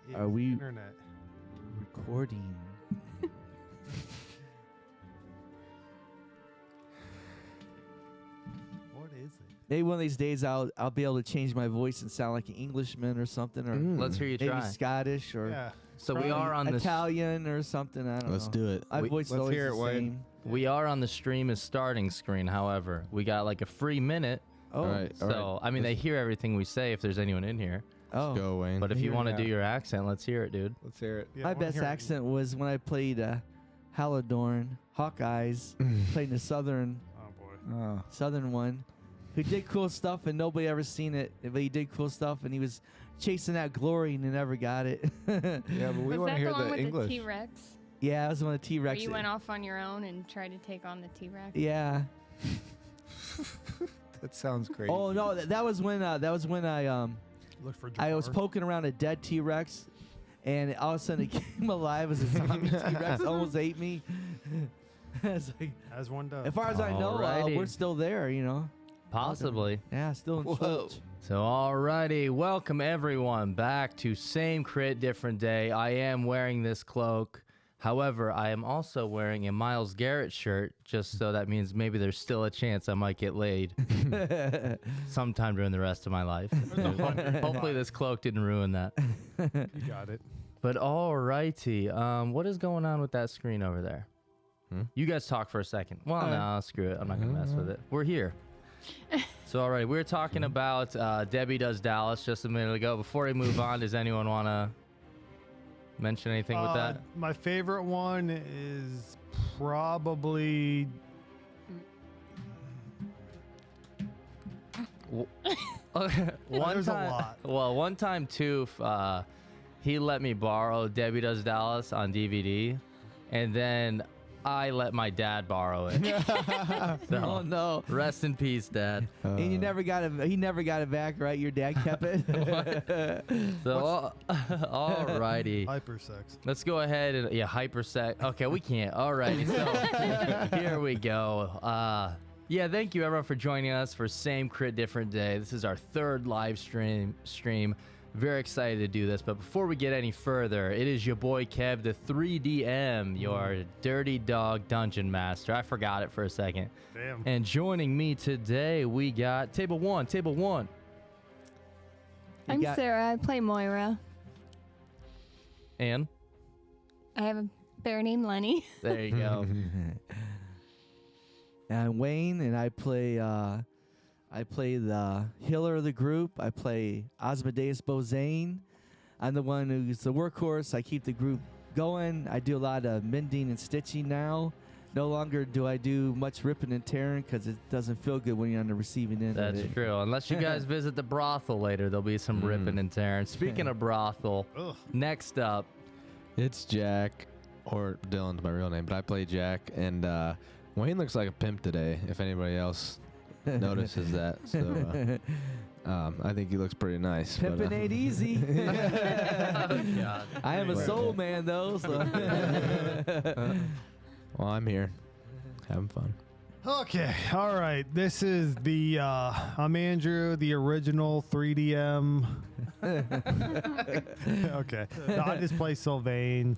What is Are we internet? recording? What is it? Maybe one of these days I'll be able to change my voice and sound like an Englishman or something, or Let's hear you maybe try. Scottish or Yeah. So we are on the Italian or something. I don't know. Let's do it. My voice is let's always hear the it, Wayne. same. we are on the stream is starting screen. However, we got like a free minute. Oh, All right. So I mean, they hear everything we say if there's anyone in here. oh. Go, Wayne. But if you Here, want to yeah. do your accent, let's hear it, dude. Let's hear it. Yeah, My I wanna best hear it. accent was when I played Halidorn, Hawkeyes, played the southern Oh boy. southern one, who did cool stuff and nobody ever seen it. But he did cool stuff and he was chasing that glory and he never got it. Yeah, but we Was want to that hear the one the with English. the T-Rex? Yeah, I was one of the Where T-Rex. you went off on your own and tried to take on the T-Rex? Yeah. That sounds great. Oh no, that was when I Look for. I was Jafar. poking around a dead T-Rex, and all of a sudden it came alive as a zombie T-Rex, almost ate me. It's like, As one does. as far as I know, Alrighty. we're still there, you know. Possibly. Yeah, still in Whoa. church. So alrighty, welcome everyone back to Same Crit Different Day. I am wearing this cloak. However, I am also wearing a Myles Garrett shirt, just so that means maybe there's still a chance I might get laid sometime during the rest of my life. Hopefully this cloak didn't ruin that. You got it. But alrighty, what is going on with that screen over there? You guys talk for a second. Well, no, screw it. I'm not going to mess with it. We're here. So, all right, we were talking about Debbie Does Dallas just a minute ago. Before we move on, does anyone want to mention anything with that? My favorite one is probably. There's a lot. Well, one time, too, he let me borrow Debbie Does Dallas on DVD, and then I let my dad borrow it. So, Oh no! rest in peace, Dad. And you never got it. He never got it back, right? Your dad kept it. So, alrighty. Hypersex. Let's go ahead and hypersex. Okay, we can't. Alrighty, so here we go. Yeah, thank you everyone for joining us for Same Crit Different Day. This is our third live stream. Very excited to do this, but before we get any further, it is your boy Kev, the 3DM, your dirty dog dungeon master. I forgot it for a second. Damn. And joining me today, we got Table 1. I'm got- Sarah. I play Moira. And I have a bear named Lenny. there you go. And Wayne, and I play the healer of the group. I play Asmodeus Bozane. I'm the one who's the workhorse. I keep the group going. I do a lot of mending and stitching now. No longer do I do much ripping and tearing because it doesn't feel good when you're on the receiving end That's of it. true. Unless you guys visit the brothel later, there'll be some ripping and tearing. Speaking of brothel, Ugh. next up, It's Jack, or Dylan's my real name, but I play Jack, and Wayne looks like a pimp today, if anybody else notices that. So I think he looks pretty nice. Pimping but, ain't easy. God. I am a Anyway. soul man, though. So. well, I'm here. Having fun. Okay, all right. This is the I'm Andrew, the original 3DM. Okay, no, I just play Sylvain,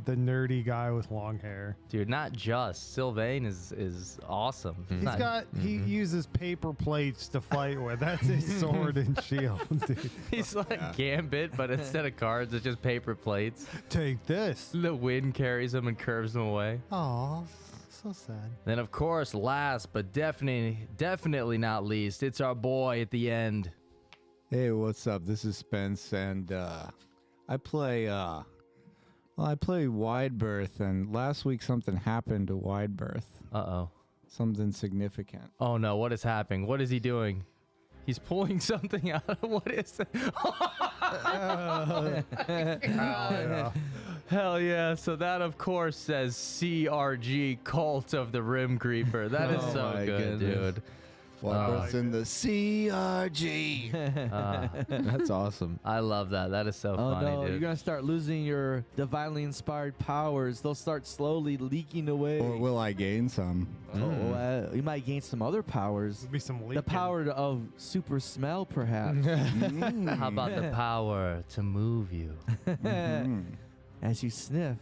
the nerdy guy with long hair. Dude, not just. Sylvain is awesome. He's got he uses paper plates to fight with. That's his sword and shield. Dude. He's like Gambit, but instead of cards, it's just paper plates. Take this. The wind carries them and curves them away. Aw, so sad. Then, of course, last but definitely not least, it's our boy at the end. Hey, what's up? This is Spence, and I play Wide Berth, and last week something happened to Wide Berth. Uh-oh. Something significant. Oh, no. What is happening? What is he doing? He's pulling something out of... What is it? Hell yeah. So that, of course, says CRG, Cult of the Rim Creeper. That is Oh so my good, goodness. dude. What's in the CRG? That's awesome. I love that. That is so Oh funny, no, dude. you're gonna start losing your divinely inspired powers. They'll start slowly leaking away. Or will I gain some? You might gain some other powers. There'll be some leaking. The power of super smell, perhaps. How about the power to move you? As you sniff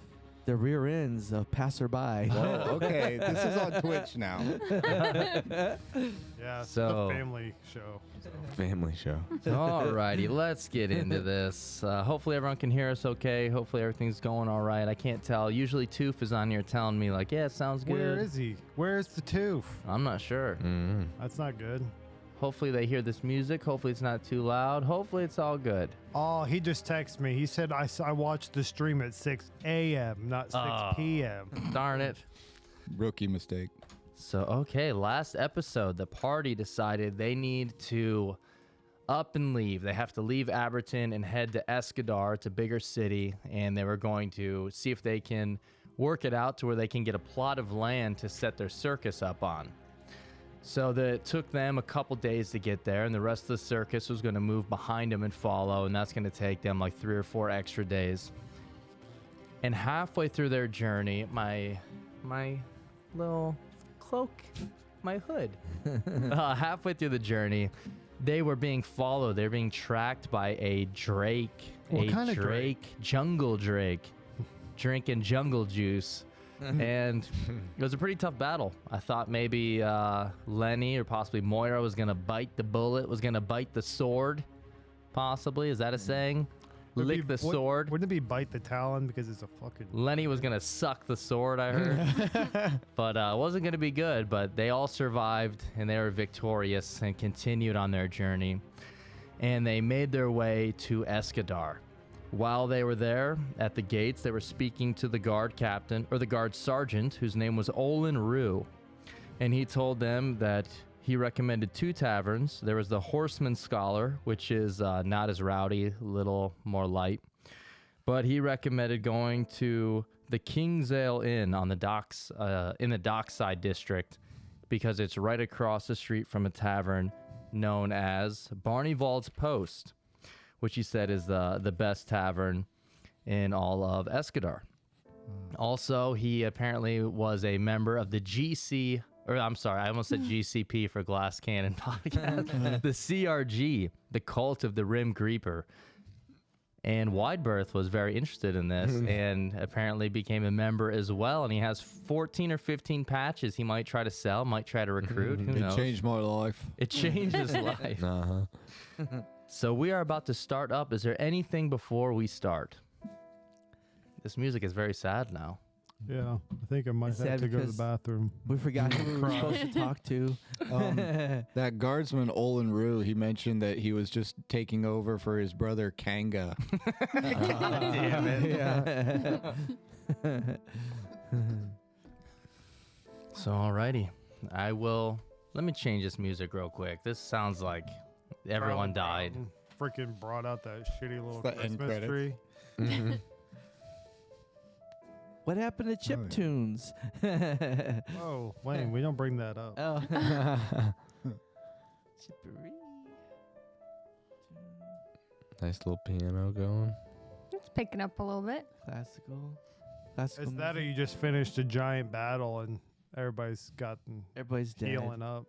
the rear ends of passerby. Whoa, okay, this is on Twitch now. Yeah, it's So- a family show. So. Family show. Alrighty, let's get into this. Hopefully everyone can hear us okay. Hopefully everything's going all right. I can't tell. Usually Toof is on here telling me like, yeah, it sounds good. Where is he? Where's the tooth? I'm not sure. Mm-hmm. That's not good. Hopefully they hear this music. Hopefully it's not too loud. Hopefully it's all good. Oh, he just texted me. He said I watched the stream at 6 a.m., not 6 p.m. Darn it. Rookie mistake. So, okay, last episode, the party decided they need to up and leave. They have to leave Aberton and head to Escadar. It's a bigger city, and they were going to see if they can work it out to where they can get a plot of land to set their circus up on. So it took them a couple days to get there, and the rest of the circus was going to move behind them and follow, and that's going to take them like 3 or 4 extra days. And halfway through their journey, my little cloak, my hood, halfway through the journey, they were being followed. They were being tracked by a drake. What a kind of drake? Jungle drake, drinking jungle juice. And it was a pretty tough battle. I thought maybe Lenny or possibly Moira was going to bite the bullet, was going to bite the sword, possibly. Is that a saying? Would it Lick be- the would- sword. Wouldn't it be bite the talon because it's a fucking... Lenny was going to suck the sword, I heard. But it wasn't going to be good. But they all survived, and they were victorious and continued on their journey. And they made their way to Escadar. While they were there at the gates, they were speaking to the guard captain, or the guard sergeant, whose name was Olin Rue. And he told them that he recommended 2 taverns. There was the Horseman Scholar, which is not as rowdy, a little more light. But he recommended going to the King's Ale Inn on the docks, in the Dockside district, because it's right across the street from a tavern known as Barnevald's Post, which he said is the best tavern in all of Escadar. Also, he apparently was a member of the GC, or I'm sorry, I almost said GCP for Glass Cannon Podcast, the CRG, the Cult of the Rim Creeper. And Wideberth was very interested in this and apparently became a member as well. And he has 14 or 15 patches he might try to sell, might try to recruit. Who knows? It changed my life. It changed his life. Uh-huh. So we are about to start up. Is there anything before we start? This music is very sad now. Yeah, I think I might It's have sad to go to the because- bathroom. We forgot who we were supposed to talk to. That guardsman Olin Rue, he mentioned that he was just taking over for his brother Kanga. Damn it. So alrighty. Let me change this music real quick. This sounds like everyone died. Freaking brought out that shitty little the end Christmas credits. tree. What happened to chiptunes? Oh, Wayne, we don't bring that up. Oh. Chippery. Nice little piano going. It's picking up a little bit. Classical. Is that or you just finished a giant battle and everybody's gotten Everybody's dead. healing up?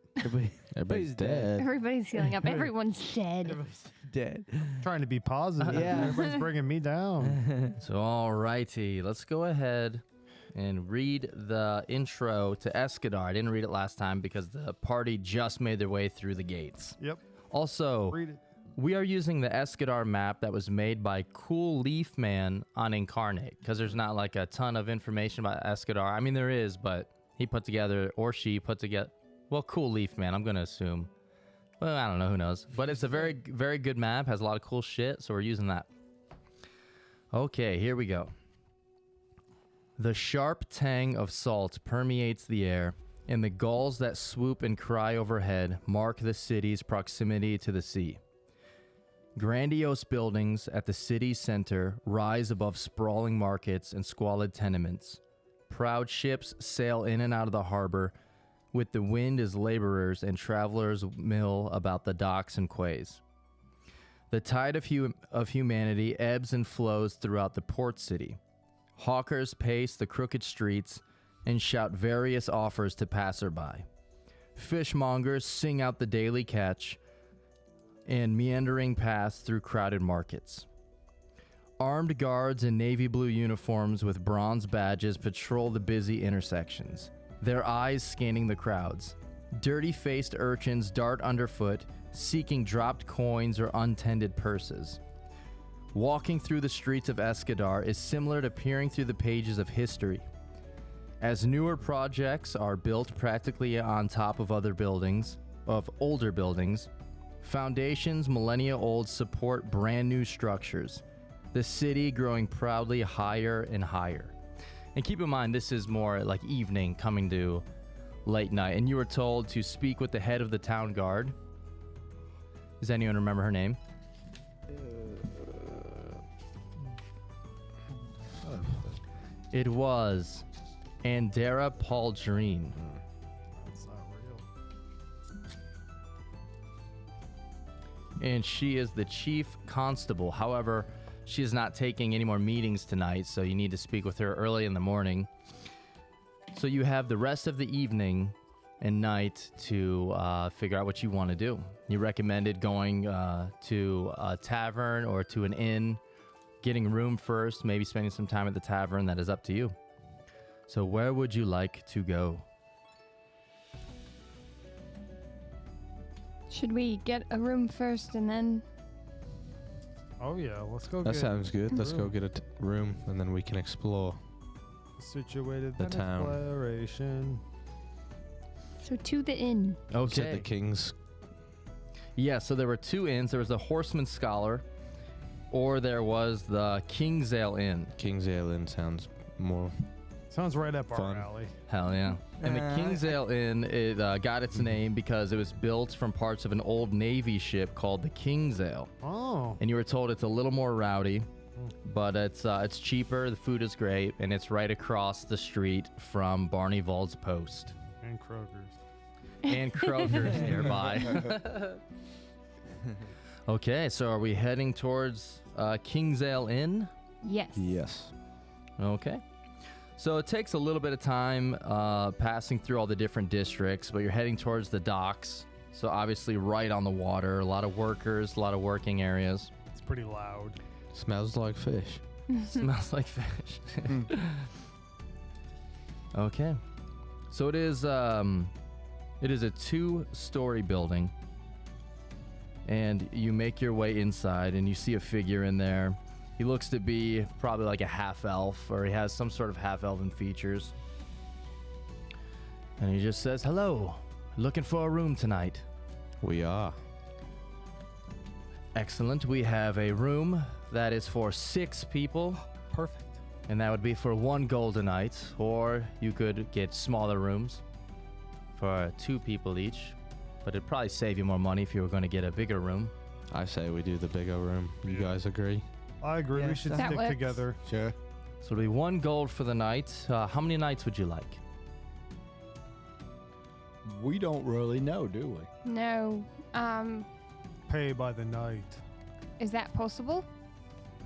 Everybody's dead. Everybody's healing up. Everyone's dead. Everybody's dead. Trying to be positive. Yeah. Everybody's bringing me down. So alrighty, let's go ahead and read the intro to Escadar. I didn't read it last time because the party just made their way through the gates. Yep. Also, Read it. we are using the Escadar map that was made by Cool Leaf Man on Incarnate because there's not like a ton of information about Escadar. I mean, there is, but he put together, or she put together, well, Cool Leaf Man, I'm going to assume. Well, I don't know, who knows. But it's a very, very good map, has a lot of cool shit, so we're using that. Okay, here we go. The sharp tang of salt permeates the air, and the gulls that swoop and cry overhead mark the city's proximity to the sea. Grandiose buildings at the city's center rise above sprawling markets and squalid tenements. Proud ships sail in and out of the harbor, with the wind as laborers and travelers mill about the docks and quays. The tide of humanity ebbs and flows throughout the port city. Hawkers pace the crooked streets and shout various offers to passerby. Fishmongers sing out the daily catch and meandering paths through crowded markets. Armed guards in navy blue uniforms with bronze badges patrol the busy intersections, their eyes scanning the crowds. Dirty-faced urchins dart underfoot, seeking dropped coins or untended purses. Walking through the streets of Escadar is similar to peering through the pages of history. As newer projects are built practically on top of older buildings, foundations millennia old support brand new structures, the city growing proudly higher and higher. And keep in mind, this is more like evening coming to late night, and you were told to speak with the head of the town guard. Does anyone remember her name? It was Andera Pauldreen. That's not real. And she is the chief constable. However, she is not taking any more meetings tonight, so you need to speak with her early in the morning. So you have the rest of the evening and night to figure out what you want to do. You recommended going to a tavern or to an inn, getting a room first, maybe spending some time at the tavern. That is up to you. So where would you like to go? Should we get a room first and then? Oh yeah, let's go. That get sounds good. Let's go room. get a room, and then we can explore. situated the then town. Exploration. So to the inn. You said Okay. the King's. Yeah, so there were two inns. There was the Horseman Scholar, or there was the Kingsale Inn. King's Ale Inn sounds more. Sounds right up Fun. our alley. Hell yeah. And the I- Kingsale Inn, it got its name because it was built from parts of an old Navy ship called the Kingsale. Oh. And you were told it's a little more rowdy, but it's cheaper, the food is great, and it's right across the street from Barnevald's Post. And Kroger's. And Kroger's nearby. Okay, so are we heading towards Kingsale Inn? Yes. Yes. Okay. So it takes a little bit of time passing through all the different districts, but you're heading towards the docks. So obviously right on the water, a lot of workers, a lot of working areas. It's pretty loud. Smells like fish. Smells like fish. Okay. So it is a 2-story building. And you make your way inside and you see a figure in there. He looks to be probably like a half-elf, or he has some sort of half-elven features. And he just says, "Hello, looking for a room tonight." We are. Excellent. We have a room that is for 6 people. Perfect. And that would be for 1 gold a night, or you could get smaller rooms for 2 people each. But it'd probably save you more money if you were going to get a bigger room. I say we do the bigger room. You guys agree? I agree. We Yes, should that stick works. together. Sure. So it'll be 1 gold for the night. How many nights would you like? We don't really know, do we? No. Pay by the night. Is that possible?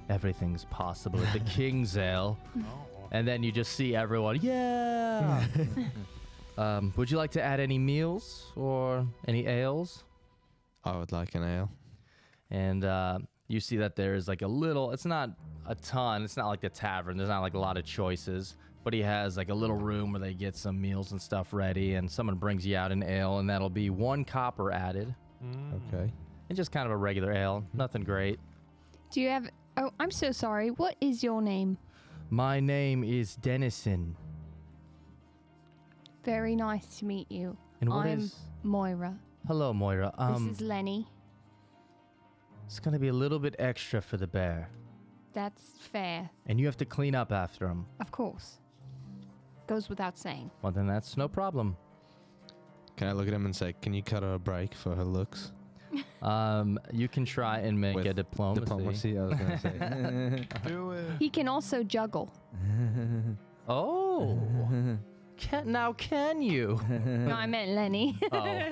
Everything's possible at the Kingsale. Oh. And then you just see everyone, yeah! Would you like to add any meals or any ales? I would like an ale. And you see that there's like a little, it's not a ton, it's not like the tavern, there's not like a lot of choices, but he has like a little room where they get some meals and stuff ready, and someone brings you out an ale, and that'll be 1 copper added, Okay. and just kind of a regular ale, nothing great. Do you have? Oh, I'm so sorry. What is your name? My name is Dennison, Very nice to meet you. and what I'm is? Moira. Hello, Moira. This is Lenny. It's gonna be a little bit extra for the bear, That's fair. and you have to clean up after him. Of course. Goes without saying. Well, then that's no problem. Can I look at him and say, "Can you cut her a break for her looks?" You can try and make With a diplomacy. Diplomacy, I was gonna say. Do it. He can also juggle. Oh. Can you? No, I meant Lenny. Oh,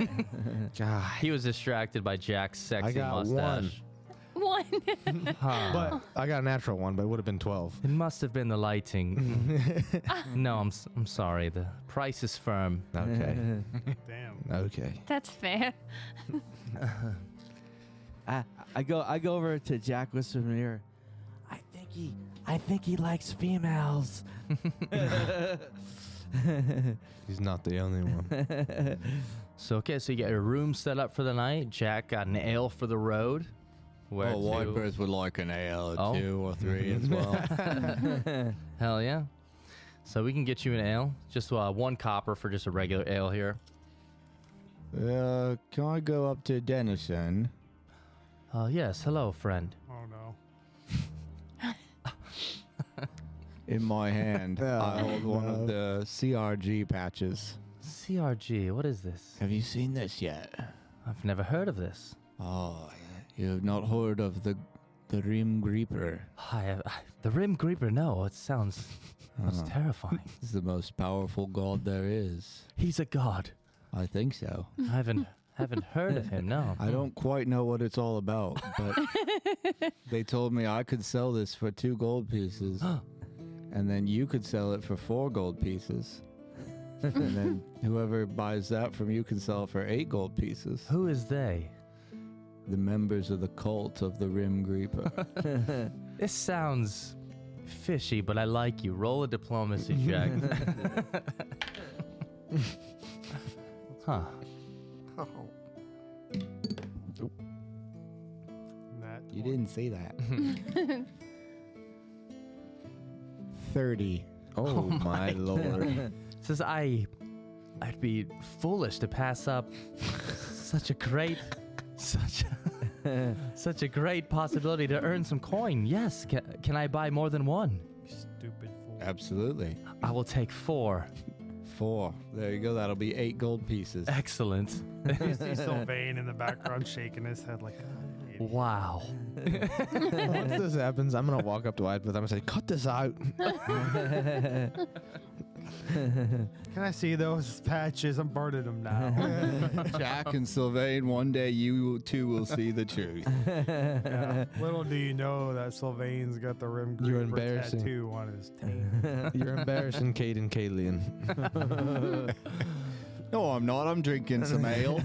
God. he was distracted by Jack's sexy got mustache. One. Huh. But I got a natural one, but it would have been 12. It must have been the lighting. No, I'm sorry. The price is firm. Okay. Damn. Okay. That's fair. I go over to Jack, whisper in the ear. I think he likes females. He's not the only one. So you got your room set up for the night. Jack got an ale for the road. Where Oh, to? Whitebirds would like an ale, Oh. 2 or 3 as well. Hell yeah. So we can get you an ale. Just 1 copper for just a regular ale here. Can I go up to Denison? Yes. Hello, friend. Oh no. In my hand, I hold one of the CRG patches. CRG. What is this? Have you seen this yet? I've never heard of this. Oh, you have not heard of the Rim Reaper. The Rim Creeper. No, it sounds terrifying. He's the most powerful god there is. He's a god. I think so. I haven't heard of him. No. I don't quite know what it's all about, but they told me I could sell this for 2 gold pieces, and then you could sell it for 4 gold pieces. And then whoever buys that from you can sell it for 8 gold pieces. Who is they? The members of the cult of the Rim Reaper. This sounds fishy, but I like you. Roll a diplomacy check. Huh. You didn't say that. 30. Oh, my lord. Says I'd be foolish to pass up such a great possibility to earn some coin. Yes, can I buy more than 1? Stupid fool. Absolutely. I will take 4. 4. There you go. That'll be 8 gold pieces. Excellent. You see Sylvain in the background shaking his head like, "Ah, idiot." Wow. Once this happens, I'm going to walk up to White with him and say, cut this out. Can I see those patches? I'm burning them now. Jack and Sylvain, one day you two will see the truth. Yeah. Little do you know that Sylvain's got the Rim You're Creeper embarrassing. tattoo on his taint. You're embarrassing Kate and Kalian. No, I'm not. I'm drinking some ale.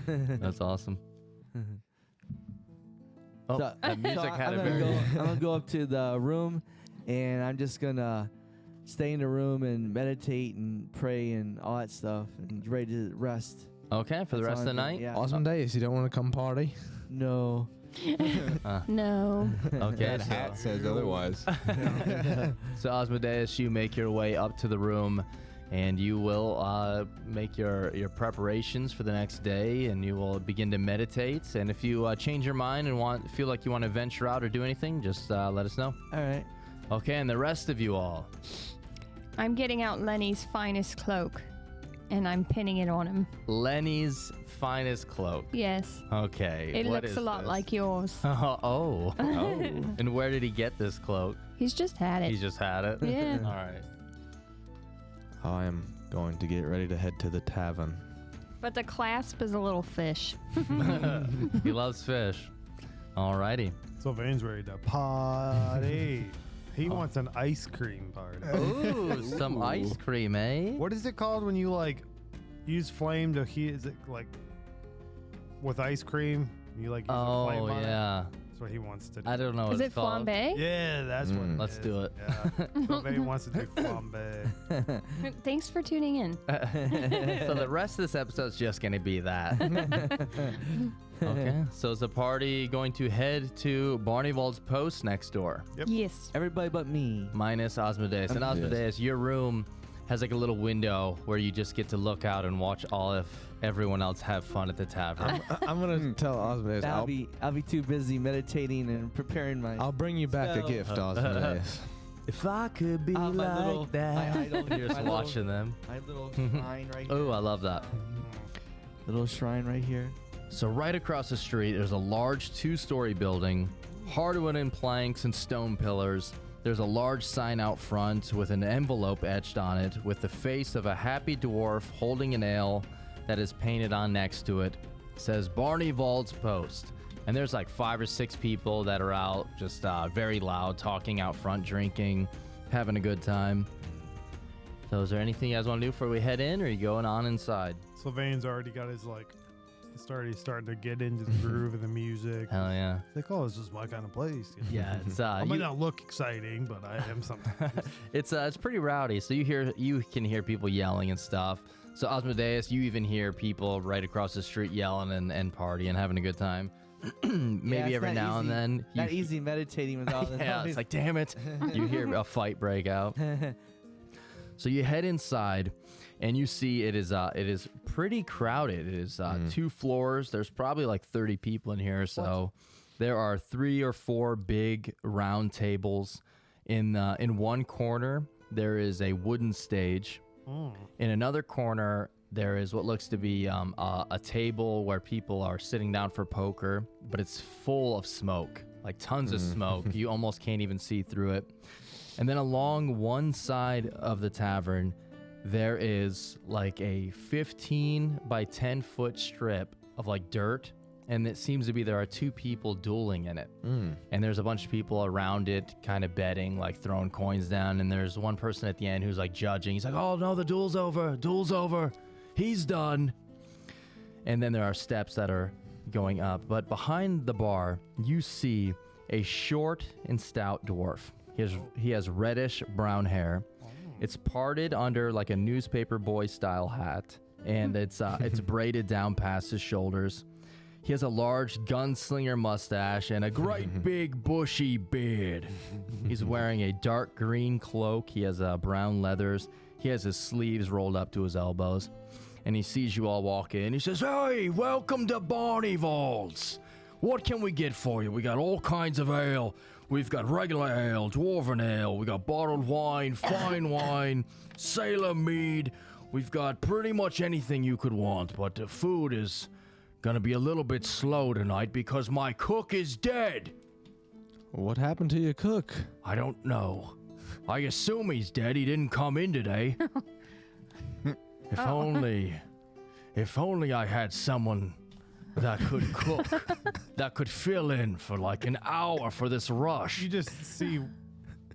That's awesome. Oh, So- that music had I'm a gonna very... I'm gonna go up to the room, and I'm just gonna stay in the room and meditate and pray and all that stuff, and ready to rest. Okay, for the That's rest of all the I'm doing, night? Yeah. Awesome days. You don't want to come party? No. No. Okay, That hat says otherwise. so Osmodeus, you make your way up to the room, and you will make your preparations for the next day, and you will begin to meditate. And if you change your mind and feel like you want to venture out or do anything, just let us know. All right. Okay, and the rest of you all. I'm getting out Lenny's finest cloak, and I'm pinning it on him. Lenny's finest cloak. Yes. Okay. It what looks is a lot this? like yours. Oh. And where did he get this cloak? He's just had it. He just had it? Yeah. All right. I am going to get ready to head to the tavern. But the clasp is a little fish. He loves fish. All righty. Sylvain's ready to party. He wants an ice cream party. Ooh, some ice cream, eh? What is it called when you like use flame to heat? Is it like with ice cream? You like use a flame Oh, on it? yeah. That's what he wants to do. I don't know what Is it's it called. flambe? Yeah, that's what. Mm. Let's do it. Yeah. Sylvain wants to do flambe. Thanks for tuning in. So the rest of this episode's just going to be that. Okay. So is the party going to head to Barnevald's post next door? Yep. Yes. Everybody but me. Minus Osmodeus. And Yes. Osmodeus, your room has like a little window where you just get to look out and watch all of everyone else have fun at the tavern. I'm going to tell Osmodeus, I'll be too busy meditating and preparing my. I'll bring you back a gift, Osmodeus. If I could be my like little- that. my idol- You're just my little- watching them. my little shrine right here. Oh, I love that. Little shrine right here. So right across the street, there's a large 2-story building, hardwood and planks and stone pillars, There's a large sign out front with an envelope etched on it with the face of a happy dwarf holding an ale that is painted on next to it. It says Barnevald's Post. And there's like 5 or 6 people that are out just very loud, talking out front, drinking, having a good time. So is there anything you guys want to do before we head in, or are you going on inside? Sylvain's already got his it's already starting to get into the groove of the music. Hell yeah. It's like, oh, this is my kind of place. You know? Yeah, it's I might not look exciting, but I am something. it's pretty rowdy. So you can hear people yelling and stuff. So Asmodeus, you even hear people right across the street yelling and partying, having a good time. Maybe every now and then. Not easy meditating with all this Yeah, noise. it's like, damn it. You hear a fight break out. So you head inside, and you see it is pretty crowded. It is 2 floors. There's probably like 30 people in here. So there are 3 or 4 big round tables. In one corner, there is a wooden stage. In another corner, there is what looks to be a table where people are sitting down for poker, but it's full of smoke, like tons of smoke. You almost can't even see through it. And then along one side of the tavern, there is like a 15 by 10 foot strip of like dirt. And it seems to be there are 2 people dueling in it. And there's a bunch of people around it kind of betting, like throwing coins down. And there's one person at the end who's like judging. He's like, oh no, the duel's over. Duel's over. He's done. And then there are steps that are going up. But behind the bar, you see a short and stout dwarf. He has reddish brown hair. It's parted under like a newspaper boy style hat, and it's braided down past his shoulders. He has a large gunslinger mustache and a great big bushy beard. He's wearing a dark green cloak. He has brown leathers. He has his sleeves rolled up to his elbows, and he sees you all walk in. He says, "Hey, welcome to Barnevald's. What can we get for you? We got all kinds of ale. We've got regular ale, dwarven ale. We got bottled wine, fine wine, sailor mead. We've got pretty much anything you could want, but the food is gonna be a little bit slow tonight because my cook is dead." What happened to your cook? "I don't know. I assume he's dead. He didn't come in today." If only I had someone that could cook, that could fill in for like an hour for this rush. You just see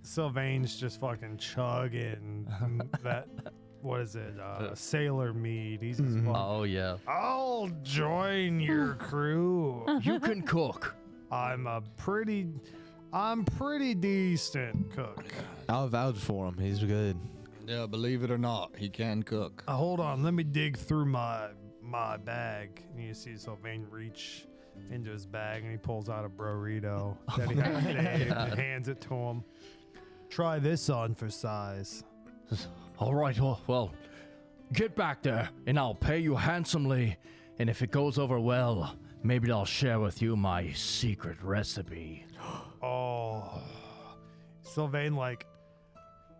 Sylvain's just fucking chugging that, what is it, sailor mead. He's just fucking, Oh yeah. I'll join your crew. You can cook. I'm pretty decent cook. I'll vouch for him. He's good. Yeah, believe it or not, he can cook. Hold on, let me dig through my bag. And you see Sylvain reach into his bag and he pulls out a burrito that he has made and hands it to him. Try this on for size. All right, well, get back there and I'll pay you handsomely. And if it goes over well, maybe I'll share with you my secret recipe. Oh, Sylvain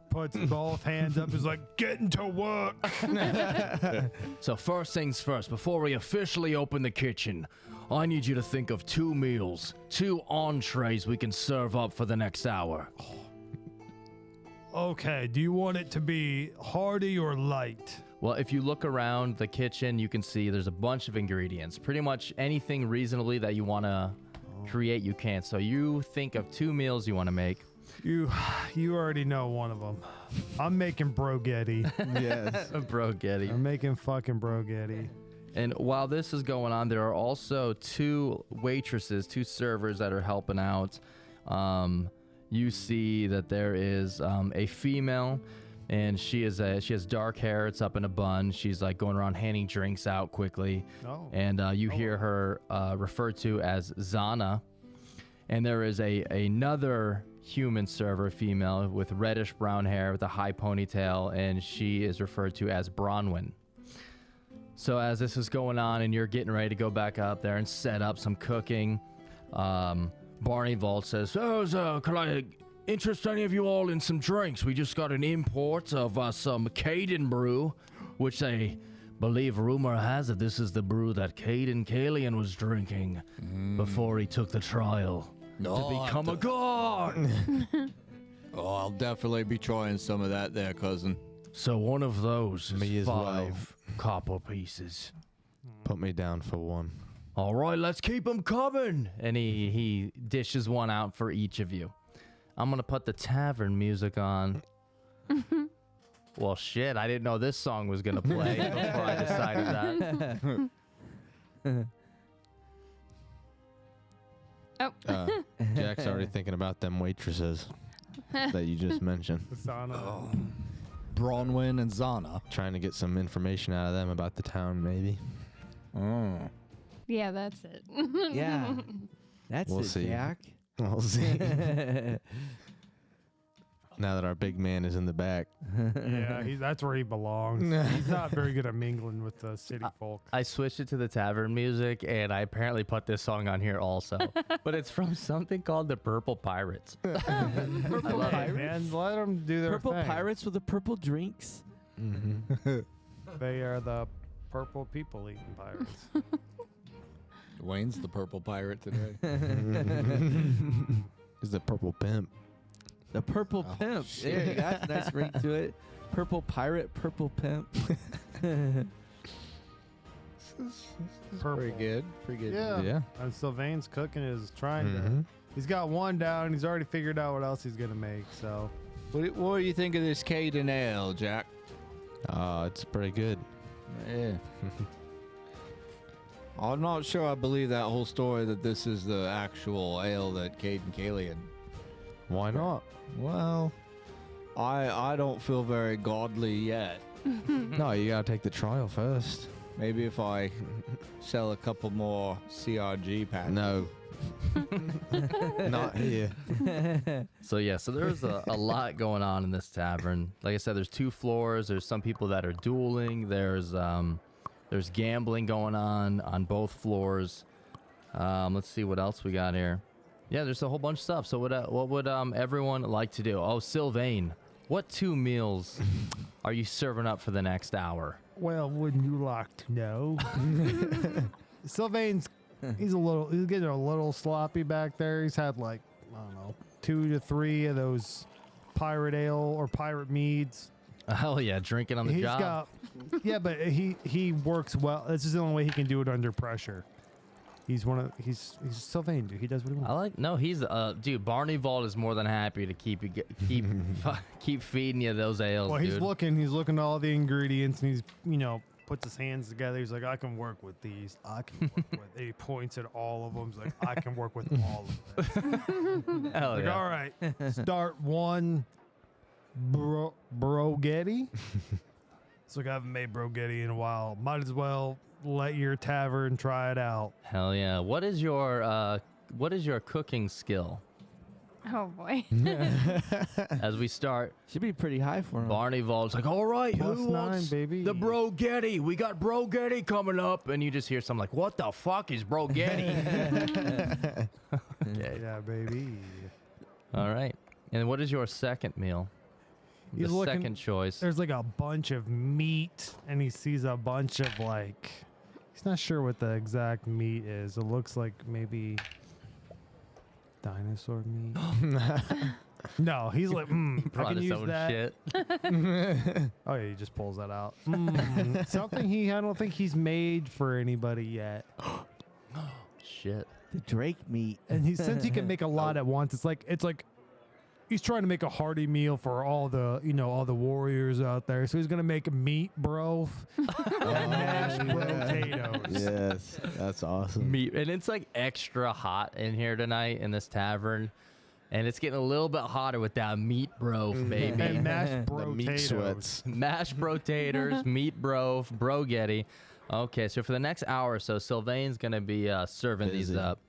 puts both hands up. Is like, getting to work. So first things first, before we officially open the kitchen, I need you to think of 2 meals, 2 entrees we can serve up for the next hour. Okay, do you want it to be hearty or light? Well, if you look around the kitchen, you can see there's a bunch of ingredients. Pretty much anything reasonably that you want to create, you can. So you think of 2 meals you want to make. You already know one of them. I'm making brogetti. Yes. Brogetti. I'm making fucking brogetti. And while this is going on, there are also 2 waitresses, 2 servers that are helping out. You see that there is a female, and she has dark hair. It's up in a bun. She's like going around handing drinks out quickly. Oh. And you hear her referred to as Zana. And there is another human server, female, with reddish brown hair with a high ponytail, and she is referred to as Bronwyn. So as this is going on and you're getting ready to go back up there and set up some cooking, Barnevald says, can I interest any of you all in some drinks? We just got an import of some Caden brew, which they believe rumor has that this is the brew that Caden Kalian was drinking before he took the trial to become a god. Oh, I'll definitely be trying some of that there, cousin. So one of those is Me as well. 5 copper pieces. Put me down for 1. All right, let's keep them coming. And he dishes one out for each of you. I'm going to put the tavern music on. Well, shit, I didn't know this song was going to play before I decided that. Oh. Jack's already thinking about them waitresses that you just mentioned. Sana. Bronwyn and Zana. Trying to get some information out of them about the town, maybe. Oh. Yeah, that's it. Yeah. That's We'll it, see. Jack. We'll see. Now that our big man is in the back. Yeah, that's where he belongs. He's not very good at mingling with the city folk. I switched it to the tavern music, and I apparently put this song on here also. But it's from something called the Purple Pirates. Purple Hey, Pirates. man, let them do their Purple thing. Pirates with the purple drinks. Mm-hmm. They are the purple people eating pirates. Wayne's the purple pirate today. Is the purple pimp. The purple Oh, pimp. shit. There you go. That's a nice ring to it. Purple pirate, purple pimp. Purple. Pretty good. Pretty good. Yeah. Yeah. And Sylvain's cooking is trying to. Mhm. He's got one down. He's already figured out what else he's gonna make. So What do you think of this Caden Ale, Jack? It's pretty good. Yeah. I'm not sure I believe that whole story that this is the actual ale that Caden Kalian. Why not? Well, I don't feel very godly yet. No, you gotta take the trial first. Maybe if I sell a couple more CRG packs. No. Not here. So there's a lot going on in this tavern. Like I said, there's 2 floors. There's some people that are dueling. There's gambling going on both floors. Let's see what else we got here. Yeah, there's a whole bunch of stuff. So what would everyone like to do? Oh, Sylvain, what 2 meals are you serving up for the next hour? well, wouldn't you like to know? Sylvain's he's getting a little sloppy back there. He's had like, I don't know, 2 to 3 of those pirate ale or pirate meads. Hell yeah, drinking on the He's job. got yeah, but he works well. This is the only way he can do it under pressure. He's Sylvain, dude. He does what he wants. He's dude. Barnevald is more than happy to keep feeding you those ales. Well, he's dude. looking at all the ingredients, and he's puts his hands together. He's like, I can work with these. I can work with. He points at all of them. He's like, I can work with all of them. Hell Like, yeah. all right, start one brogetti. It's like I haven't made brogetti in a while. Might as well let your tavern try it out. Hell yeah. What is your cooking skill? Oh boy. As we start, Should be pretty high for him. Barneyvald's like, all right, Plus who 9, wants baby. the brogetti? We got brogetti coming up. And you just hear something like, what the fuck is brogetti? Okay. Yeah, baby. All right. And what is your second meal? He's the looking- second choice. There's like a bunch of meat, and he sees a bunch of like. He's not sure what the exact meat is. It looks like maybe dinosaur meat. No, he's like, I Brought can his use own that. shit. Oh yeah, he just pulls that out. Something I don't think he's made for anybody yet. Shit. The Drake meat. And since he can make a lot at once, it's like he's trying to make a hearty meal for all the warriors out there. So he's gonna make meat, bro, and mashed potatoes. Yes, that's awesome. Meat. And it's like extra hot in here tonight in this tavern. And it's getting a little bit hotter with that meat bro, baby. And mashed The potatoes. meat sweats. Mashed potatoes, meat bro, brogetti. Okay, so for the next hour or so, Sylvain's going to be serving these Busy. up.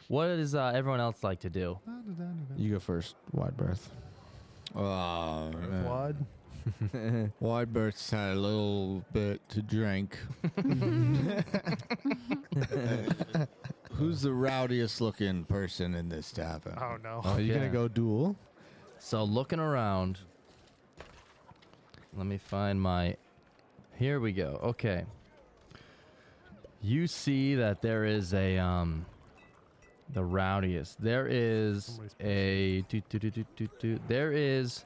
What does everyone else like to do? You go first, wide berth. Blood. Wideburst's had a little bit to drink. Who's the rowdiest looking person in this tavern? Oh no. Are you gonna Okay. go duel? So looking around, let me find my. Here we go. Okay. You see that there is a The rowdiest. There is Somebody's there is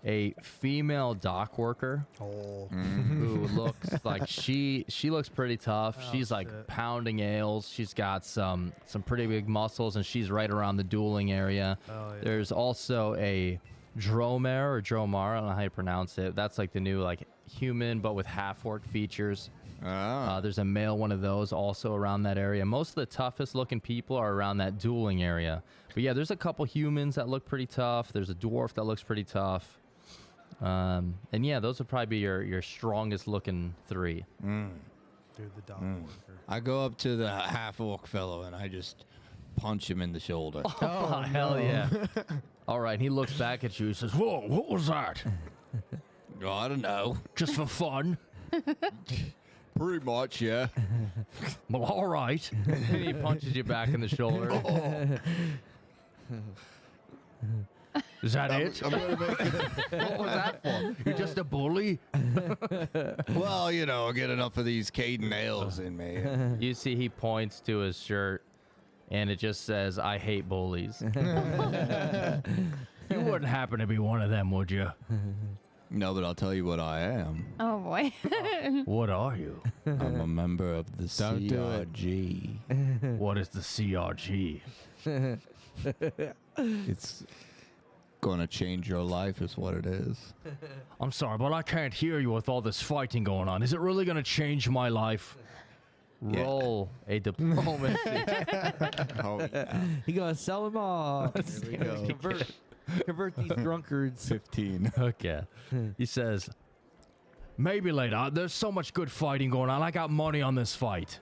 a female dock worker Oh. who looks like she looks pretty tough. Oh, She's like shit. pounding ales. She's got some pretty big muscles, and she's right around the dueling area. Oh, yeah. There's also a dromare or dromar. I don't know how you pronounce it. That's like the new like human but with half orc features. There's a male one of those also around that area. Most of the toughest looking people are around that dueling area. But yeah, there's a couple humans that look pretty tough. There's a dwarf that looks pretty tough. And yeah, those would probably be your strongest looking 3. Dude, the dog worker. I go up to the half orc fellow and I just punch him in the shoulder. Oh, hell yeah. All right, and he looks back at you and says, "Whoa, what was that? I don't know. Just for fun?" Pretty much, yeah. Well, all right. And he punches you back in the shoulder. Is that it? I'm gonna make it. What was that for? You're just a bully? Well, you know, get enough of these Caden ales in me. You see he points to his shirt, and it just says, "I hate bullies." You wouldn't happen to be one of them, would you? No, but I'll tell you what I am. Oh boy. What are you? I'm a member of the Don't do it. CRG. What is the CRG? It's gonna change your life, is what it is. I'm sorry, but I can't hear you with all this fighting going on. Is it really going to change my life? Yeah. Roll a diplomacy. Oh, yeah. You gotta sell them all. Here we go. Convert these drunkards. 15. Okay. He says, "Maybe later. There's so much good fighting going on. I got money on this fight."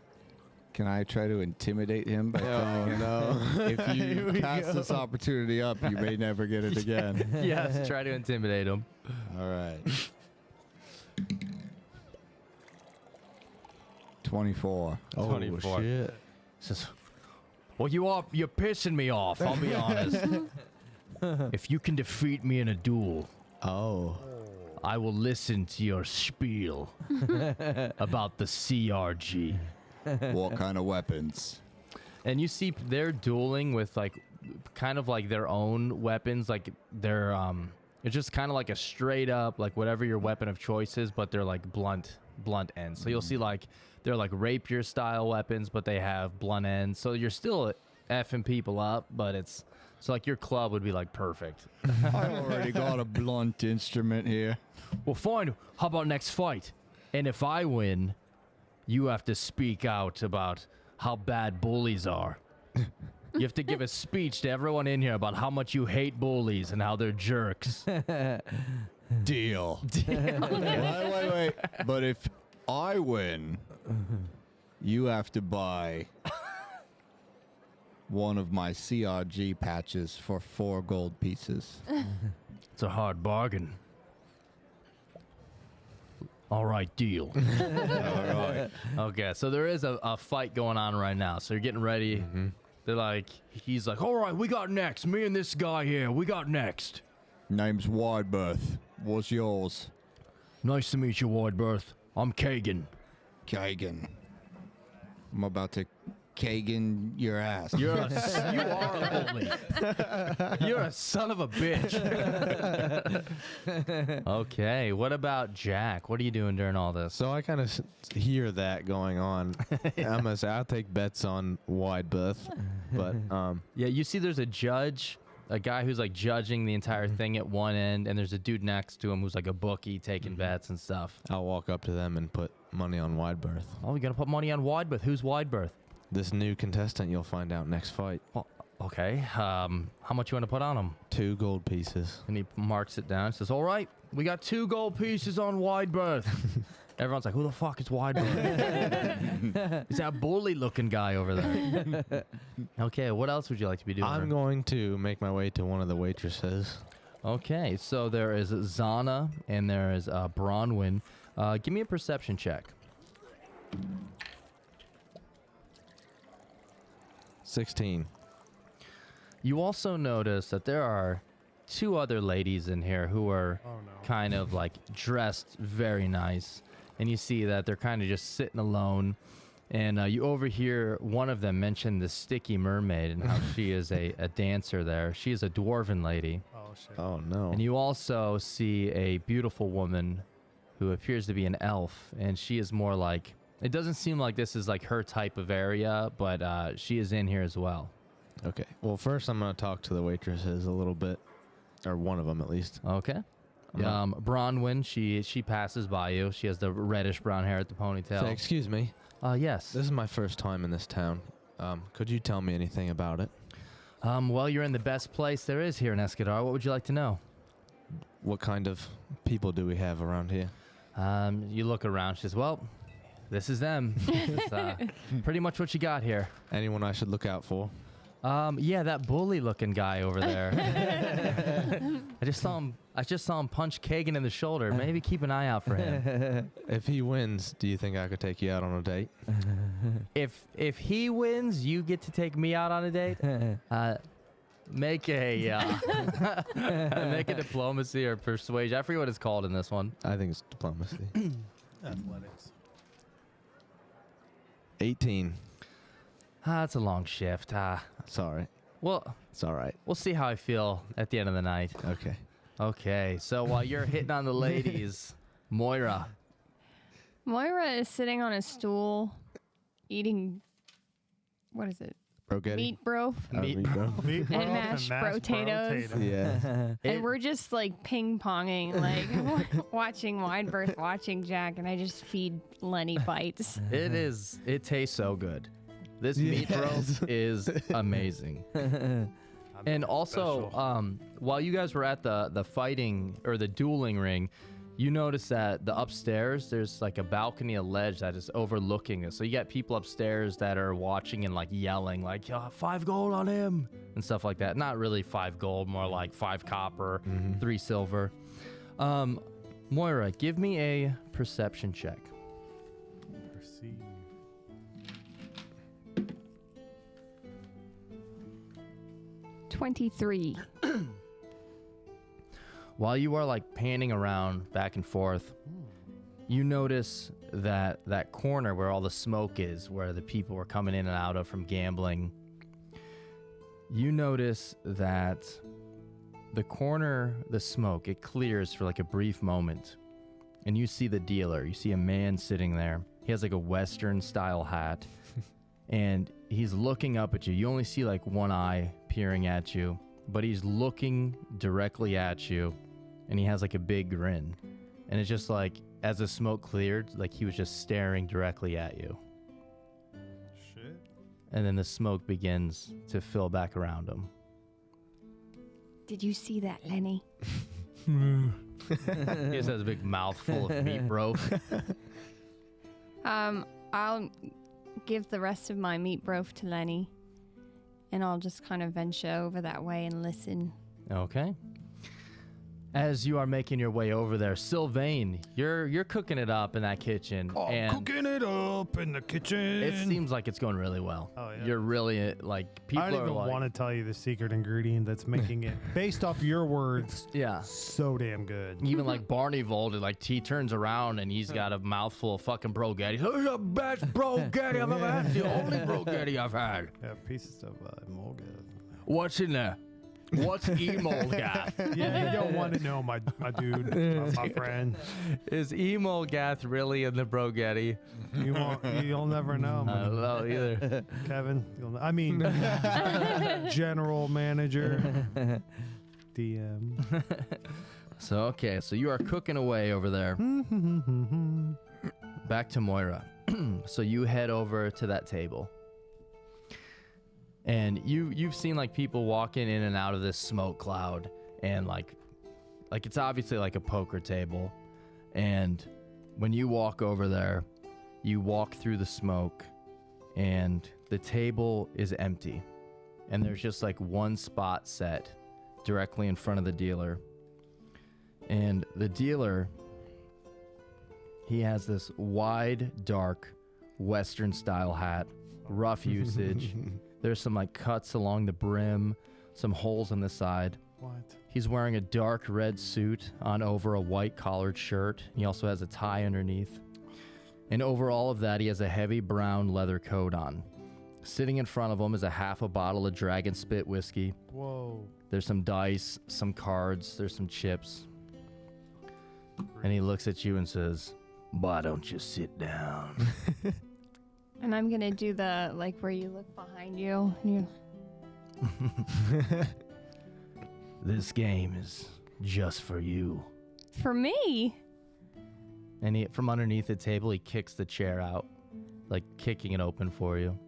Can I try to intimidate him by telling him, if you pass this opportunity up, you may never get it again? Yes, try to intimidate him. All right. 24. Oh, 24. shit. He says, "Well, you're pissing me off, I'll be honest. If you can defeat me in a duel, Oh. I will listen to your spiel about the CRG." What kind of weapons? And you see they're dueling with like kind of like their own weapons, like they're it's just kind of like a straight up like whatever your weapon of choice is, but they're like blunt ends. So you'll see like they're like rapier style weapons, but they have blunt ends. So you're still effing people up, but it's so like your club would be like perfect. I already got a blunt instrument here. Well, fine. How about next fight? And if I win, you have to speak out about how bad bullies are. You have to give a speech to everyone in here about how much you hate bullies and how they're jerks. Deal. Wait. But if I win, you have to buy one of my CRG patches for 4 gold pieces. It's a hard bargain. All right, deal. All right. Okay, so there is a fight going on right now. So you're getting ready. They're like, he's like, all right, we got next. Me and this guy here, we got next. Name's Widebirth. What's yours? Nice to meet you, Wardbirth. I'm Kagan. Kagan. I'm about to Kagan your ass. You are a bully. You're a son of a bitch. Okay, what about Jack? What are you doing during all this? So I kind of hear that going on. I'm gonna say I'll take bets on Widebirth, but Yeah, you see there's a judge, a guy who's like judging the entire thing at one end, and there's a dude next to him who's like a bookie taking bets and stuff. I'll walk up to them and put money on Widebirth. Oh, we gotta put money on Widebirth. Who's Widebirth? This new contestant you'll find out next fight. Oh, okay. How much you want to put on him? 2 gold pieces. And he marks it down. Says, "All right, we got 2 gold pieces on Widebirth." Everyone's like, "Who the fuck is Widebirth?" He's that bully-looking guy over there. Okay, what else would you like to be doing? I'm going to make my way to one of the waitresses. Okay, so there is Zana and there is Bronwyn. Give me a perception check. 16. You also notice that there are 2 other ladies in here who are Oh, no. kind of like dressed very nice. And you see that they're kind of just sitting alone. And you overhear one of them mention the sticky mermaid and how she is a dancer there. She is a dwarven lady. Oh shit. Oh no. And you also see a beautiful woman who appears to be an elf, and she is more like, it doesn't seem like this is like her type of area, but she is in here as well. Okay. Well, first I'm gonna talk to the waitresses a little bit, or one of them at least. Okay. Bronwyn, she passes by you. She has the reddish brown hair at the ponytail. Say, excuse me. Yes. This is my first time in this town. Could you tell me anything about it? Well, you're in the best place there is here in Escadar. What would you like to know? What kind of people do we have around here? You look around. She says, well, this is them. It's, pretty much what you got here. Anyone I should look out for? Yeah, that bully-looking guy over there. I just saw him punch Kagan in the shoulder. Maybe keep an eye out for him. If he wins, do you think I could take you out on a date? If he wins, you get to take me out on a date. Make a diplomacy or persuasion. I forget what it's called in this one. I think it's diplomacy. Athletics. 18. That's a long shift. It's all right. Well, It's all right. we'll see how I feel at the end of the night. Okay. Okay, so while you're hitting on the ladies, Moira. Moira is sitting on a stool, eating, what is it? Brogetti? Meat broth. Meat bro. Meatloaf And mashed potatoes. Yeah. And we're just like ping-ponging, like watching Wideberth, watching Jack, and I just feed Lenny bites. It tastes so good. This meat broth is amazing. And also, while you guys were at the fighting or the dueling ring, you notice that the upstairs, there's like a balcony, a ledge that is overlooking this. So you got people upstairs that are watching and like yelling like, 5 gold on him and stuff like that. Not really 5 gold, more like 5 copper, 3 silver. Moira, give me a perception check. Perceive. $23. While you are like panning around back and forth, you notice that corner where all the smoke is, where the people were coming in and out of from gambling. You notice that the corner, the smoke, it clears for like a brief moment. And you see the dealer. You see a man sitting there. He has like a Western style hat. And he's looking up at you. You only see like one eye peering at you, but he's looking directly at you, and he has like a big grin. And it's just like, as the smoke cleared, like he was just staring directly at you. Shit. And then the smoke begins to fill back around him. Did you see that, Lenny? He just has a big mouthful of meat broth. I'll give the rest of my meat broth to Lenny, and I'll just kind of venture over that way and listen. Okay. As you are making your way over there, Sylvain, you're cooking it up in that kitchen. Oh, and cooking it up in the kitchen. it seems like it's going really well. Oh, yeah. You're really like, people I don't are even like, want to tell you the secret ingredient that's making it, based off your words, yeah. so damn good. Even like Barnevald, like he turns around and he's got a mouthful of fucking brogetti. This is the best brogetti I've ever had. It's the only brogetti I've had. Yeah, pieces of mulga. What's in there? What's emolgath? Yeah, you don't want to know, my dude, my friend. Is emolgath really in the brogetti? You won't. You'll never know, I don't know either. Kevin. I mean, general manager, DM. So you are cooking away over there. Back to Moira. So you head over to that table. And you've seen like people walking in and out of this smoke cloud, and like it's obviously like a poker table. And when you walk over there, you walk through the smoke, and the table is empty. And there's just like one spot set directly in front of the dealer. And the dealer, he has this wide, dark, Western style hat, rough usage. There's some like cuts along the brim, some holes on the side. What? He's wearing a dark red suit on over a white collared shirt. He also has a tie underneath. And over all of that, he has a heavy brown leather coat on. Sitting in front of him is a half a bottle of Dragon Spit whiskey. Whoa. There's some dice, some cards, there's some chips. And he looks at you and says, "Why don't you sit down?" And I'm gonna do the like where you look behind you. And you This game is just for you. for me. And he, from underneath the table, he kicks the chair out, like kicking it open for you.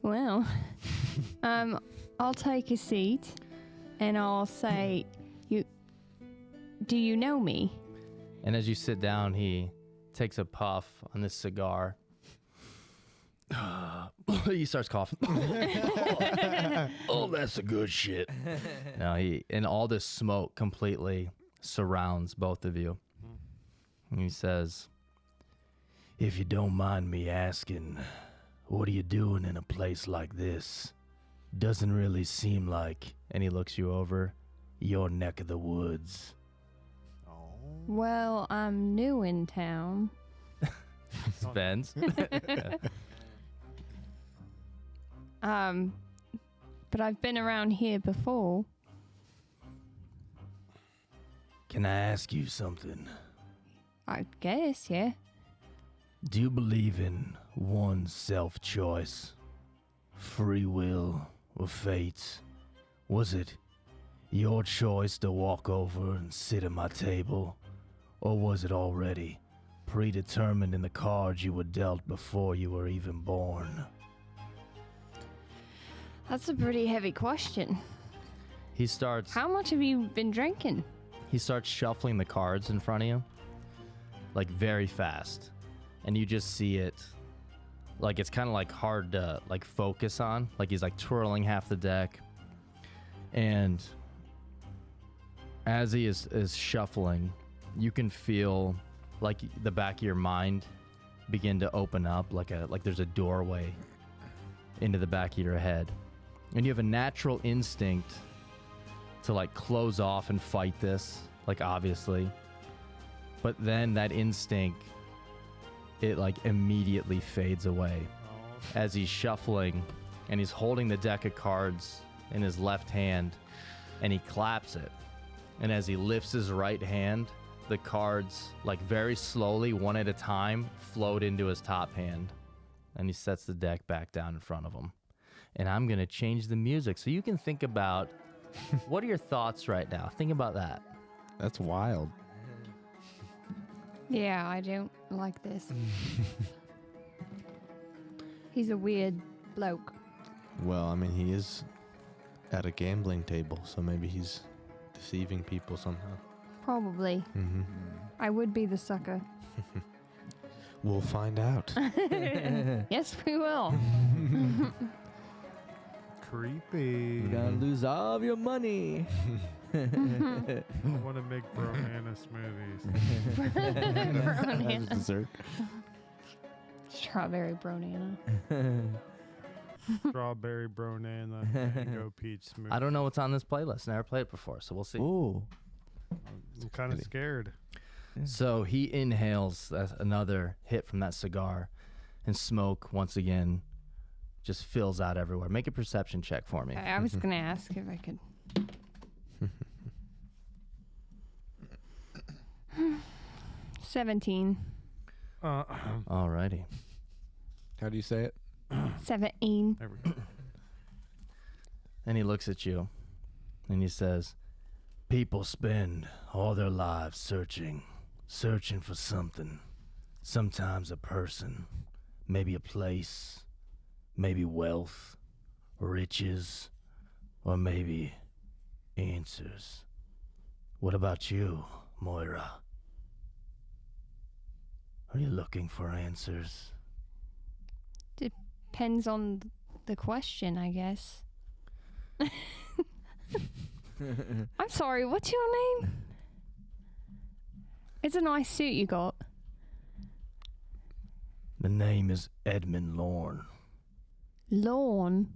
Well, I'll take a seat, and I'll say, do you know me? And as you sit down, he takes a puff on this cigar. He starts coughing. Oh, that's a good shit. No, and all this smoke completely surrounds both of you. And he says, "If you don't mind me asking, what are you doing in a place like this? Doesn't really seem like," and he looks you over, "your neck of the woods." Well, I'm new in town. Spence. But I've been around here before. Can I ask you something? I guess, yeah. Do you believe in one's self-choice, free will, or fate? Was it your choice to walk over and sit at my table, or was it already predetermined in the cards you were dealt before you were even born? That's a pretty heavy question. He starts How much have you been drinking? shuffling the cards in front of you, like very fast, and you just see it. Like it's kind of like hard to like focus on. Like he's like twirling half the deck, and as he is shuffling, you can feel like the back of your mind begin to open up, like there's a doorway into the back of your head, and you have a natural instinct to like close off and fight this, like obviously, but then that instinct, it like immediately fades away as he's shuffling, and he's holding the deck of cards in his left hand, and he claps it, and as he lifts his right hand, the cards, like very slowly, one at a time, float into his top hand, and he sets the deck back down in front of him. And I'm gonna change the music so you can think about what are your thoughts right now. Think about that. That's wild. Yeah, I don't like this. He's a weird bloke. Well, I mean, he is at a gambling table, so maybe he's deceiving people somehow. Probably. Mm-hmm. I would be the sucker. We'll find out. Yes, we will. Creepy. You're gonna lose all of your money. I want to make Bronana smoothies. As dessert. Strawberry bronana. Strawberry Bronana, mango peach smoothie. I don't know what's on this playlist. Never played it before, so we'll see. Ooh. I'm kind of scared. So he inhales another hit from that cigar, and smoke once again just fills out everywhere. Make a perception check for me. I was going to ask if I could. 17. Alrighty. How do you say it? 17. There we go. And he looks at you, and he says, "People spend all their lives searching for something. Sometimes a person, maybe a place, maybe wealth, riches, or maybe answers. What about you, Moira? Are you looking for answers?" Depends on the question, I guess. I'm sorry, what's your name? It's a nice suit you got. The name is Edmund Lorne. Lawn.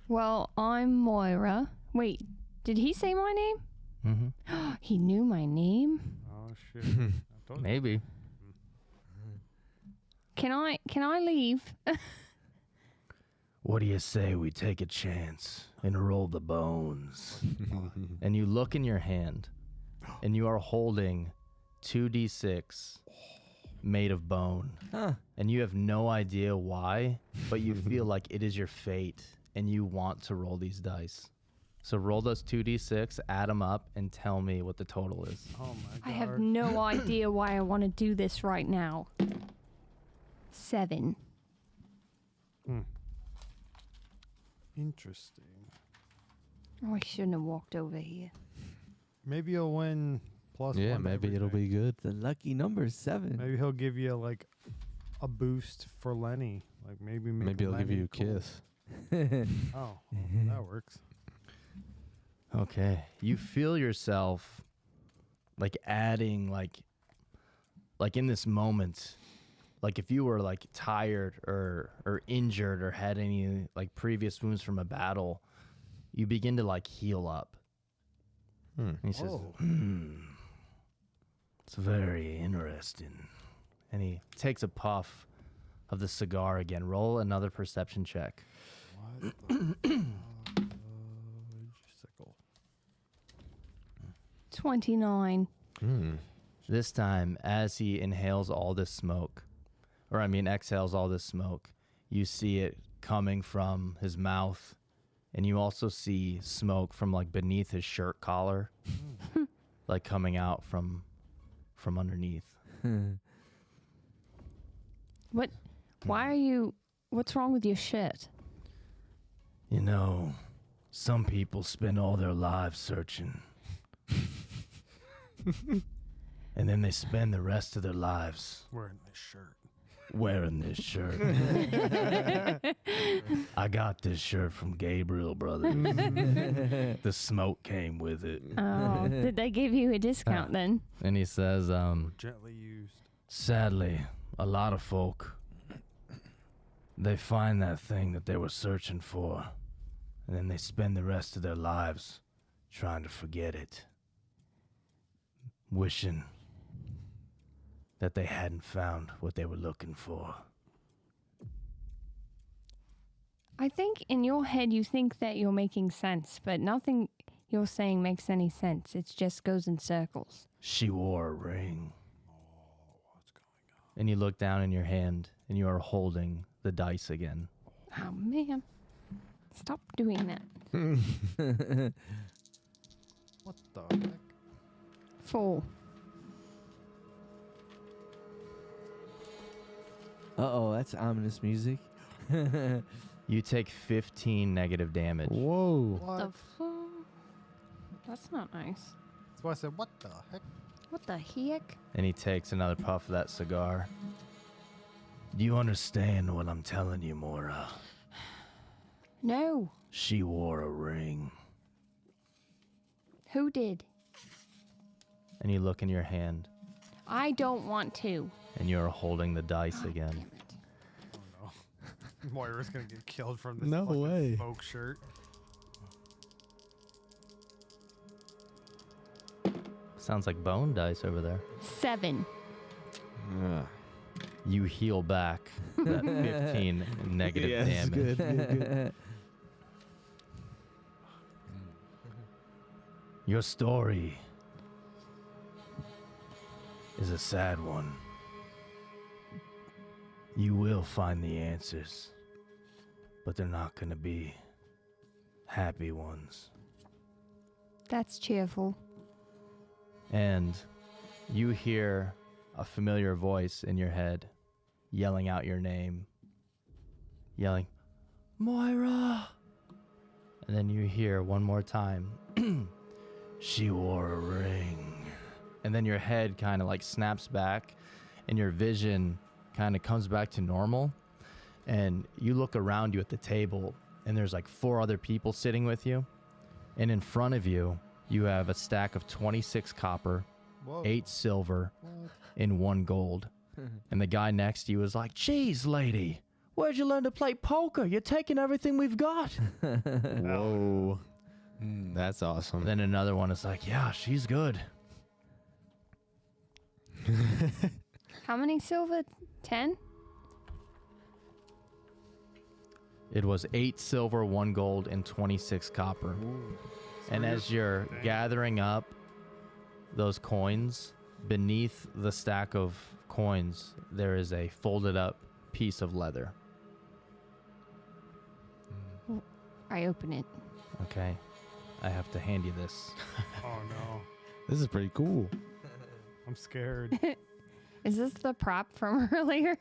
Well, I'm Moira. Wait, Did he say my name? Mm-hmm. He knew my name. Oh shit! I told you. Maybe. Can I leave? What do you say we take a chance and roll the bones? And you look in your hand, and you are holding 2d6 made of bone. Huh. And you have no idea why, but you feel like it is your fate, and you want to roll these dice. So roll those 2d6, add them up, and tell me what the total is. Oh my god! I have no idea why I want to do this right now. 7. Interesting. Oh, I shouldn't have walked over here. Maybe you'll win plus Yeah, one. maybe it'll be good. The lucky number is 7. Maybe he'll give you like a boost for Lenny. Like maybe make Maybe he'll give Lenny you a cool. kiss. Oh, well, that works. Okay. You feel yourself like adding like in this moment, like if you were like tired or injured or had any like previous wounds from a battle, you begin to like heal up. And he says, Oh. It's very interesting. And he takes a puff of the cigar again. Roll another perception check. What the sickle. 29. This time, as he inhales all this smoke, exhales all this smoke, you see it coming from his mouth, and you also see smoke from like beneath his shirt collar, like coming out from underneath. What? Why are you? What's wrong with your shirt? You know, some people spend all their lives searching. And then they spend the rest of their lives Wearing this shirt. wearing this shirt. I got this shirt from Gabriel Brothers. The smoke came with it. Oh, did they give you a discount then? And he says, Gently used. sadly, a lot of folk, they find that thing that they were searching for, and then they spend the rest of their lives trying to forget it, wishing that they hadn't found what they were looking for. I think in your head you think that you're making sense, but nothing you're saying makes any sense. It just goes in circles. She wore a ring. And you look down in your hand, and you are holding the dice again. Oh, man. Stop doing that. What the heck? 4. Uh-oh, that's ominous music. You take 15 negative damage. Whoa. The That's not nice. That's why I said, what the heck? What the heck? And he takes another puff of that cigar. Do you understand what I'm telling you, Mora? No. She wore a ring. Who did? And you look in your hand, I don't want to. and you're holding the dice again. Damn it. Oh no. Moira's gonna get killed from this No fucking way. smoke shirt. Sounds like bone dice over there. 7. You heal back that 15 negative Yes, damage. good. Your story is a sad one. You will find the answers, but they're not going to be happy ones. That's cheerful. And you hear a familiar voice in your head yelling out your name, yelling, Moira! And then you hear one more time, she wore a ring. And then your head kind of like snaps back and your vision kind of comes back to normal. And you look around you at the table and there's like 4 other people sitting with you. And in front of you, you have a stack of 26 copper, Whoa. 8 silver, and 1 gold. And the guy next to you is like, geez, lady, where'd you learn to play poker? You're taking everything we've got. Whoa. That's awesome. Then another one is like, yeah, she's good. How many silver? 10? It was 8 silver, 1 gold, and 26 copper. And as you're gathering up those coins, beneath the stack of coins, there is a folded up piece of leather. I open it. Okay. I have to hand you this. Oh no, This is pretty cool. I'm scared. Is this the prop from earlier?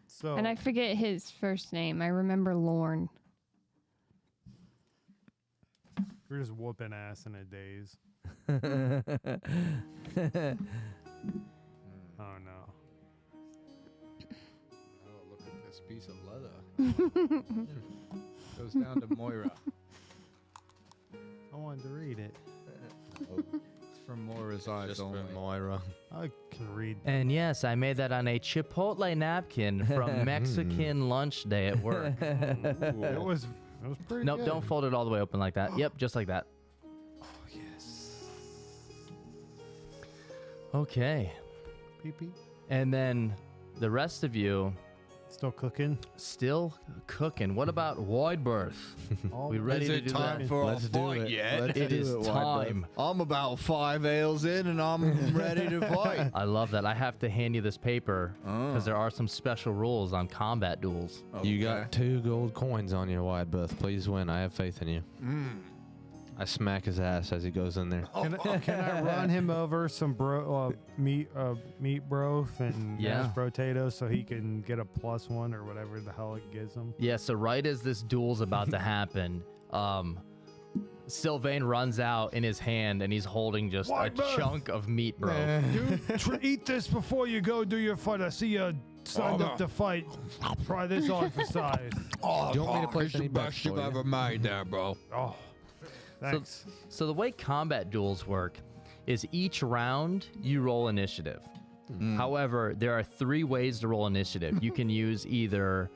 So And I forget his first name. I remember Lorne. we're just whooping ass in a daze. Oh no. Oh, look at this piece of leather. Goes down to Moira. I wanted to read it. Oh, it's from Moira's eyes Just only. for Moira. I can read. And yes, I made that on a Chipotle napkin from Mexican lunch day at work. It was pretty Nope, good. don't fold it all the way open like that. Yep, just like that. Oh, yes. Okay. Pee pee. And then the rest of you Still cooking. still cooking. What about wide berth? We ready Is to it do time that? for Let's a do fight it. yet? Let's It do is it, Wide time. I'm about 5 ales in and I'm ready to fight. I love that. I have to hand you this paper because Oh. there are some special rules on combat duels. You got 2 gold coins on your wide berth. Please win. I have faith in you. I smack his ass as he goes in there. Can I run him over some meat broth and Yeah. mashed potatoes so he can get a +1 or whatever the hell it gives him? Yeah, so right as this duel's about to happen, Sylvain runs out in his hand and he's holding just Wide a berth. chunk of meat, bro. Dude, eat this before you go do your fight. I see you signed up to fight. Try this on for size. Oh, Do you want me to place it's the any bets best you've for you? ever made there, bro. Oh, thanks. So the way combat duels work is each round you roll initiative. However, there are 3 ways to roll initiative. You can use either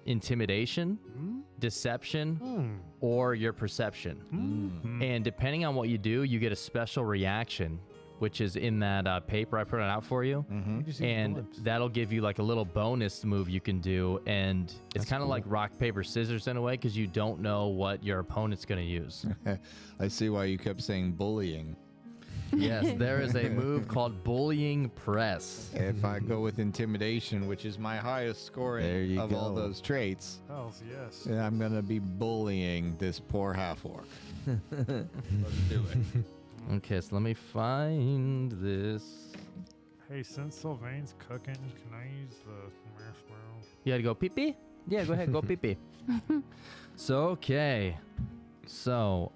intimidation, deception, or your perception. And depending on what you do, you get a special reaction, which is in that paper I printed out for you. And that'll give you like a little bonus move you can do. And it's kind of like rock, paper, scissors in a way because you don't know what your opponent's going to use. I see why you kept saying bullying. Yes, there is a move called bullying press. If I go with intimidation, which is my highest score There you of all go. those traits, Hells yes. then I'm going to be bullying this poor half-orc. Let's do it. Okay, so let me find this. Hey, since Sylvain's cooking, can I use the marshmallow? You had to go pee pee? Yeah, go ahead, go pee pee. So, okay. So,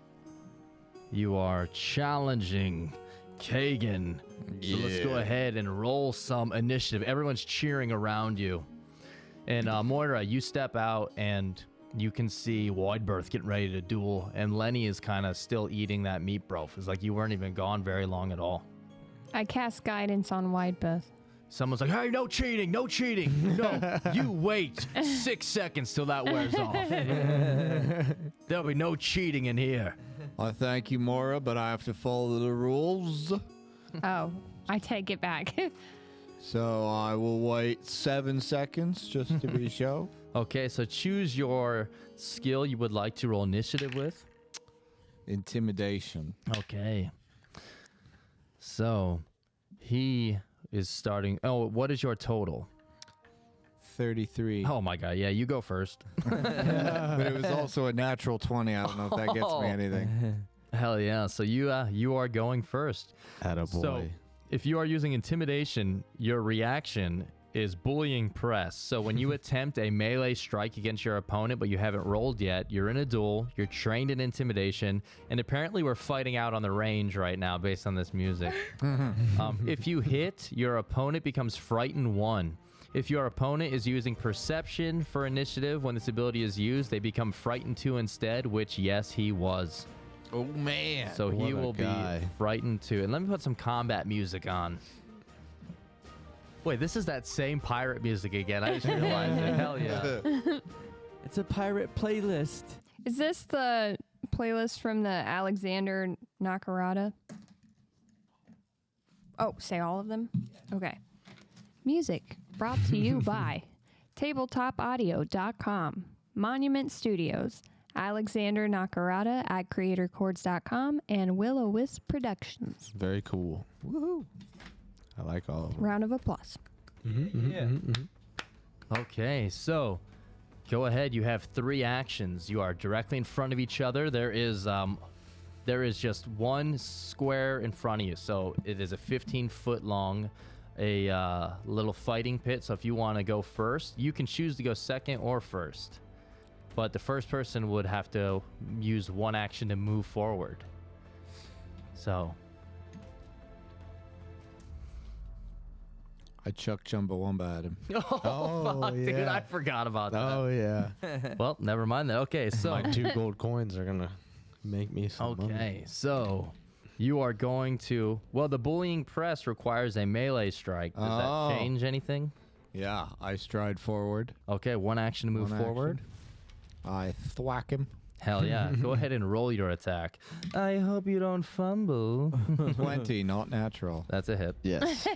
you are challenging Kagan. So let's go ahead and roll some initiative. Everyone's cheering around you. And Moira, you step out and you can see Wideberth getting ready to duel. And Lenny is kind of still eating that meat broth. It's like you weren't even gone very long at all. I cast guidance on Widebeth. Someone's like, hey, no cheating, no cheating. No, you wait 6 seconds till that wears off. There'll be no cheating in here. I thank you, Moira, but I have to follow the rules. Oh, I take it back. So I will wait 7 seconds just to be sure. Okay, so choose your skill you would like to roll initiative with. Intimidation. Okay. So he is starting. Oh, what is your total? 33. Oh my God. Yeah, you go first. But it was also a natural 20. I don't know if that gets me anything. Hell yeah. So you are going first. Attaboy. So if you are using intimidation, your reaction is bullying press. So when you attempt a melee strike against your opponent, but you haven't rolled yet, you're in a duel, you're trained in intimidation, and apparently we're fighting out on the range right now based on this music. If you hit, your opponent becomes frightened 1. If your opponent is using perception for initiative when this ability is used, they become frightened 2 instead, which yes, he was. Oh, man. So he What a will guy. be frightened 2. And let me put some combat music on. Wait, this is that same pirate music again. I just realized it. Hell yeah. It's a pirate playlist. Is this the playlist from the Alexander Nakarada? Oh, say all of them? Okay. Music brought to you by tabletopaudio.com, Monument Studios, Alexander Nakarada at creatorchords.com, and Will-O-Wisp Productions. Very cool. Woohoo! I like all of them. Round of applause. Okay, so go ahead. You have 3 actions. You are directly in front of each other. There is just one square in front of you. So it is a 15-foot long, a little fighting pit. So if you want to go first, you can choose to go second or first. But the first person would have to use one action to move forward. So I chuck Chumbawamba at him. oh fuck, dude, yeah. I forgot about that. Oh yeah. Well, never mind that. Okay, so My 2 gold coins are gonna make me some money. okay, so you are going to. Well, the bullying press requires a melee strike. Does Oh. that change anything? Yeah, I stride forward. Okay, one action to move One forward. action. I thwack him. Hell yeah! Go ahead and roll your attack. I hope you don't fumble. 20, not natural. That's a hit. Yes.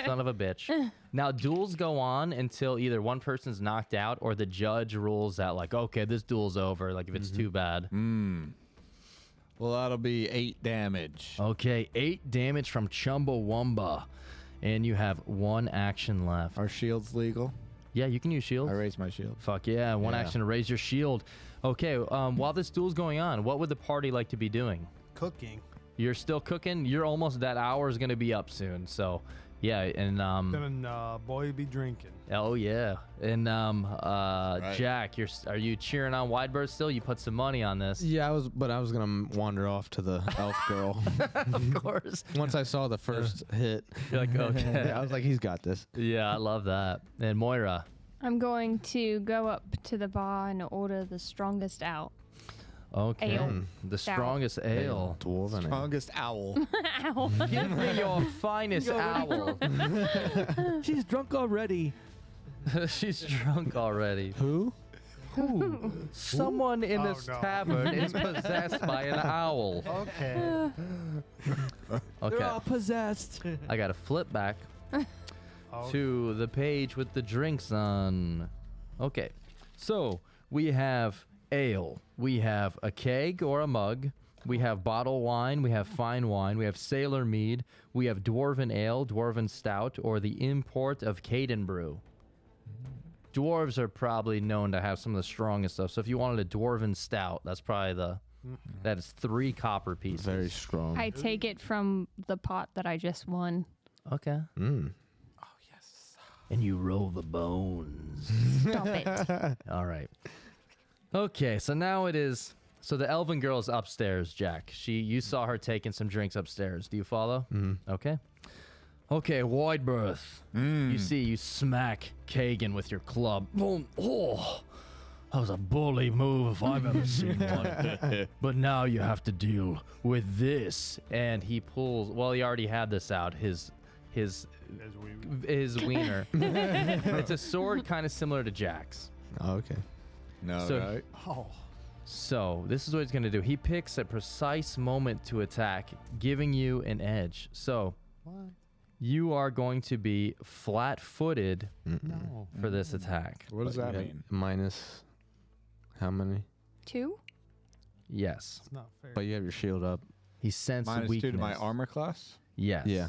Son of a bitch. Now, duels go on until either one person's knocked out or the judge rules that, like, okay, this duel's over, like, if it's too bad. Well, that'll be 8 damage. Okay, 8 damage from Chumbawamba. And you have 1 action left. Are shields legal? Yeah, you can use shield. I raise my shield. Fuck yeah, one Yeah. action to raise your shield. Okay, while this duel's going on, what would the party like to be doing? Cooking. You're still cooking? You're almost, that hour is going to be up soon. So, yeah, and Then boy be drinking. oh yeah. And Jack, are you cheering on Widebird still? You put some money on this. Yeah, I was gonna wander off to the elf girl. Of course. Once I saw the first hit, You're like, okay. I was like, he's got this. Yeah, I love that. And Moira. I'm going to go up to the bar and order the strongest out. Okay. Ale. The strongest ale. Dwarven ale. Strongest owl. Ow. Give me your finest owl. She's drunk already. She's drunk already. Who? Someone in Oh, this no. tavern is possessed by an owl. Okay. They're Okay. all possessed. I got to flip back Oh, to the page with the drinks on. Okay. So we have ale. We have a keg or a mug. We have bottle wine. We have fine wine. We have sailor mead. We have dwarven ale, dwarven stout, or the import of Caden brew. Dwarves are probably known to have some of the strongest stuff. So if you wanted a dwarven stout, that's probably that is 3 copper pieces. Very strong. I take it from the pot that I just won. Okay. Mm. And you roll the bones. Stop it. All right. Okay, so now it is. So the elven girl is upstairs, Jack. You saw her taking some drinks upstairs. Do you follow? Mm-hmm. Okay. Okay, wide berth. You see, you smack Kagan with your club. Boom. Oh, that was a bully move if I've ever seen one. But now you have to deal with this. And he pulls. Well, he already had this out. His wiener. It's a sword kind of similar to Jack's. Oh, okay. No, So- right? Oh. So this is what he's going to do. He picks a precise moment to attack, giving you an edge. So What? you are going to be flat-footed No. for this attack. What does But that you mean? have Minus how many? 2? Yes. It's not fair. But you have your shield up. He sensed -2 weakness. to my armor class? Yes. Yeah.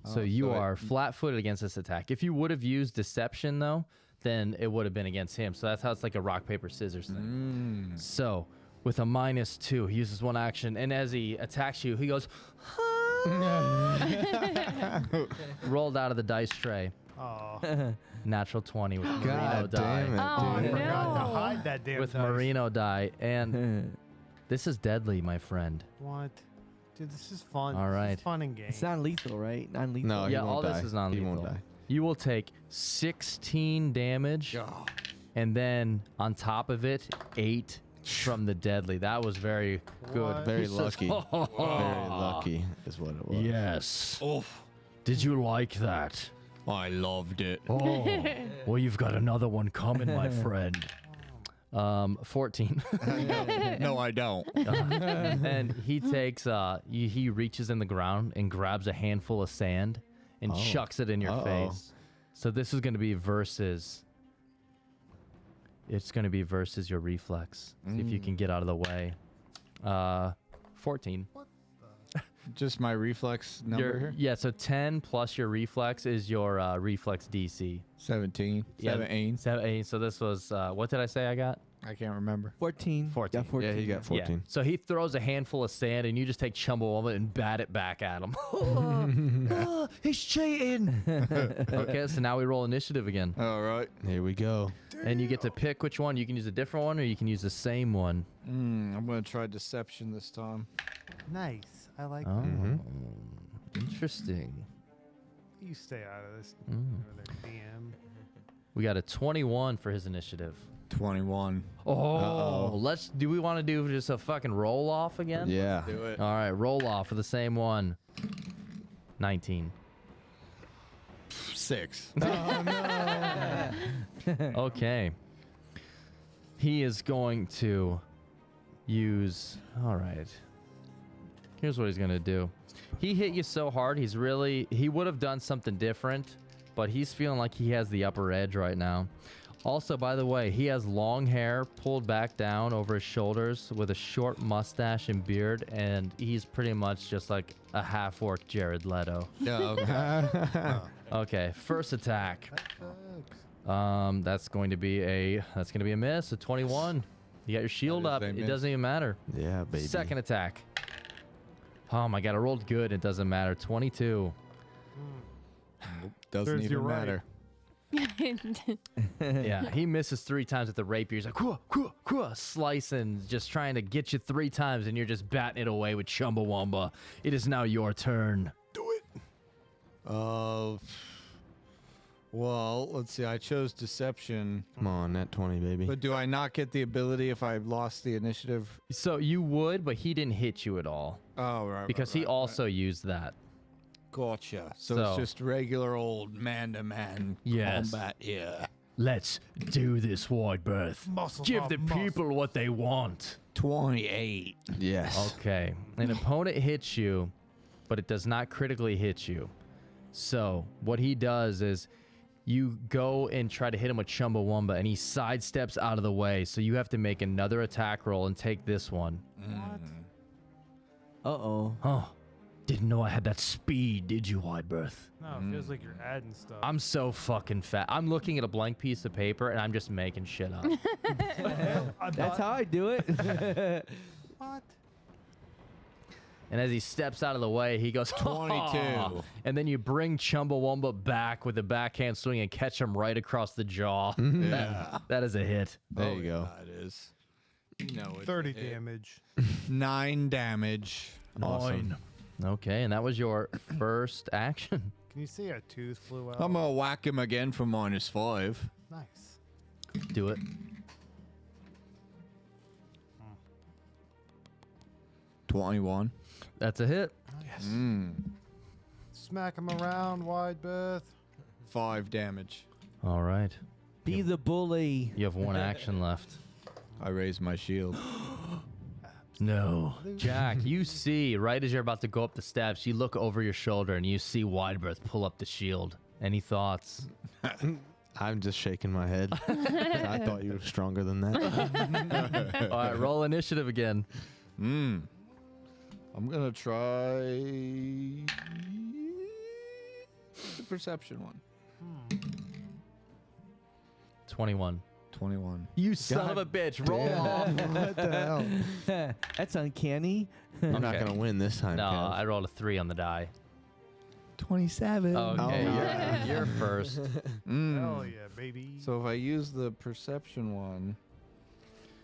So Oh, you so it- are flat-footed against this attack. If you would have used deception, though, then it would have been against him. So that's how it's like a rock, paper, scissors thing. So with a -2, he uses one action, and as he attacks you, he goes, rolled out of the dice tray. Oh. Natural 20 with Merino God die. damn it, Oh, dude. I forgot to no. hide that damn With dice. Merino die. And this is deadly, my friend. What? Dude, this is fun. All This right. is fun and game. It's non-lethal, right? Non-lethal. No, he Yeah, won't all die. this is He non-lethal. won't die. You will take 16 damage, and then on top of it, 8 from the deadly. That was very good. What? Very He says, lucky. Very lucky is what it was. Yes. Did you like that? I loved it. Oh, well, you've got another one coming, my friend. 14. No, I don't. And he takes, he reaches in the ground and grabs a handful of sand and chucks it in your face. So this is going to be versus. It's going to be versus your reflex. See if you can get out of the way. 14. Just my reflex number here? Yeah, so 10 plus your reflex is your reflex DC. 17. Yeah, 17. 17. So this was, what did I say I got? I can't remember. 14. 14. Got 14. Yeah, he got 14. Yeah. So he throws a handful of sand, and you just take Chumbawamba and bat it back at him. He's cheating. Okay, so now we roll initiative again. All right. Here we go. And you get to pick which one. You can use a different one, or you can use the same one. I'm going to try deception this time. Nice. I like Oh, that. interesting. You stay out of this. Mm. Over there, DM. We got a 21 for his initiative. 21. Oh, do we want to do just a fucking roll off again? Yeah. Do it. All right, roll off for the same one. 19. 6. Okay. He is going to use. All right. Here's what he's going to do. He hit you so hard, he would have done something different, but he's feeling like he has the upper edge right now. Also, by the way, he has long hair pulled back down over his shoulders with a short mustache and beard, and he's pretty much just like a half-orc Jared Leto. Yeah, okay. Okay, first attack. That's going to be a miss, a 21. You got your shield is up. a It miss. doesn't even matter. Yeah, baby. Second attack. Oh my god, I rolled good. It doesn't matter. 22. Doesn't Serves you even right. matter. Yeah, he misses 3 times with the rapier. He's like, slicing, just trying to get you 3 times, and you're just batting it away with Chumbawamba. It is now your turn. Well, let's see. I chose deception, Come on, that 20, baby. but do I not get the ability if I lost the initiative? So you would, but he didn't hit you at all Oh, right. because he also used that. Gotcha. So So- it's just regular old man-to-man Yes. combat. Yeah. Let's do this, Whitebirth. Muscles Give are the muscle. people what they want. 28. Yes. Okay. An opponent hits you, but it does not critically hit you. So what he does is you go and try to hit him with Chumbawamba, and he sidesteps out of the way. So you have to make another attack roll and take this one. Uh-oh. Oh, didn't know I had that speed, did you, Whitebirth? No, it feels like you're adding stuff. I'm so fucking fat. I'm looking at a blank piece of paper, and I'm just making shit up. That's how I do it. What? And as he steps out of the way, he goes 22. And then you bring Chumbawamba back with a backhand swing and catch him right across the jaw. Yeah. That is a hit. There you go. That is. You know it's 30 a hit. damage. 9 damage. Awesome. Okay, and that was your first action. Can you see a tooth flew out? I'm going to whack him again for -5. Nice. Do it. 21. That's a hit. Yes. Smack him around, Widebeth. 5 damage. All right. Be the bully. You have 1 action left. I raise my shield. No. Jack, you see, right as you're about to go up the steps, you look over your shoulder and you see Widebirth pull up the shield. Any thoughts? I'm just shaking my head. I thought you were stronger than that. All right, roll initiative again. I'm going to try the perception one. 21. 21. You son of a bitch. Roll off. What the hell? That's uncanny. You're not Okay. going to win this time, No, Kev. I rolled a 3 on the die. 27. Okay, you're first. Hell yeah, baby. So if I use the perception one,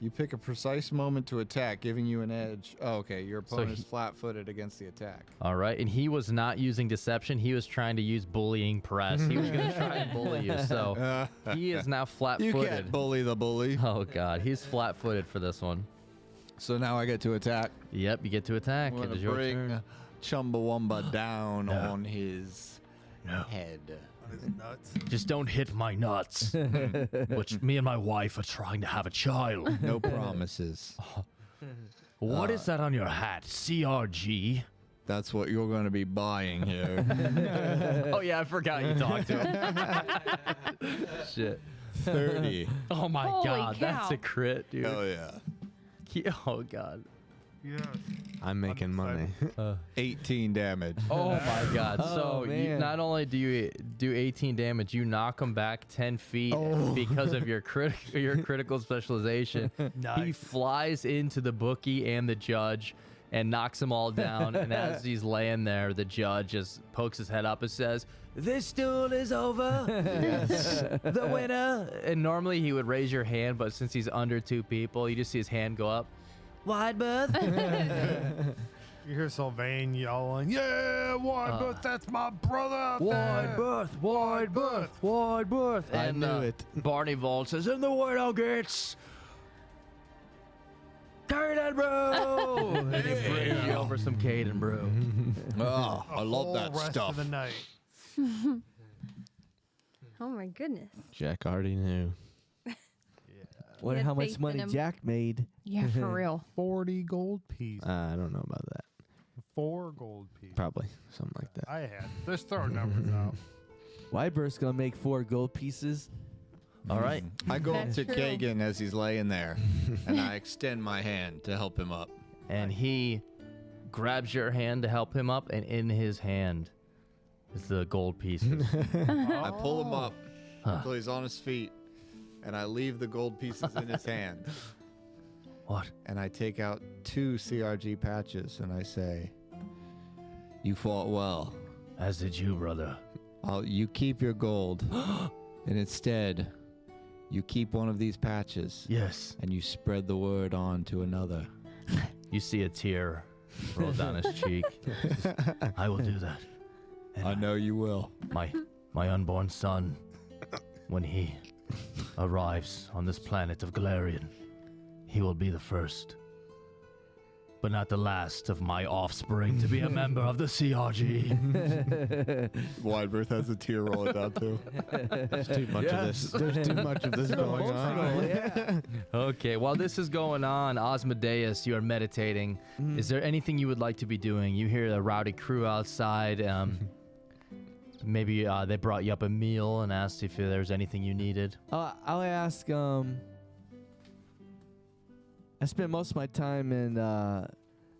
you pick a precise moment to attack, giving you an edge. Oh, okay. Your So opponent is he- flat-footed against the attack. All right, and he was not using deception. He was trying to use bullying press. He was going to try and bully you. So he is now You flat-footed. can't bully the bully. Oh, God. He's flat-footed for this one. So now I get to attack. Yep, you get to attack. I'm It going is to your bring turn. Chumbawamba down on his No. head. On his nuts. Just don't hit my nuts. Which me and my wife are trying to have a child. No promises. What is that on your hat? CRG? That's what you're going to be buying here. Oh, yeah, I forgot you talked to him. Shit. 30. Oh, my Holy God. That's cow. a crit, dude. Oh, yeah. Oh, God. Yes. I'm making money. 18 damage. Oh, my God. Oh, So you, man. not only do you do 18 damage, you knock him back 10 feet because of your critical specialization. He Nice. flies into the bookie and the judge and knocks them all down. And as he's laying there, the judge just pokes his head up and says, "This duel is over. The winner." And normally he would raise your hand, but since he's under 2 people, you just see his hand go up. Wide berth. You hear Sylvain yelling, "Yeah, Wide that's my brother out Wide there." berth, wide berth, wide berth. I And knew it. Barnevald says, "And the winner gets Caden Brew." And he brings you over some Caden Brew. Oh, The I love whole that rest stuff. of the night. Oh my goodness. Jack already knew. Wonder had how much faith in money him. Jack made. Yeah, for real. 40 gold pieces. I don't know about that. 4 gold pieces. Probably something like that. I had. Just throwing numbers out. Wybert's gonna make 4 gold pieces. All right. I go up That's to true. Kagan as he's laying there, and I extend my hand to help him up. And he grabs your hand to help him up, and in his hand is the gold pieces. I pull him up Huh. until he's on his feet, and I leave the gold pieces in his hand. What? And I take out 2 CRG patches, and I say, "You fought well. As did you, brother. You keep your gold, and instead, you keep one of these patches, Yes. and you spread the word on to another." You see a tear roll down his cheek. He says, "I will do that. And I know you will. my unborn son, when he arrives on this planet of Galarian, he will be the first, but not the last of my offspring to be a member of the CRG." Widebirth has a tear rolling down too. There's too much of this. There's too much of this going on. Yeah. Okay, while this is going on, Osmodeus, you are meditating. Is there anything you would like to be doing? You hear a rowdy crew outside. Maybe they brought you up a meal and asked if there's anything you needed. I'll ask. I spent most of my time in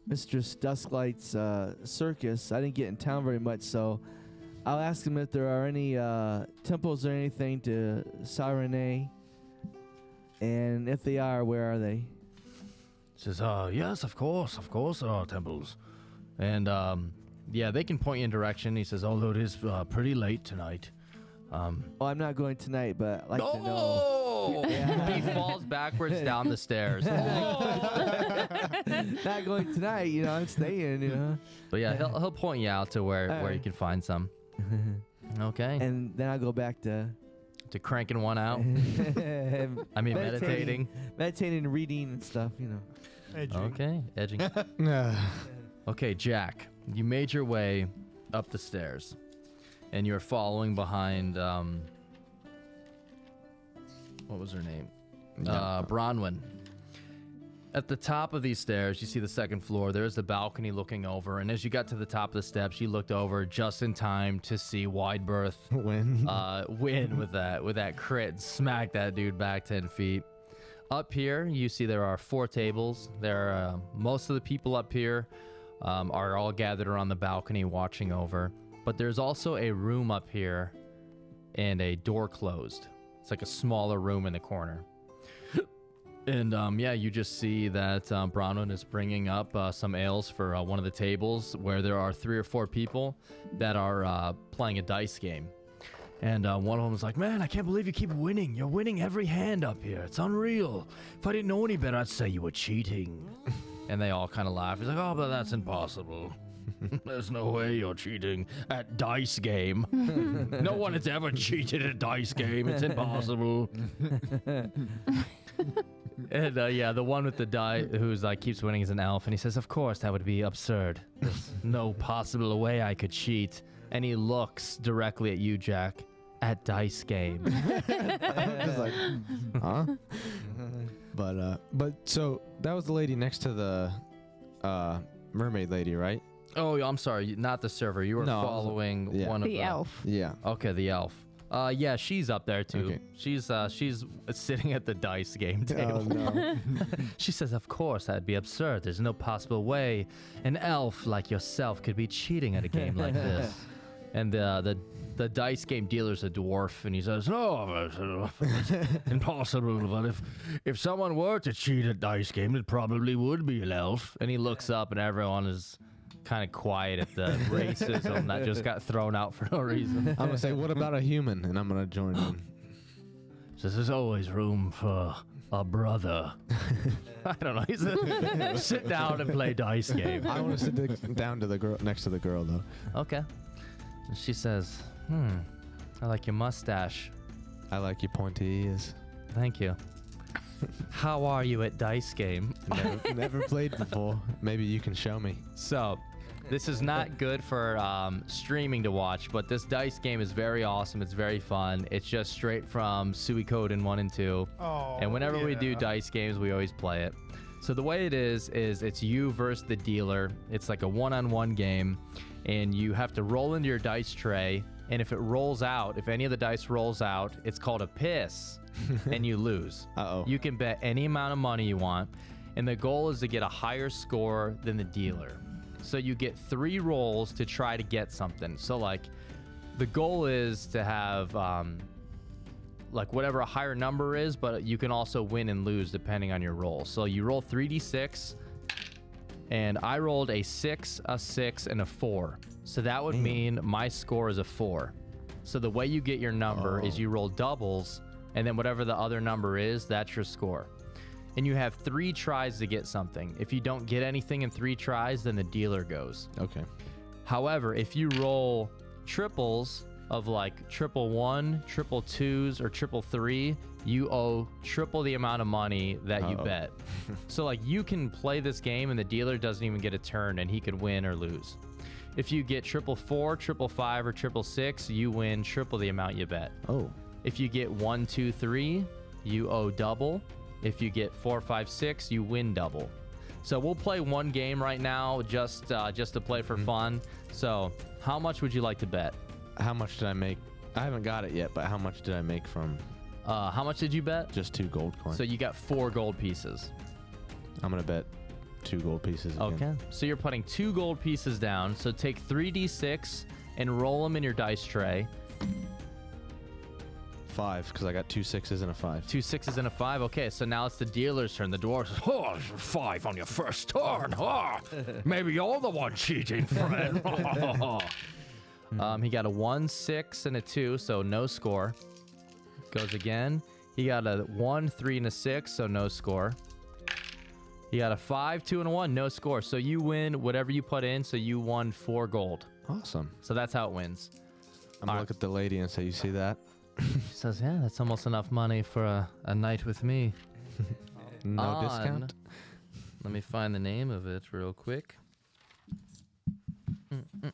Mistress Dusklight's circus. I didn't get in town very much, so I'll ask him if there are any temples or anything to Sarene, and if they are, where are they? Says, yes, of course there are temples. And, yeah, they can point you in direction. He says, although it is pretty late tonight. Well, I'm not going tonight, but I'd like to know. Oh! Yeah. He falls backwards down the stairs. Not going tonight, you know. I'm staying, you know. But yeah, he'll point you out to where you Alright. can find some. Okay. And then I'll go back to To cranking one out. I mean, meditating. meditating, and reading and stuff, you know. Edging. Okay, edging. Okay, Jack, you made your way up the stairs, and you're following behind. What was her name? Bronwyn. At the top of these stairs, you see the second floor. There's the balcony looking over, and as you got to the top of the steps, you looked over just in time to see Widebirth When? win with that crit and smack that dude back 10 feet. Up here, you see there are 4 tables. There are, most of the people up here are all gathered around the balcony watching over. But there's also a room up here and a door closed. It's like a smaller room in the corner. And yeah, you just see that Bronwyn is bringing up some ales for one of the tables where there are 3 or 4 people that are playing a dice game. And one of them is like, "Man, I can't believe you keep winning. You're winning every hand up here. It's unreal. If I didn't know any better, I'd say you were cheating." And they all kind of laugh. He's like, "Oh, but that's impossible. There's no way you're cheating at dice game. No one has ever cheated at dice game. It's impossible." And yeah, the one with the die who's like keeps winning is an elf, and he says, "Of course, that would be absurd. There's no possible way I could cheat. and he looks directly at you, Jack. At dice game. I'm just like, huh? But so that was the lady next to the mermaid lady, right? Oh, I'm sorry, not the server. You were No, following yeah. one of The elf. Yeah. Okay, the elf. Yeah, she's up there too. Okay. She's sitting at the dice game table. Oh no. She says, "Of course, that'd be absurd. There's no possible way an elf like yourself could be cheating at a game like this." And the dice game dealer's a dwarf, and he says, "No, impossible. But if someone were to cheat at dice game, it probably would be an elf." And he looks up, and everyone is kind of quiet at the racism that just got thrown out for no reason. I'm gonna say, what about a human? And I'm gonna join in. Says, "There's always room for a brother." I don't know. He says, "Sit down and play dice game." I want to sit down to the girl next to the girl though. Okay. And she says, I like your mustache. I like your pointy ears. Thank you. How are you at dice game? Never played before. Maybe you can show me. So, this is not good for streaming to watch, but this dice game is very awesome. It's very fun. It's just straight from Suikoden 1 and 2. Oh, And whenever we do yeah. dice games, we always play it. So the way it is it's you versus the dealer. It's like a one-on-one game, and you have to roll into your dice tray. And if it rolls out, if any of the dice rolls out, it's called a piss, and you lose. Uh-oh. You can bet any amount of money you want, and the goal is to get a higher score than the dealer. So you get 3 rolls to try to get something. So like, the goal is to have like whatever a higher number is, but you can also win and lose depending on your roll. So you roll 3d6, and I rolled a 6, a 6, and a 4. So that would mean my score is a 4. So the way you get your number is you roll doubles, and then whatever the other number is, that's your score. And you have 3 tries to get something. If you don't get anything in 3 tries, then the dealer goes. Okay. However, if you roll triples of like 111, 222s, or 333, you owe triple the amount of money that you bet. So like, you can play this game and the dealer doesn't even get a turn, and he could win or lose. If you get 444, 555, or 666, you win triple the amount you bet. Oh. If you get 1, 2, 3, you owe double. If you get 4, 5, 6, you win double. So we'll play one game right now, just to play for fun. So how much would you like to bet? How much did I make? I haven't got it yet, but how much did I make from How much did you bet? just 2 gold coins? So you got 4 gold pieces. I'm gonna bet 2 gold pieces again. Okay. So you're putting 2 gold pieces down. So take 3d6 and roll them in your dice tray. 5, because I got 2 6s and a 5. 2 6s and a 5. Okay, so now it's the dealer's turn. The dwarf says, "Oh, 5 on your first turn. Oh, maybe you're the one cheating, friend." He got a 1, 6, and a 2, so no score. Goes again. He got a 1, 3, and a 6, so no score. He got a 5, 2, and a 1, no score. So you win whatever you put in, so you won 4 gold. Awesome. So that's how it wins. I'm gonna look at the lady and say, "You see that? She says, "Yeah, that's almost enough money for a night with me." No On- discount." Let me find the name of it real quick.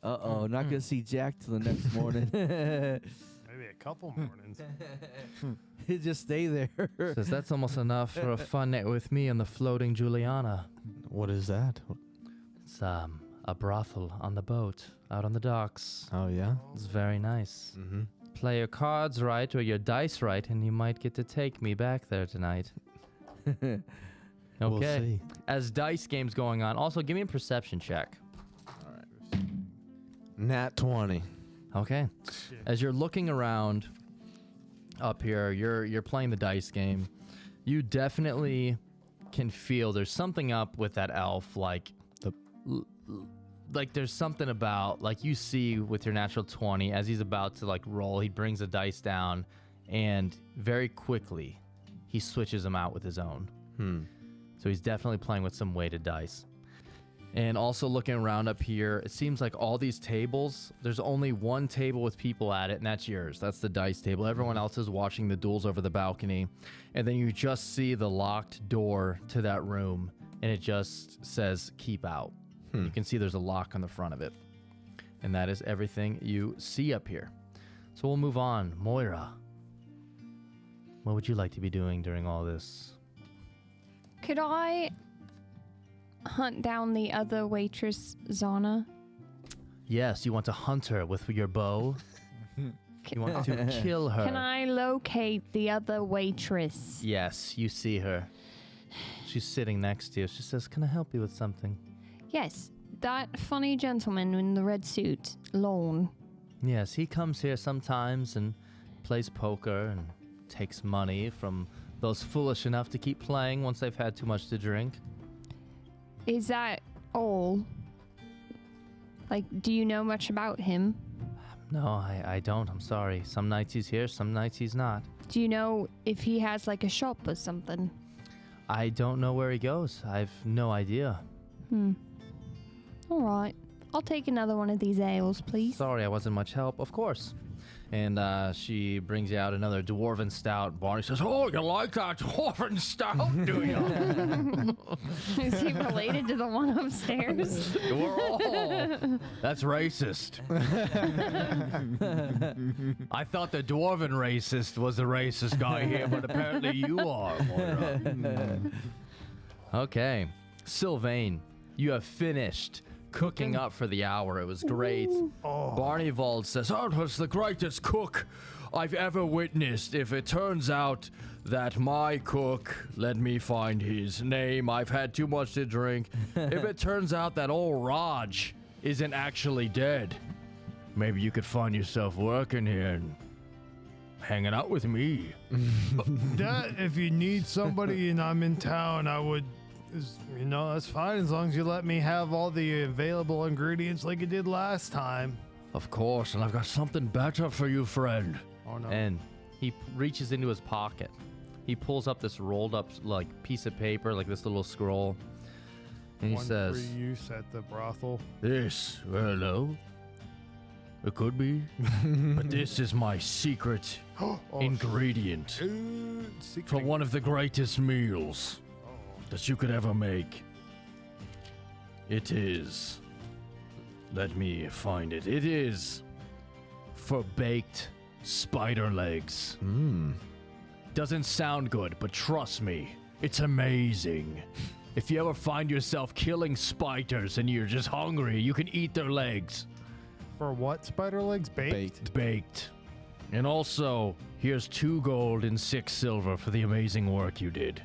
Uh-oh, not gonna see Jack till the next morning. Maybe a couple mornings. He'll just stay there. Says that's almost enough for a fun night with me on the floating Juliana. What is that? It's a brothel on the boat out on the docks. Oh yeah. It's very nice. Mm-hmm. Play your cards right or your dice right, and you might get to take me back there tonight. Okay. We'll see. As dice game's going on, also give me a perception check. Nat 20. Okay. Shit. As you're looking around up here, you're playing the dice game. You definitely can feel there's something up with that elf. Like there's something about, like, you see with your natural 20, as he's about to like roll, he brings the dice down, and very quickly he switches them out with his own. So he's definitely playing with some weighted dice. And also looking around up here, it seems like all these tables, there's only one table with people at it, and that's yours. That's the dice table. Everyone else is watching the duels over the balcony. And then you just see the locked door to that room, and it just says, "Keep out." You can see there's a lock on the front of it. And that is everything you see up here. So we'll move on. Moira, what would you like to be doing during all this? Could I hunt down the other waitress, Zana? Yes, you want to hunt her with your bow? You want to kill her? Can I locate the other waitress? Yes, you see her. She's sitting next to you. She says, "Can I help you with something?" Yes, that funny gentleman in the red suit, Lorne. Yes, he comes here sometimes and plays poker and takes money from those foolish enough to keep playing once they've had too much to drink. Is that all? Like, do you know much about him? No, I don't. I'm sorry. Some nights he's here, some nights he's not. Do you know if he has like a shop or something? I don't know where he goes. I've no idea. All right. I'll take another one of these ales, please. Sorry, I wasn't much help. Of course. And she brings you out another dwarven stout. Barney says, "Oh, you like that dwarven stout, do you?" Is he related to the one upstairs? We're all. That's racist. I thought the dwarven racist was the racist guy here, but apparently you are, Moira. Okay. Sylvain, you have finished cooking up for the hour. It was great. Barnevald says, "Oh, it was the greatest cook I've ever witnessed. If it turns out that my cook, let me find his name, I've had too much to drink. If it turns out that old Raj isn't actually dead, maybe you could find yourself working here and hanging out with me." That, if you need somebody and I'm in town, I would, that's fine as long as you let me have all the available ingredients like you did last time. Of course, and I've got something better for you, friend. Oh, no. And he reaches into his pocket. He pulls up this rolled up like piece of paper, like this little scroll. And he One says, free use at the brothel. "This, well, no. It could be. But this is my secret ingredient for one of the greatest meals that you could ever make. It is, let me find it. It is for baked spider legs. Doesn't sound good, but trust me, it's amazing. If you ever find yourself killing spiders and you're just hungry, you can eat their legs. For what spider legs? Baked? Baked. And also, here's 2 gold and 6 silver for the amazing work you did."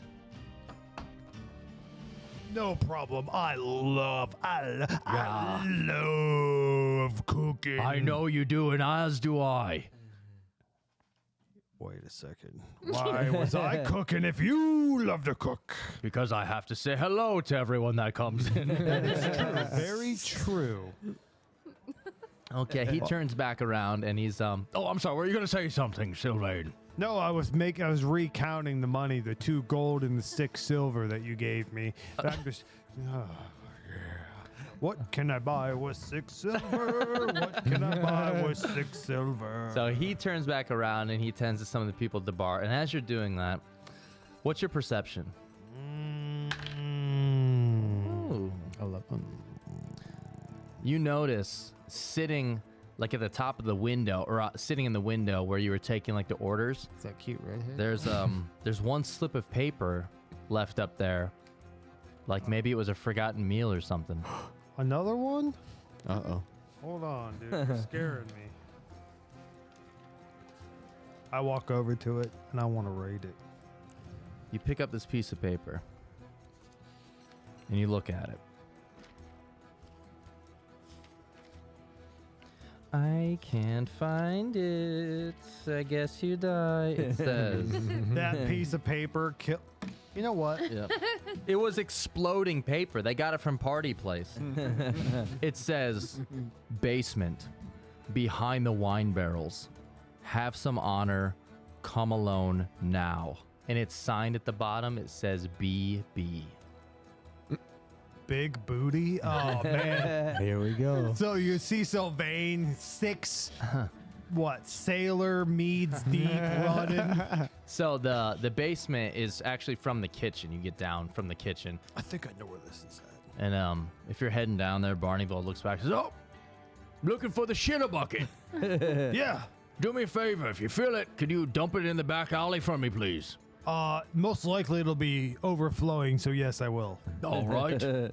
No problem. I love cooking. I know you do, and as do I. Wait a second. Why was I cooking if you love to cook? Because I have to say hello to everyone that comes in. Very true. Okay, he turns back around and he's oh, I'm sorry, were you gonna say something, Sylvain? No, I was recounting the money, the 2 gold and the 6 silver that you gave me. I'm just, yeah. What can I buy with 6 silver? What can I buy with 6 silver? So he turns back around and he tends to some of the people at the bar. And as you're doing that, what's your perception? Ooh. 11. You notice sitting like at the top of the window, or sitting in the window where you were taking like the orders. Is that cute redhead? There's one slip of paper left up there, like maybe it was a forgotten meal or something. Another one? Uh-oh. Hold on, dude. You're scaring me. I walk over to it and I want to read it. You pick up this piece of paper and you look at it. I can't find it. I guess you die. It says. That piece of paper You know what? Yep. It was exploding paper. They got it from Party Place. It says, basement, behind the wine barrels. Have some honor. Come alone now. And it's signed at the bottom. It says BB. Big booty? Oh, man. Here we go. So you see Sylvain, 6, sailor meads deep running? So the basement is actually from the kitchen. You get down from the kitchen. I think I know where this is at. And if you're heading down there, Barnevald looks back and says, "Oh, looking for the shitter bucket. Yeah. Do me a favor. If you feel it, could you dump it in the back alley for me, please? Most likely it'll be overflowing, so yes, I will. All right.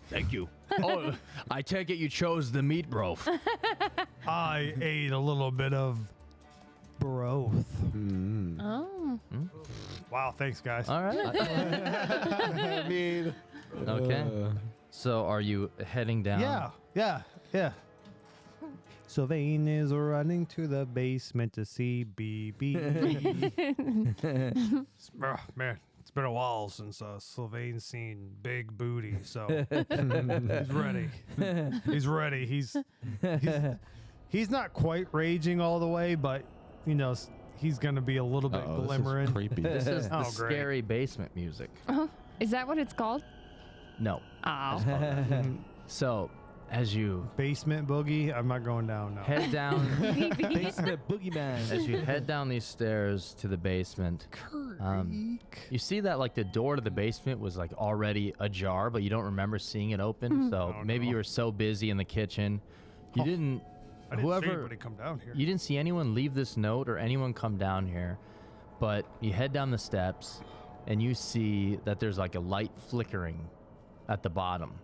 Thank you. Oh, I take it you chose the meat broth. I ate a little bit of broth. Oh. Wow, thanks, guys. All right. I mean, Okay. So are you heading down? Yeah. Sylvain is running to the basement to see BB. Man, it's been a while since Sylvain's seen big booty, so he's ready. He's ready. He's not quite raging all the way, but you know he's gonna be a little bit glimmering. This is creepy. This is the Oh, great. scary basement music. Is that what it's called? No. Oh. So as you Basement boogie. I'm not going down now. head down, Basement boogeyman. as you head down these stairs to the basement, you see that like the door to the basement was like already ajar, but you don't remember seeing it open. So Oh, maybe no. you were so busy in the kitchen, you didn't. I didn't see whoever anybody come down here. you didn't see anyone leave this note or anyone come down here, but you head down the steps and you see that there's like a light flickering at the bottom.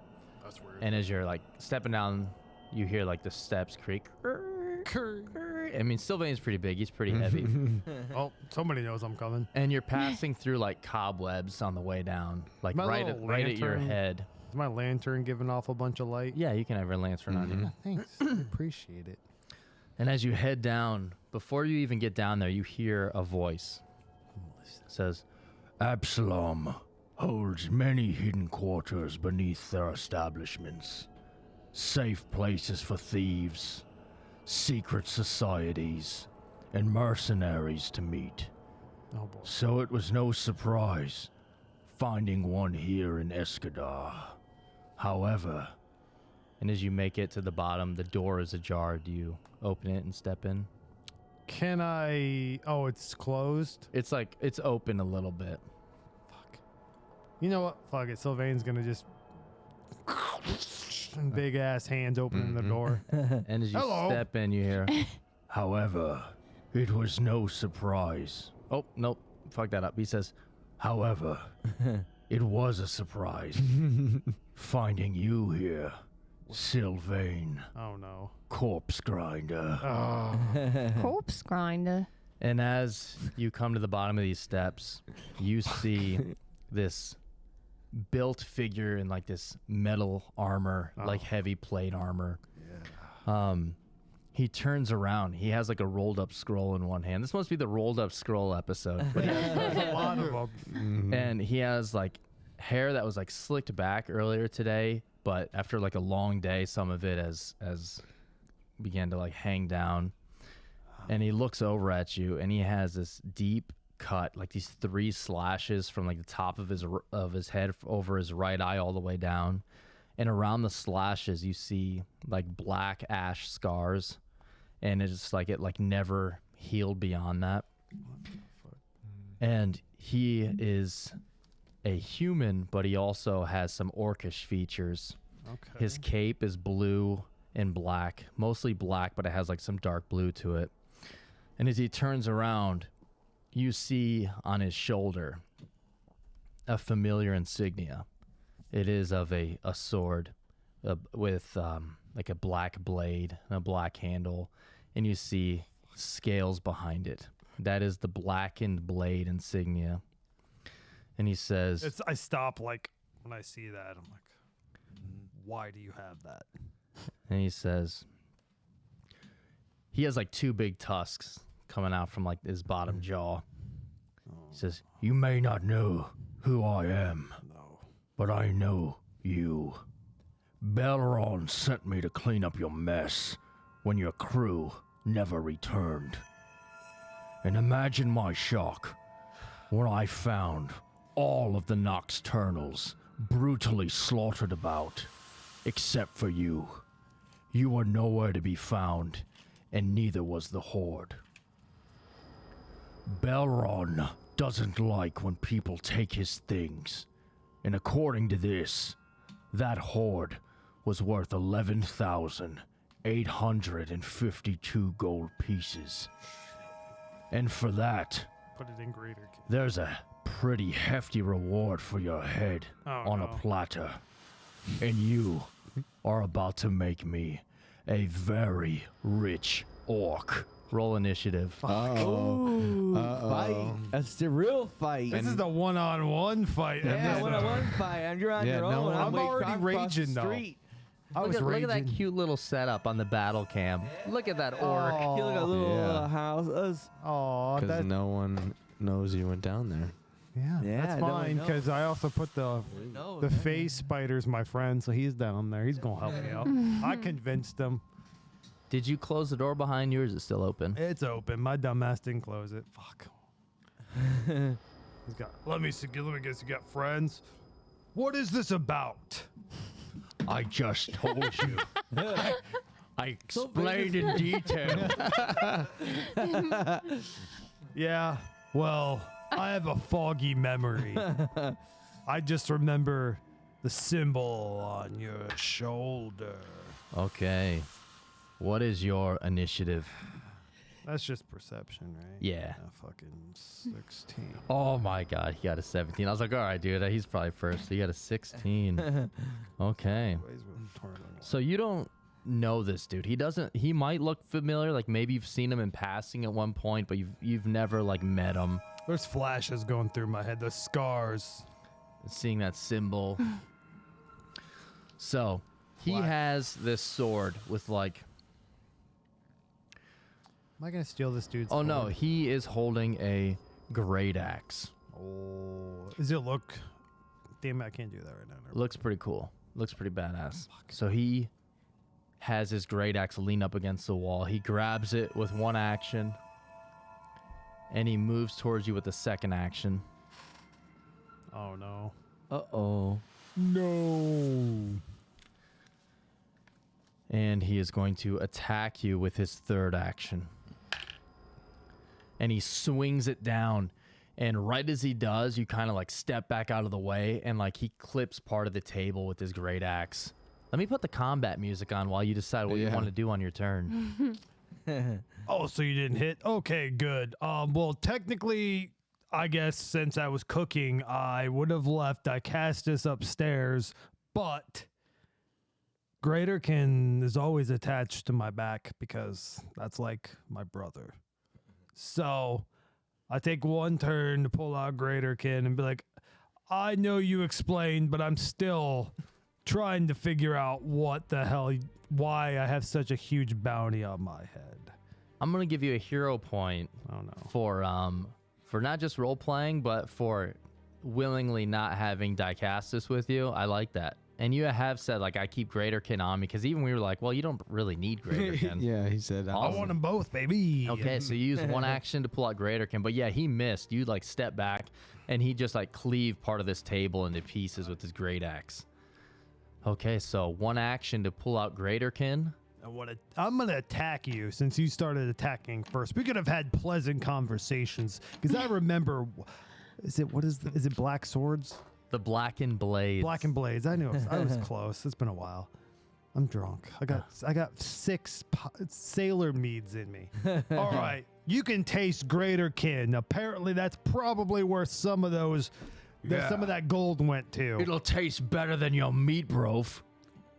That's weird. And as you're like stepping down, you hear like the steps creak. I mean, Sylvain's pretty big. He's pretty heavy. Oh, somebody knows I'm coming. And you're passing through like cobwebs on the way down, like My right little at your lantern. head. Is my lantern giving off a bunch of light? Yeah, you can have your lantern on you. Thanks. I appreciate it. And as you head down, before you even get down there, you hear a voice. It says, Absalom holds many hidden quarters beneath their establishments. Safe places for thieves, secret societies, and mercenaries to meet. Oh boy. So it was no surprise finding one here in Escadar. However, and as you make it to the bottom, the door is ajar. Do you open it and step in? Can I? Oh, it's closed. It's like, it's open a little bit. Fuck. You know what? Fuck it. Sylvain's gonna just big ass hands opening the door. And as you Hello. step in, you hear, however, it was no surprise. Oh, nope. Fuck that up. He says, however, it was a surprise finding you here, Sylvain, Oh no. corpse grinder. Oh. Corpse grinder. And as you come to the bottom of these steps, you see this built figure in like this metal armor, like heavy plate armor. Yeah. He turns around. He has like a rolled up scroll in one hand. This must be the rolled up scroll episode. But There's a lot of them. and he has like hair that was like slicked back earlier today, but after like a long day, some of it has began to like hang down. And he looks over at you, and he has this deep cut, like these 3 slashes from like the top of his head over his right eye all the way down. And around the slashes, you see like black ash scars, and it's like it like never healed beyond that. And he is a human, but he also has some orcish features. Okay. His cape is blue and black, mostly black, but it has like some dark blue to it. And as he turns around, you see on his shoulder a familiar insignia. It is of a sword with like a black blade and a black handle, and you see scales behind it. That is the blackened blade insignia. And he says, I stop like when I see that. I'm like, why do you have that? and he says, he has like 2 big tusks coming out from like his bottom jaw. He says, you may not know who I am, but I know you. Belron sent me to clean up your mess when your crew never returned. And imagine my shock when I found all of the Nocturnals brutally slaughtered about, except for you. You were nowhere to be found, and neither was the Horde. Belron doesn't like when people take his things, and according to this, that Horde was worth 11,000 852 gold pieces. And for that, Put it in greater. there's a pretty hefty reward for your head on a no. platter. And you are about to make me a very rich orc. Roll initiative. Ooh, fight. That's the real fight. This is the one-on-one fight. yeah, episode. one-on-one fight. And you're on Yeah, your no own. one- I'm way already across the raging, though. street. I was Look at that raging. cute little setup on the battle cam. Look at that orc. You look at a little Yeah. house. Aw, Because that, no one knows you went down there. yeah, Yeah, that's no one fine. knows. Because I also put the face spider's my friend, so he's down there. He's gonna help me out. I convinced him. Did you close the door behind you or is it still open? It's open. My dumbass didn't close it. Fuck. He's got. Let me guess. You got friends. What is this about? I just told you. I explained in detail. Yeah. Well, I have a foggy memory. I just remember the symbol on your shoulder. Okay. What is your initiative? That's just perception, right? Yeah. Fucking 16. Oh my god, he got a 17. I was like, all right, dude, he's probably first. So he got a 16. Okay. So you don't know this dude. He might look familiar, like maybe you've seen him in passing at one point, but you've never like met him. There's flashes going through my head. The scars. Seeing that symbol. So he has this sword with like, Am I gonna steal this dude's? oh no, sword? he is holding a great axe. Oh, does it look? Damn it, I can't do that right now. Never Looks pretty cool. Looks pretty badass. So he has his great axe lean up against the wall. He grabs it with one action, and he moves towards you with the second action. Oh no. Uh-oh. No. And he is going to attack you with his third action. And he swings it down. And right as he does, you kind of like step back out of the way, and like he clips part of the table with his great axe. Let me put the combat music on while you decide what you Yeah. want to do on your turn. Oh, so you didn't hit? Okay, good. Well, technically, I guess since I was cooking, I would have left. I cast this upstairs, but Greaterkin is always attached to my back because that's like my brother. So I take one turn to pull out Greaterkin and be like, I know you explained, but I'm still trying to figure out what the hell, why I have such a huge bounty on my head. I'm gonna give you a hero point Oh no. for not just role playing, but for willingly not having Diecastus with you. I like that. And you have said like I keep Greaterkin on me because even we were like, well, you don't really need Greaterkin. Yeah, he said. I Awesome. want them both, baby. Okay, so you use one action to pull out Greaterkin, but yeah, he missed. You like step back, and he just like cleave part of this table into pieces with his great axe. Okay, so one action to pull out Greaterkin. I'm gonna attack you since you started attacking first. We could have had pleasant conversations because I remember. Is it Black Swords? The Blackened Blades. Black and Blades. I knew I was close. It's been a while. I'm drunk. I got 6 sailor meads in me. All right, you can taste Greaterkin. Apparently, that's probably where some of those, some of that gold went to. It'll taste better than your meat, brof.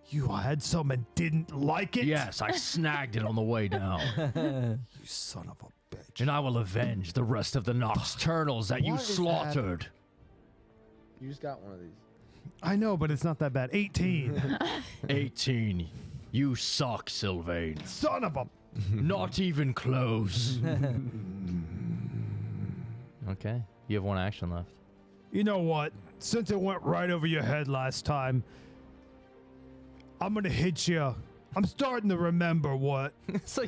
You had some and didn't like it? Yes, I snagged it on the way down. You son of a bitch. And I will avenge the rest of the nocturnals that you What is that? slaughtered. You just got one of these. I know, but it's not that bad. 18. 18. You suck, Sylvain. Son of a... Not even close. Okay, you have one action left. You know what? Since it went right over your head last time, I'm going to hit you. I'm starting to remember what... So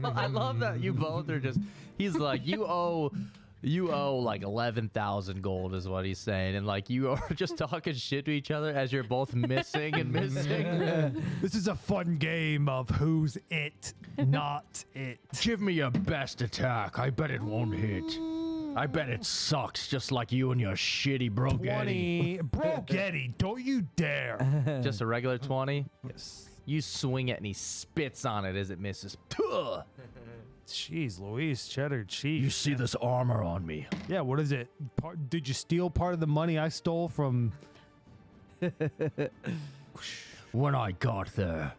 I love that you both are just, he's like, you owe like 11,000 gold is what he's saying. And like, you are just talking shit to each other as you're both missing and missing. This is a fun game of who's it, not it. Give me your best attack. I bet it won't hit. I bet it sucks just like you and your shitty Brogetti. 20. Brogetti, don't you dare. Just a regular 20? Yes. You swing it and he spits on it as it misses. Tuh! Jeez, Louise, cheddar cheese. You see this armor on me? Yeah, what is it? Did you steal part of the money I stole from? When I got there,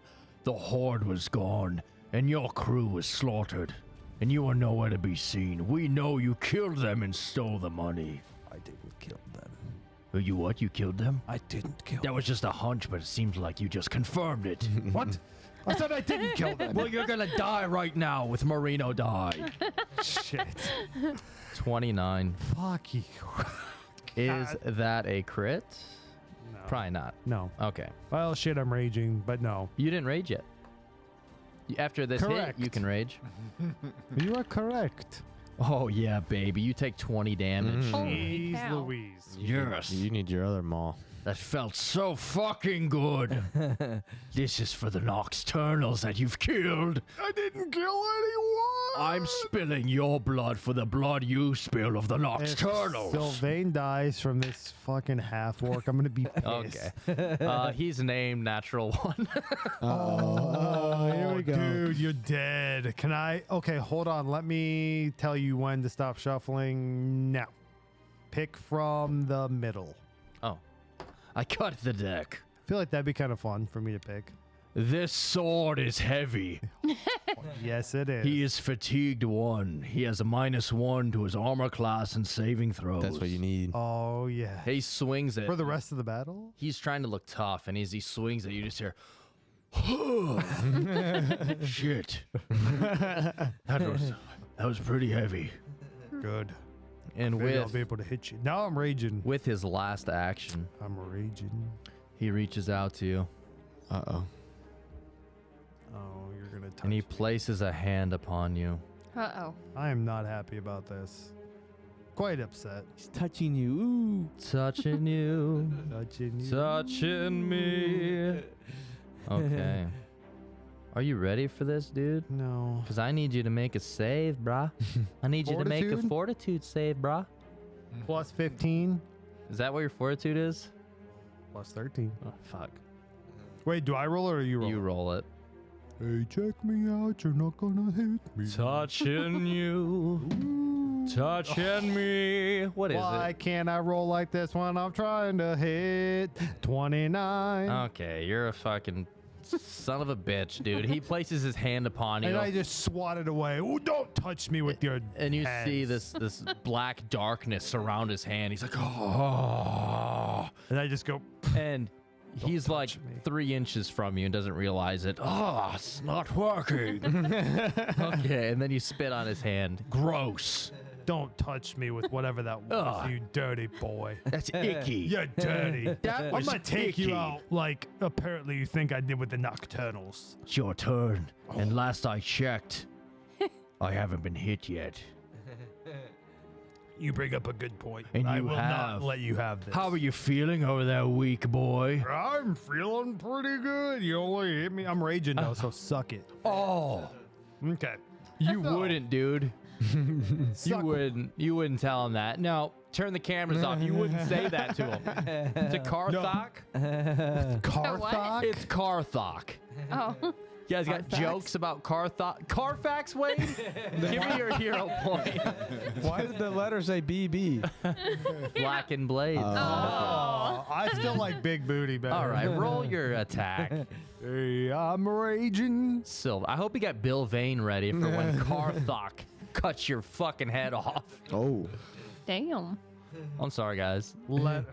the horde was gone, and your crew was slaughtered, and you were nowhere to be seen. We know you killed them and stole the money. I didn't kill them. You what? You killed them? I didn't kill That was just a hunch, but it seems like you just confirmed it. them. What? I said I didn't kill them. Well, you're gonna die right now with Marino die. Shit. 29. Fuck you. Is that a crit? No. Probably not. No. Okay. Well, shit, I'm raging, but no. You didn't rage yet. After this Correct. hit, you can rage. You are correct. Oh, yeah, baby. You take 20 damage. Holy Jeez cow. Louise. Yes. You need your other maul. That felt so fucking good. This is for the Nocturnals that you've killed. I didn't kill anyone. I'm spilling your blood for the blood you spill of the If Nocturnals. Sylvain dies from this fucking half orc, I'm gonna be pissed. Okay. He's named Natural One. Oh, here we go. Dude, you're dead. Can I? Okay, hold on. Let me tell you when to stop shuffling. Now, pick from the middle. Oh. I cut the deck. I feel like that'd be kind of fun for me to pick. This sword is heavy. Yes, it is. He is fatigued 1. He has a -1 to his armor class and saving throws. That's what you need. Oh yeah. He swings it. For the rest of the battle. He's trying to look tough, and as he swings it, you just hear, shit. That was pretty heavy. Good. And Maybe I'll be with able to hit you. Now I'm raging. his last action, I'm raging. he reaches out to you, Uh-oh. Oh, you're gonna touch and he me. places a hand upon you. Uh-oh. I am not happy about this. Quite upset. He's touching you. Ooh. Touching you, Touching you. touching me. Okay. Are you ready for this, dude? No. Because I need you to make a save, brah. I need you to make a Fortitude? fortitude save, brah. Plus 15. Is that what your fortitude is? Plus 13. Oh, fuck. Wait, do I roll it or you roll? You roll it. Hey, check me out. You're not gonna hit me. Touching you. Touching me. What is Why can't I roll like this when I'm trying to hit 29? it? Okay, you're a fucking son of a bitch, dude. He places his hand upon you. And I just swat it away. Oh, don't touch me with your And you hands. see this black darkness surround his hand. He's like, oh. And I just go, And he's like touch me. 3 inches from you and doesn't realize it. Oh, it's not working. Okay, and then you spit on his hand. Gross. don't touch me with whatever that was, Ugh. you dirty boy. That's icky. You're dirty. That I'm was gonna take icky. you out like apparently you think I did with the Nocturnals. It's your turn. And last I checked, I haven't been hit yet. You bring up a good point. And I you will have. not let you have this. How are you feeling over there, weak boy? I'm feeling pretty good. You only hit me. I'm raging though, so suck it. Oh, Okay. you wouldn't, dude. You Suck. wouldn't. You wouldn't tell him that. No, turn the cameras off. You wouldn't say that to him. To Karthok? Carthok? It's Karthok. Oh. You guys got jokes about Karthok? Carfax, Wade? Give me your hero point. Why did the letter say BB? Black and Blades. Oh, I still like big booty better. All right, roll your attack. Hey, I'm raging. Silver. I hope you got Bill Vane ready for when Karthok cuts your fucking head off. Oh. Damn. I'm sorry, guys.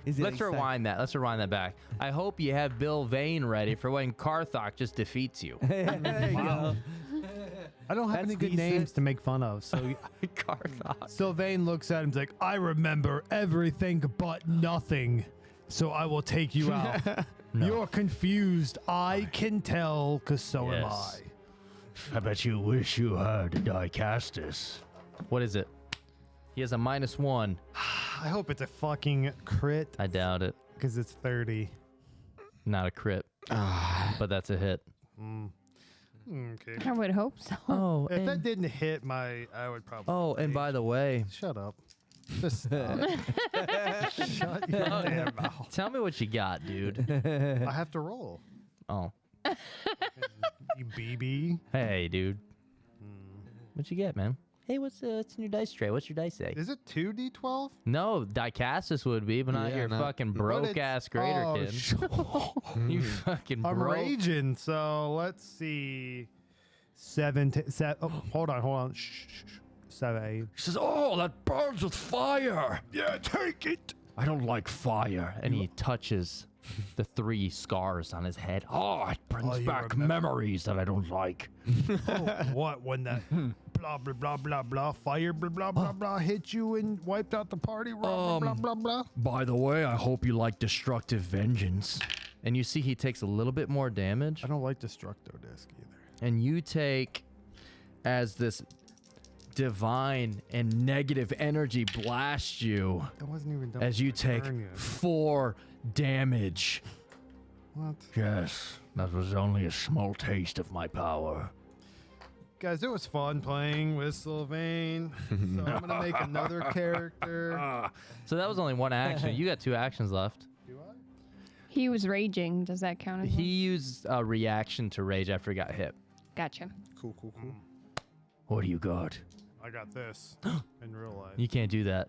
Is it Let's exciting? rewind that. Let's rewind that back. I hope you have Bill Vane ready for when Karthok just defeats you. There you go. I don't have That's any good decent. names to make fun of. So Karthok. Sylvain looks at him and is like, I remember everything but nothing. So I will take you out. No. You're confused. I can tell, because so am I. Yes. I bet you wish you had Dicastus. What is it? He has a -1. I hope it's a fucking crit, I doubt it. because it's 30. Not a crit, but that's a hit. Okay. I would hope so. Oh, If that didn't hit I would probably. and by the way, Shut up. Just stop. Shut your damn mouth. tell me what you got, dude. I have to roll. Oh. You BB. Hey, dude. Hmm. What you get, man? Hey, what's in your dice tray? What's your dice say? Is it 2d12? No, Dicasus would be, but not Yeah, your not- fucking broke ass Greaterkin. You fucking I'm broke. raging. So let's see. 7. Oh, hold on. Shh. 7. He says, "Oh, that burns with fire. Yeah, take it." I don't like fire, and he touches the 3 scars on his head. Oh, it brings you back remember. memories that I don't like. What? When that blah blah blah blah blah fire blah blah blah blah hit you and wiped out the party? Blah blah blah blah. By the way, I hope you like destructive vengeance. And you see he takes a little bit more damage. I don't like Destructo Disc either. And you take, as this divine and negative energy blasts you, That wasn't even done. as with you my take turn yet. 4 damage. What? Yes, that was only a small taste of my power. Guys, it was fun playing with Sylvain. So I'm gonna make another character. So that was only 1 action. You got 2 actions left. Do I? He was raging. Does that count as He one? used a reaction to rage after he got hit. Gotcha. Cool. What do you got? I got this in real life. You can't do that.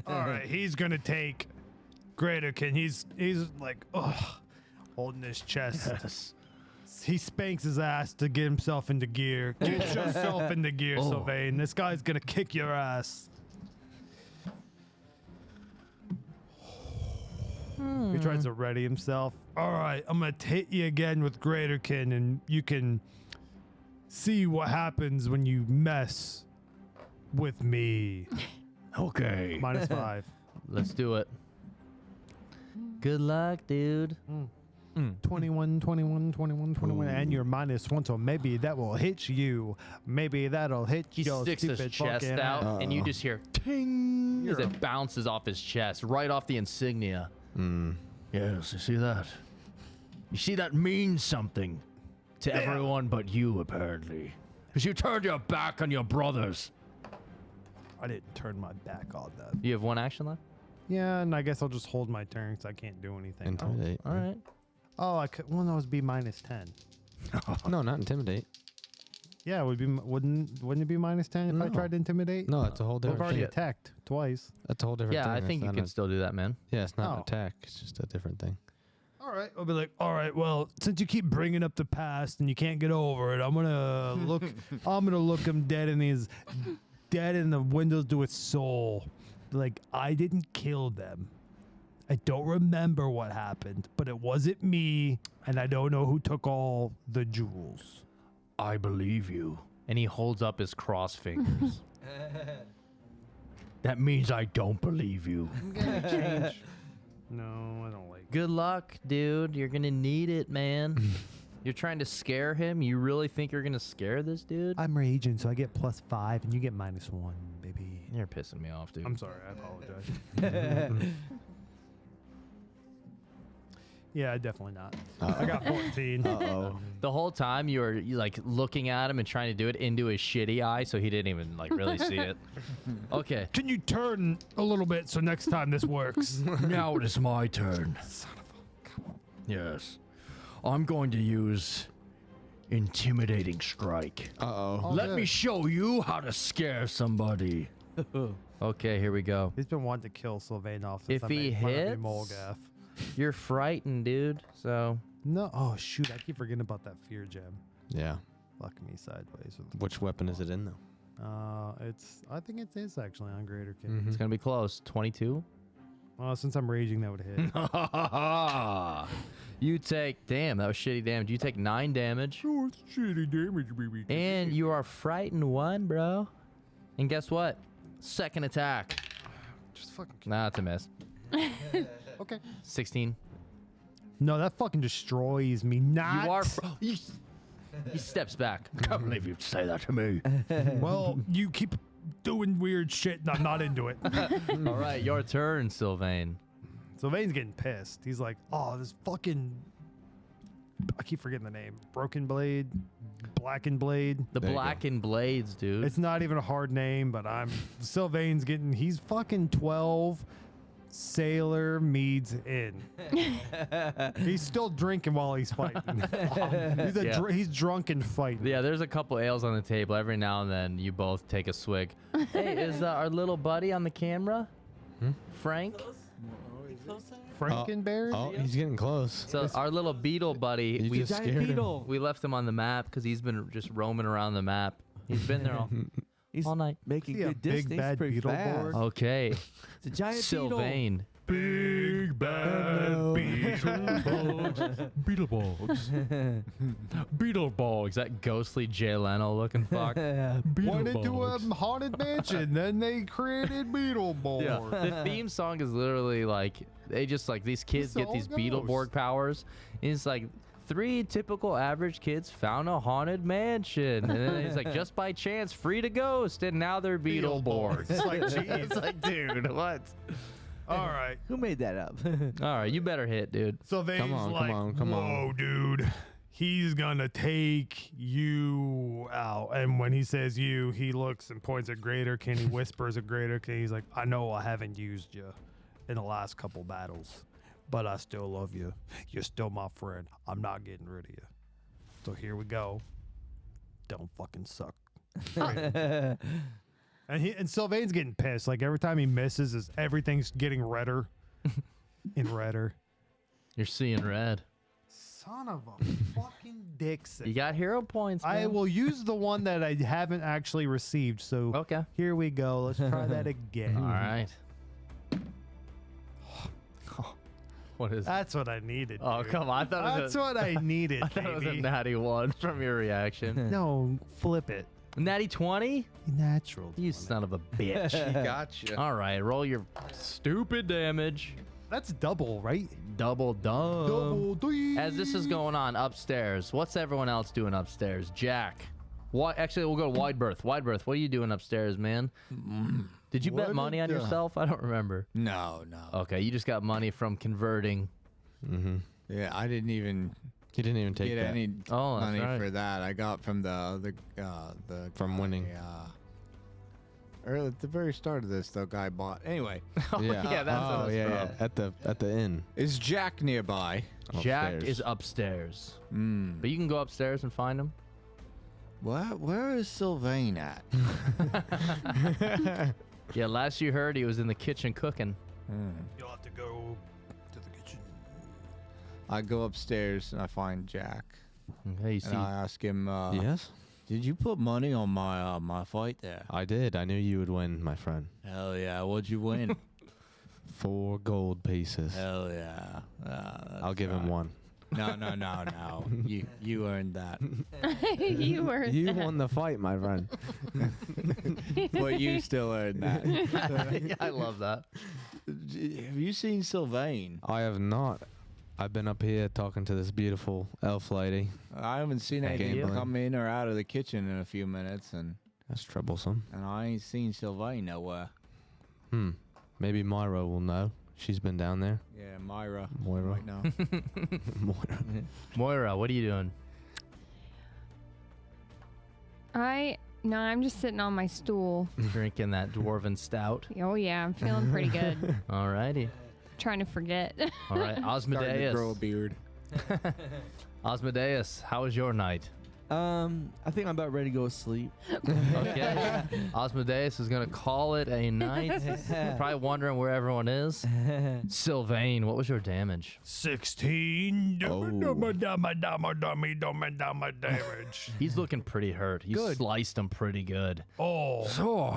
All right, he's gonna take Greaterkin. He's like, holding his chest. Yes. He spanks his ass to get himself into gear. Get yourself into gear, Oh. Sylvain. This guy's gonna kick your ass. He tries to ready himself. All right, I'm gonna hit you again with Greaterkin, and you can see what happens when you mess with me. Okay. -5. Let's do it. Good luck, dude. 21, 21, 21, 21, and you're -1, so maybe that will hit you. Maybe that'll hit He your sticks his stupid chest fucking out, ass. and you just hear ting as You're it bounces off his chest, right off the insignia. Mm. Yes, you see that? You see that means something to everyone but you, apparently. Because you turned your back on your brothers. I didn't turn my back on them. You have 1 action left? Yeah, and I guess I'll just hold my turn because I can't do anything. Intimidate. All right. Oh, I could. Well, that was be -10. No, not intimidate. Yeah, it would be. Wouldn't it be -10 if I No. tried to intimidate? No, it's a whole I've different already thing. attacked twice. That's a whole different thing. Yeah, I It's think you not can a- still do that, man. Yeah, it's not Oh. an attack. It's just a different thing. All right, I'll be like, all right, well, since you keep bringing up the past and you can't get over it, I'm gonna look. I'm gonna look him dead in the windows to his soul. Like, I didn't kill them. I don't remember what happened, but it wasn't me, and I don't know who took all the jewels. I believe you. And he holds up his cross fingers. That means I don't believe you. I'm gonna change. No, I don't like. Good luck, dude. You're gonna need it, man. You're trying to scare him? You really think you're gonna scare this dude? I'm raging, so I get +5, and you get -1, baby. You're pissing me off, dude. I'm sorry, I apologize. Yeah, definitely not. I got 14. Uh-oh. The whole time you were like looking at him and trying to do it into his shitty eye, so he didn't even like really see it. Okay, Can you turn a little bit so next time this works? now it is my turn. Yes, I'm going to use intimidating strike. Uh-oh. Let me show you how to scare somebody. Okay, here we go. He's been wanting to kill Sylvain off since If I he made fun of hits- him, Molgath. You're frightened, dude. So No, oh shoot, I keep forgetting about that fear gem. Yeah. Fuck me sideways. Which weapon is it in, though? I think it is actually on Greater King. Mhm. it's gonna be close. 22. Since I'm raging, that would hit. You take, damn, that was shitty damage. You take 9 damage, Oh, it's shitty damage, baby. and you are frightened 1, bro. And guess what? Second attack. Just fucking. Nah, it's a miss. Okay. 16. No, that fucking destroys me. Not. You are. He steps back. I can't believe you'd say that to me. Well, you keep doing weird shit, and I'm not into it. All right, your turn, Sylvain. Sylvain's getting pissed. He's like, oh, this fucking. I keep forgetting the name. Broken Blade? Blackened Blade? The There you go. blackened blades, dude. It's not even a hard name, but Sylvain's getting. He's fucking 12. Sailor Mead's Inn. He's still drinking while he's fighting. He's drunk and fighting. Yeah, there's a couple ales on the table. Every now and then, you both take a swig. Hey, is our little buddy on the camera? Frank? Frankenberry? Oh, he's getting close. So our little beetle buddy, You we just scared him. we left him on the map because he's been just roaming around the map. He's been there He's all night. making See a good big distance. bad pretty beetle fast. board? Okay, It's a giant beetle. Sylvain. Big bad Beetlebugs. Beetlebugs. That ghostly Jay Leno looking fuck. Went into a haunted mansion, then they created Beetleborg. Yeah. The theme song is literally like they just like these kids The get these song Beetleborg goes. powers. It's like 3 typical average kids found a haunted mansion, and then it's like just by chance free to ghost, and now they're Beetleborgs. It's like, It's jeez. like, dude, what? All right. Who made that up? All right, you better hit, dude. So Vane's Come on, like, come whoa, on. dude. He's going to take you out. And when he says you, he looks and points at Greaterkin. He whispers at Greaterkin. He's like, I know I haven't used you in the last couple battles, but I still love you. You're still my friend. I'm not getting rid of you. So here we go. Don't fucking suck. And Sylvain's getting pissed. Like every time he misses, everything's getting redder and redder. You're seeing red. Son of a fucking dick. You got hero points, man. I will use the one that I haven't actually received. So Okay. here we go. Let's try that again. All right. What is? That's what I needed. Oh, dude. come on! I thought it That's was what I needed. I thought it was a baby. natty 1 from your reaction. No, flip it. Natty 20? Natural. You son of a bitch! He got you. All right, roll your stupid damage. That's double, right? Double dumb. Double three. As this is going on upstairs, what's everyone else doing upstairs? Jack. What? Actually, we'll go to Wide Berth. Wide Berth, what are you doing upstairs, man? Did you bet What money on did, yourself? I don't remember. No. Okay, you just got money from converting. Mm-hmm. Yeah, I didn't even He didn't even take get that. any Oh, that's money right. for that. I got from the From guy, winning. Early at the very start of this, the guy bought. Anyway, Yeah, that's what oh it's yeah, from. at the inn. is Jack nearby? Jack Upstairs. is upstairs. Hmm. But you can go upstairs and find him. Where is Sylvain at? Yeah, last you heard, he was in the kitchen cooking. You'll have to go to the kitchen. I go upstairs and I find Jack, Okay, you see. and I ask him, Yes, "Did you put money on my fight there?" I did. I knew you would win, my friend. Hell yeah! What'd you win? 4 gold pieces. Hell yeah! I'll give him 1. No. You earned that. You were. You won the fight, my friend. But you still earned that. Yeah, I love that. Have you seen Sylvain? I have not. I've been up here talking to this beautiful elf lady. I haven't seen Thank anything you. come in or out of the kitchen in a few minutes, and That's troublesome. I ain't seen Sylvain nowhere. Maybe Myra will know. She's been down there. Yeah, Myra. Moira. Right now. Moira. Moira, what are you doing? No, I'm just sitting on my stool. Drinking that dwarven stout. Oh yeah, I'm feeling pretty good. Alrighty. Trying to forget. All right, Starting to Osmodeus. grow a beard. Osmodeus, how was your night? I think I'm about ready to go to sleep. Okay. Osmodeus is gonna call it a night. Probably wondering where everyone is. Sylvain, what was your damage? 16 Oh. damage. He's looking pretty hurt. You Good. sliced him pretty good. Oh,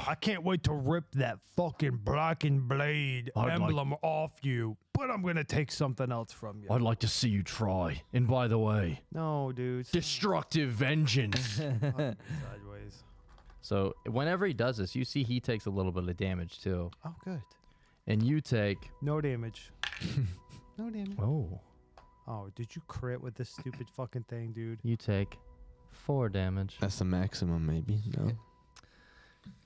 I can't wait to rip that fucking black and blade I'd like- emblem off you, but I'm gonna take something else from you. I'd like to see you try. And by the way, No, dude. destructive vengeance. Sideways. So whenever he does this, you see he takes a little bit of damage too. Oh, good. And you take No damage. No damage. oh, Oh, did you crit with this stupid fucking thing, dude? you take 4 damage. That's the maximum, maybe. No.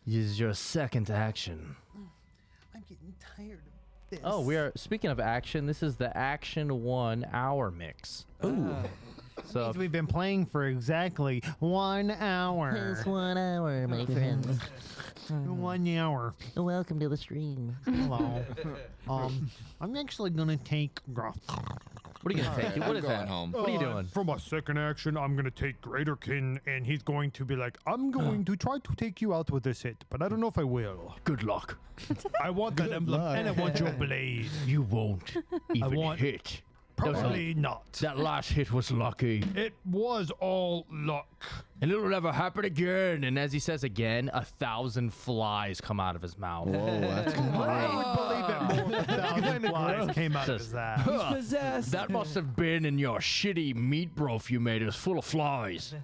This is your second action. I'm getting tired of this. Oh, we are speaking of action. This is the action 1 hour mix. Ooh. So We've been playing for exactly 1 hour. 1 hour, my friends. 1 hour. Welcome to the stream. Hello. I'm actually gonna take. What are you gonna take? Dude? What is that? home. What are you doing? For my second action, I'm gonna take Greaterkin, and he's going to be like, I'm going to try to take you out with this hit, but I don't know if I will. Good luck. I want that emblem, luck. and I want your blade. You won't even want- hit. Probably not. That last hit was lucky. It was all luck. And it'll never happen again. And as he says again, 1,000 flies come out of his mouth. Whoa, that's kind of I would believe it more if 1,000 flies came out of his ass. Huh, Possessed. that must have been in your shitty meat broth you made. It was full of flies.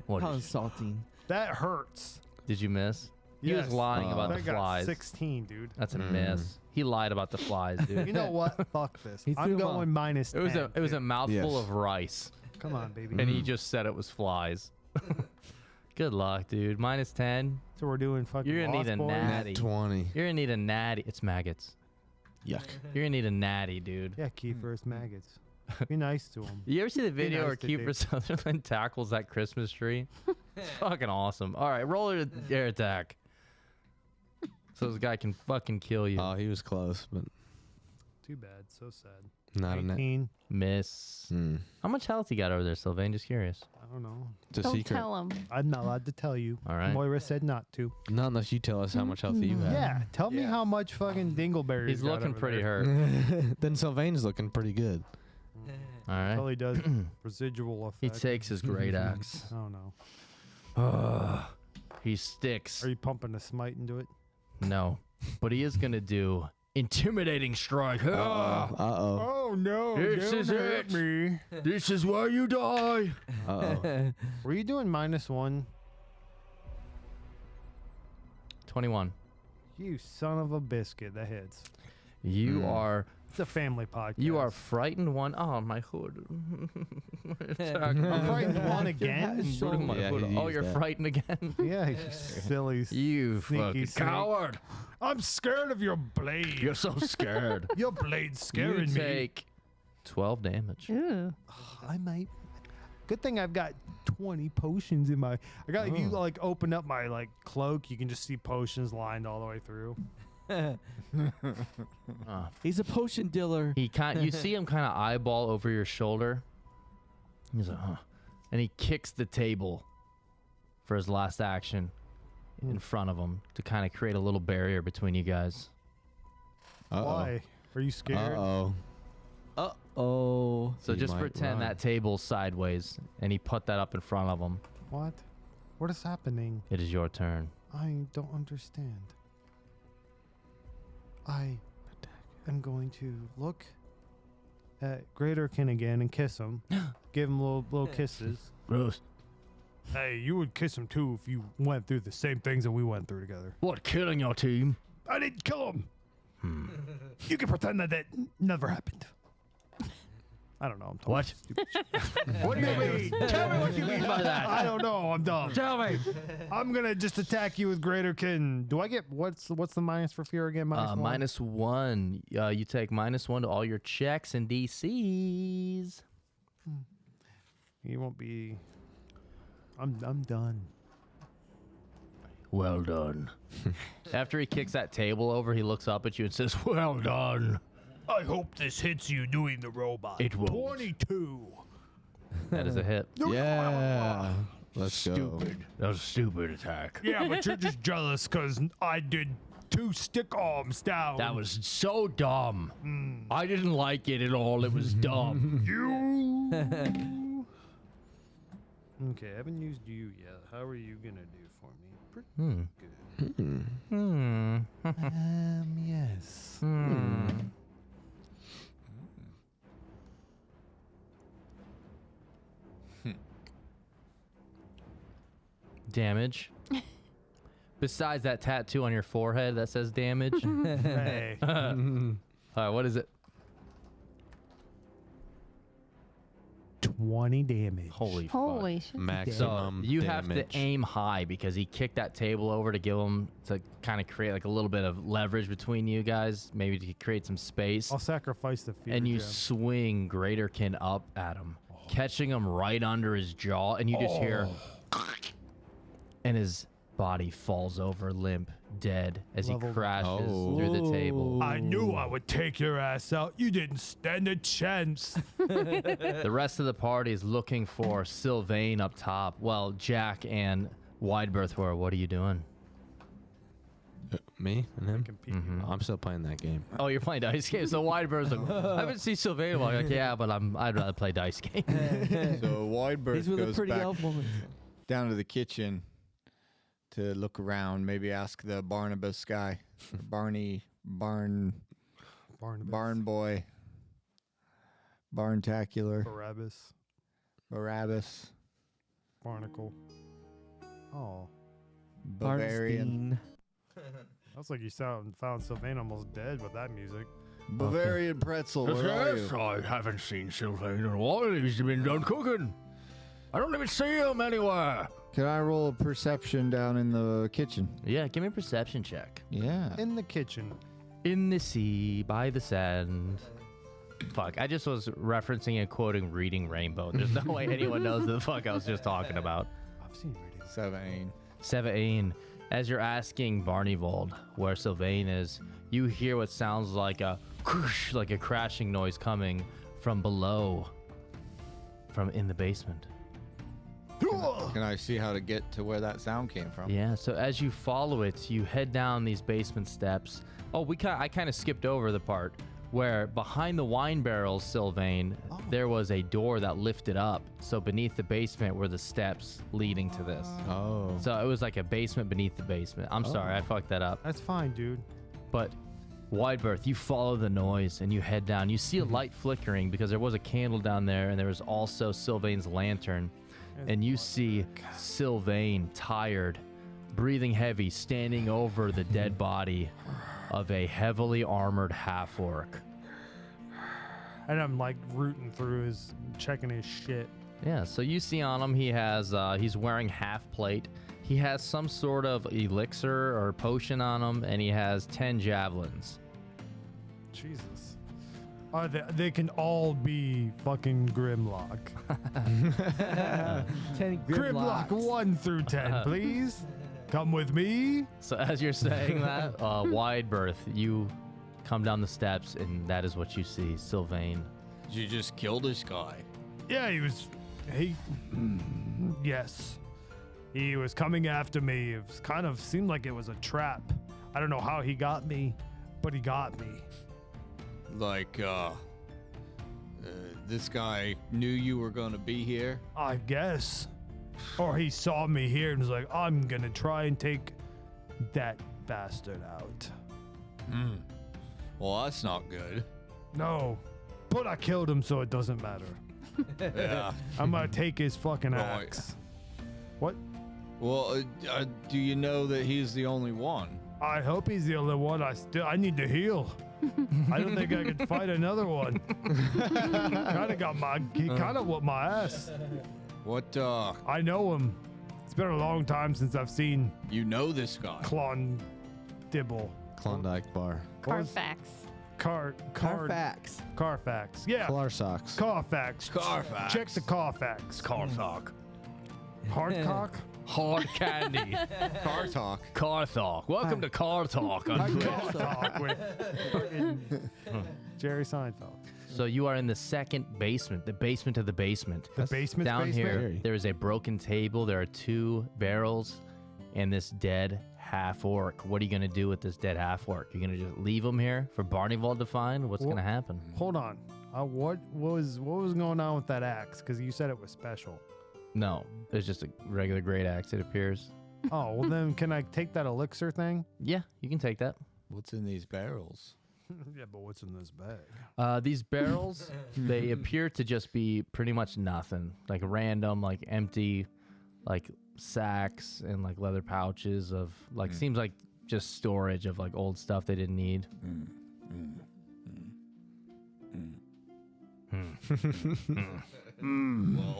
What How did insulting. That hurts. you miss? He was Yes. lying about That the got flies. 16, dude. That's a miss. He lied about the flies, dude. You know what? Fuck this. He threw I'm 'em going off. minus 10. It was a mouthful Yes. of rice, Come on, baby. and he just said it was flies. Good luck, dude. Minus 10. So we're doing fucking You're gonna need Lost a Boys? natty. Nat 20. You're gonna need a natty. It's maggots. Yuck. You're gonna need a natty, dude. Yeah, Kiefer, it's maggots. Be nice to him. You ever see the video nice where to Kiefer Sutherland tackles that Christmas tree? It's fucking awesome. All right, roll your air attack. So this guy can fucking kill you. Oh, he was close, but Too bad. So sad. not a net. 19. Miss. Hmm. How much health you got over there, Sylvain? Just curious. I don't know. It's a Don't secret. tell him. I'm not allowed to tell you. All right. Moira said not to. Not unless you tell us how much health you have. Yeah, tell me Yeah. how much fucking dingleberries. He's looking pretty hurt. Then Sylvain's looking pretty good. All Until right. he does residual He effect. takes his great axe. I don't know. He sticks. Are you pumping a smite into it? No, but he is gonna do intimidating strike. Ah, Uh-oh. Oh no! This don't is hurt it. me. this is where you die. Uh-oh. Were you doing -1? 21. You son of a biscuit. That hits. You are It's a family podcast. you are frightened one. Oh, my hood. I'm frightened one again. My Yeah, hood. he Oh, used you're that. frightened again. Yeah, you silly. You Sneaky fucking snake. coward. I'm scared of your blade. You're so scared. Your blade's You scaring me. take 12 damage. Ooh. I might. Good thing I've got 20 potions in my. I got. If you like open up my like cloak, you can just see potions lined all the way through. He's a potion dealer. You see him kind of eyeball over your shoulder. He's like, huh. And he kicks the table for his last action in front of him to kind of create a little barrier between you guys. Uh-oh. Why? Are you scared? Uh-oh. Oh. So You just might pretend run. that table's sideways, and he put that up in front of him. What? What is happening? It is your turn. I don't understand. I am going to look at Greaterkin again and kiss him. Give him little kisses. Gross. Hey, you would kiss him too if you went through the same things that we went through together. What, killing your team? I didn't kill him. You can pretend that never happened. I don't know. I'm talking What? stupid shit. What do you mean? Tell me what you mean by that. I don't know. I'm dumb. Tell me. I'm gonna just attack you with Greaterkin. Do I get what's the minus for fear again? Minus one? -1. You take -1 to all your checks and DCs. You won't be. I'm done. Well done. After he kicks that table over, he looks up at you and says, well done. I hope this hits you doing the robot. It won't. 22. That is a hit. Yeah. Let's go. Stupid. That was a stupid attack. Yeah, but you're just jealous because I did 2 stick arms down. That was so dumb. I didn't like it at all. It was dumb. you. Okay, I haven't used you yet. How are you gonna do for me? Pretty good. Yes. Damage. Besides that tattoo on your forehead that says damage. Hey. All right, what is it? 20 damage. Holy fuck. Holy shit. So Maximum you have damage. to aim high because he kicked that table over to give him to kind of create like a little bit of leverage between you guys, maybe to create some space. I'll sacrifice the fear And you gem. swing Greaterkin up at him, catching him right under his jaw, and you just hear and his body falls over limp, dead, as he Leveled. crashes Oh. through the table. I knew I would take your ass out. You didn't stand a chance. The rest of the party is looking for Sylvain up top. Well, Jack and Widebirth were. What are you doing? Me and him? Compete. I'm still playing that game. Oh, you're playing dice games. So Widebirth's like, I haven't seen Sylvain in a while. Like, yeah, but I'd rather play dice games. So Widebirth He's with a goes pretty back elf woman. down to the kitchen to look around, maybe ask the Barnabas guy, Barney, Barn boy, Barntacular, Barabbas, Barnacle. Oh. Bavarian, That's like you found Sylvain almost dead with that music. Bavarian pretzel. Where are you? I haven't seen Sylvain in a while. He's been done cooking. I don't even see him anywhere. Can I roll a perception down in the kitchen? Yeah, give me a perception check. Yeah. In the kitchen. In the sea, by the sand. Fuck, I just was referencing and quoting Reading Rainbow. There's no way anyone knows what the fuck I was just talking about. I've seen reading. 17. Sylvain, as you're asking Barnevald where Sylvain is, you hear what sounds like a whoosh, like a crashing noise coming from below, from in the basement. Can I see how to get to where that sound came from? Yeah, so as you follow it, you head down these basement steps. Oh, I kind of skipped over the part where behind the wine barrels, Sylvain, there was a door that lifted up. So beneath the basement were the steps leading to this. Oh. So it was like a basement beneath the basement. I'm sorry, I fucked that up. That's fine, dude. But Widebirth, you follow the noise and you head down. You see a light flickering because there was a candle down there, and there was also Sylvain's lantern. And you see Sylvain, tired, breathing heavy, standing over the dead body of a heavily armored half-orc. And I'm like rooting through checking his shit. Yeah, so you see on him, he's wearing half plate. He has some sort of elixir or potion on him, and he has 10 javelins. Jesus. They can all be fucking Grimlock. 10 Grimlock 1 through 10, please. Come with me. So as you're saying that, Widebirth, you come down the steps, and that is what you see, Sylvain. You just killed this guy. Yeah, yes. He was coming after me. It was kind of seemed like it was a trap. I don't know how he got me, but he got me. Like, this guy knew you were going to be here? I guess. Or he saw me here and was like, I'm going to try and take that bastard out. Well, that's not good. No, but I killed him, so it doesn't matter. Yeah. I'm going to take his fucking Right. axe. What? Well, do you know that he's the only one? I hope he's the only one. I need to heal. I don't think I could fight another one. He kind of whooped my ass. What, I know him. It's been a long time since I've seen you know this guy? Dibble. Klondike Bar. Carfax. Carfax. Carfax. Yeah. Clarsocks. Carfax. Carfax. Check the Carfax. Carthok. Hardcock? Hard candy. Car talk. Carthok. Welcome to Carthok. Carthok with fucking Jerry Seinfeld. So you are in the second basement, the basement of the basement. The basement. Down here, Scary. there is a broken table. There are 2 barrels and this dead half-orc. What are you going to do with this dead half-orc? You're going to just leave him here for Barnevald to find? What's going to happen? Hold on. What was going on with that axe? Because you said it was special. No, it's just a regular great axe, it appears. Oh, well then can I take that elixir thing? Yeah, you can take that. What's in these barrels? Yeah, but what's in this bag? These barrels, they appear to just be pretty much nothing. Like random, like empty, like sacks and like leather pouches of like, seems like just storage of like old stuff they didn't need. Well,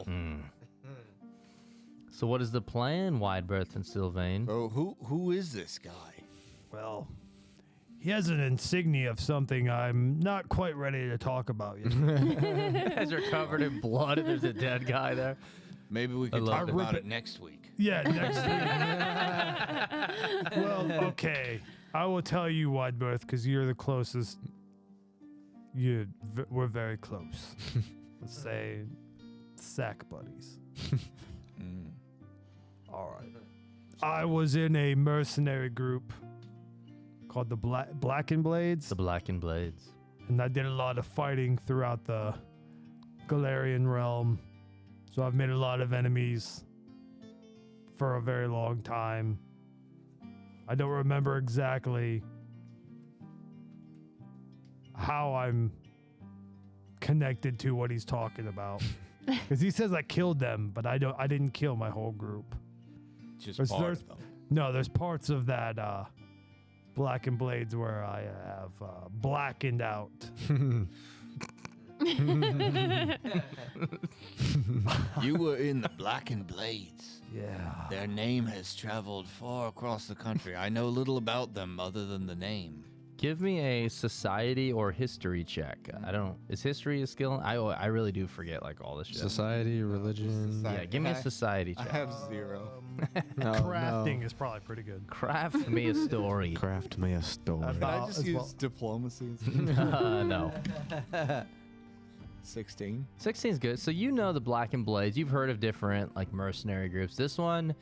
So what is the plan, Widebirth and Sylvain? so who is this guy? Well, he has an insignia of something I'm not quite ready to talk about yet. As you're covered in blood and there's a dead guy there. Maybe we can love talk it. about it next week. Yeah, next week. Well, okay. I will tell you, Widebirth, because you're the closest. We're very close. Let's say sack buddies. Mm. All right. I was in a mercenary group called the Black and Blades, The Blackened Blades. and I did a lot of fighting throughout the Galarian realm. So I've made a lot of enemies for a very long time. I don't remember exactly how I'm connected to what he's talking about. Because he says I killed them, but I didn't kill my whole group. Just There's- part there's- of them. No, there's parts of that Black and Blades where I have blackened out. You were in the Blackened Blades. Yeah. Their name has traveled far across the country. I know little about them other than the name. Give me a society or history check. I don't. Is history a skill? I really do forget like all this shit. Society, religion. Yeah, give me a society I check. have 0. No, Crafting is probably pretty good. Craft me a story. Craft me a story. Can I just use diplomacy? No. 16. 16 is good. So you know the Black and Blades. You've heard of different like mercenary groups. This one,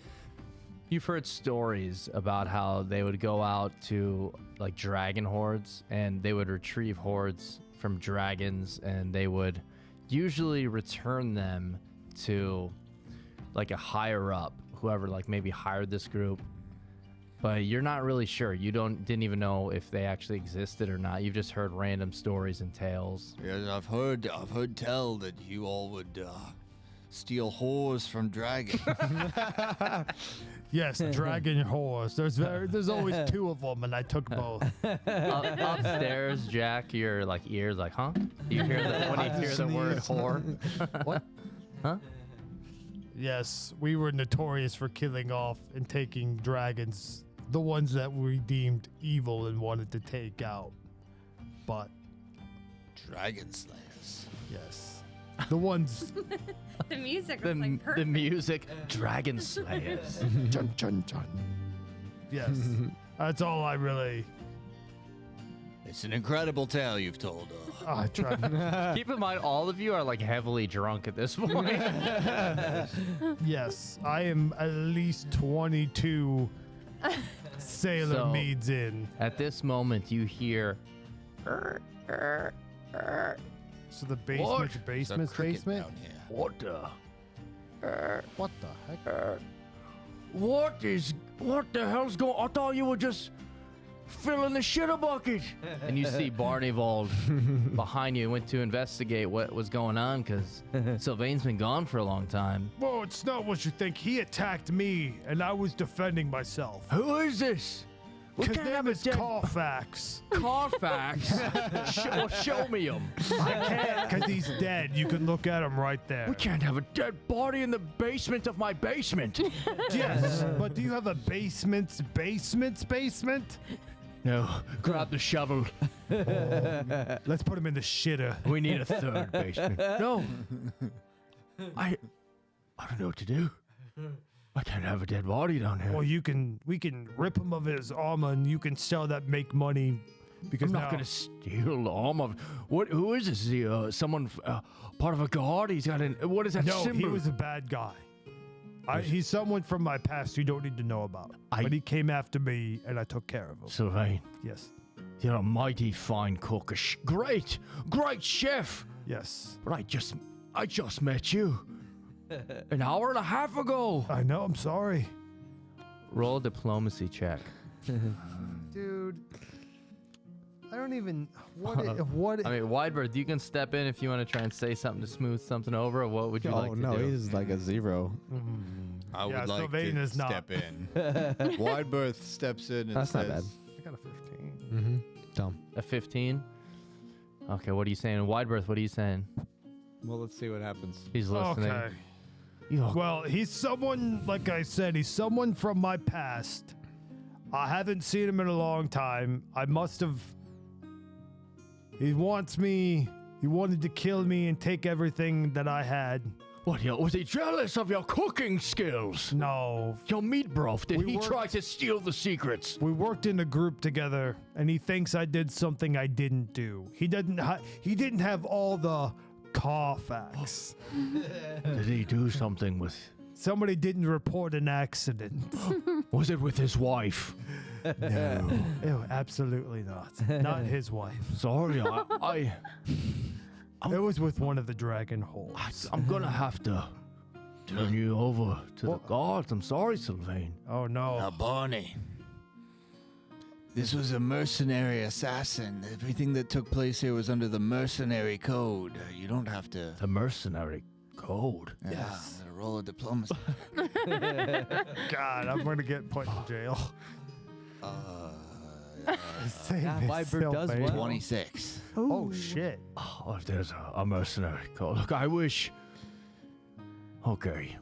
you've heard stories about how they would go out to like dragon hordes and they would retrieve hordes from dragons and they would usually return them to like a higher up, whoever like maybe hired this group. But you're not really sure. You didn't even know if they actually existed or not. You've just heard random stories and tales. Yes, I've heard tell that you all would steal whores from dragons. Yes, dragon horse. There's always two of them, and I took both. Upstairs, Jack, your like ears like, huh? You hear when you hear the word whore? What? Huh? Yes, we were notorious for killing off and taking dragons, the ones that we deemed evil and wanted to take out. But Dragon slayers. yes, the ones. The music was like The perfect. music, Dragon Slayers. Chun, chun, chun. Yes, that's all I really. It's an incredible tale you've told. I tried. Keep in mind, all of you are like heavily drunk at this point. Yes, I am at least 22 Sailor So- Meads in. At this moment, you hear. So the basement. What the? What the heck? What the hell's going? I thought you were just filling the shitter bucket. And you see Barnevald behind you. Went to investigate what was going on because Sylvain's been gone for a long time. Whoa, it's not what you think. He attacked me, and I was defending myself. Who is this? We His can't name have a is dead Carfax. Carfax. Show me him. I can't, because he's dead. You can look at him right there. We can't have a dead body in the basement of my basement. Yes, but do you have a basement? No, grab the shovel. Let's put him in the shitter. We need a third basement. No. I don't know what to do. I can't have a dead body down here. Well, we can rip him of his armor, and you can sell that, make money. Because I'm not now- gonna steal the arm of. What? Who is this? Is he someone part of a guard? He's got an. What is that No, symbol? he was a bad guy. He's someone from my past you don't need to know about. I- But he came after me, and I took care of him. Sylvain, Yes. you're a mighty fine cook. Great chef. Yes. But I just met you an hour and a half ago. I know. I'm sorry. Roll a diplomacy check. Dude. I don't even. What? I mean, Widebird, you can step in if you want to try and say something to smooth something over. Or what would you like to no, do? he's like a 0. I Yeah, would like Sylvain to is not. step in. Widebirth steps in and That's not says, bad. I got a 15. Mm-hmm. Dumb. A 15. Okay, what are you saying, Widebirth? What are you saying? well, let's see what happens. He's listening. Okay. You- Well, he's someone, like I said, he's someone from my past. I haven't seen him in a long time. I must have. He wants me. He wanted to kill me and take everything that I had. What, was he jealous of your cooking skills? No. Your meat broth, did We he worked- try to steal the secrets? We worked in a group together, and he thinks I did something I didn't do. He didn't have all the Carfax. Did he do something with... Somebody didn't report an accident. Was it with his wife? No. Ew, absolutely not. Not his wife. Sorry, It was with one of the dragon holes. I'm gonna have to turn you over to the What? guards. I'm sorry, Sylvain. Oh no. Now, Barney, this was a mercenary assassin. Everything that took place here was under the mercenary code. You don't have to. The mercenary code. Yeah, Yes. I'm gonna roll a diplomacy. God, I'm gonna get put in jail. Save Yeah, me, Wyvern does Sylvain. well. 26. Oh shit. Oh, if there's a mercenary code. Look, I wish. Okay.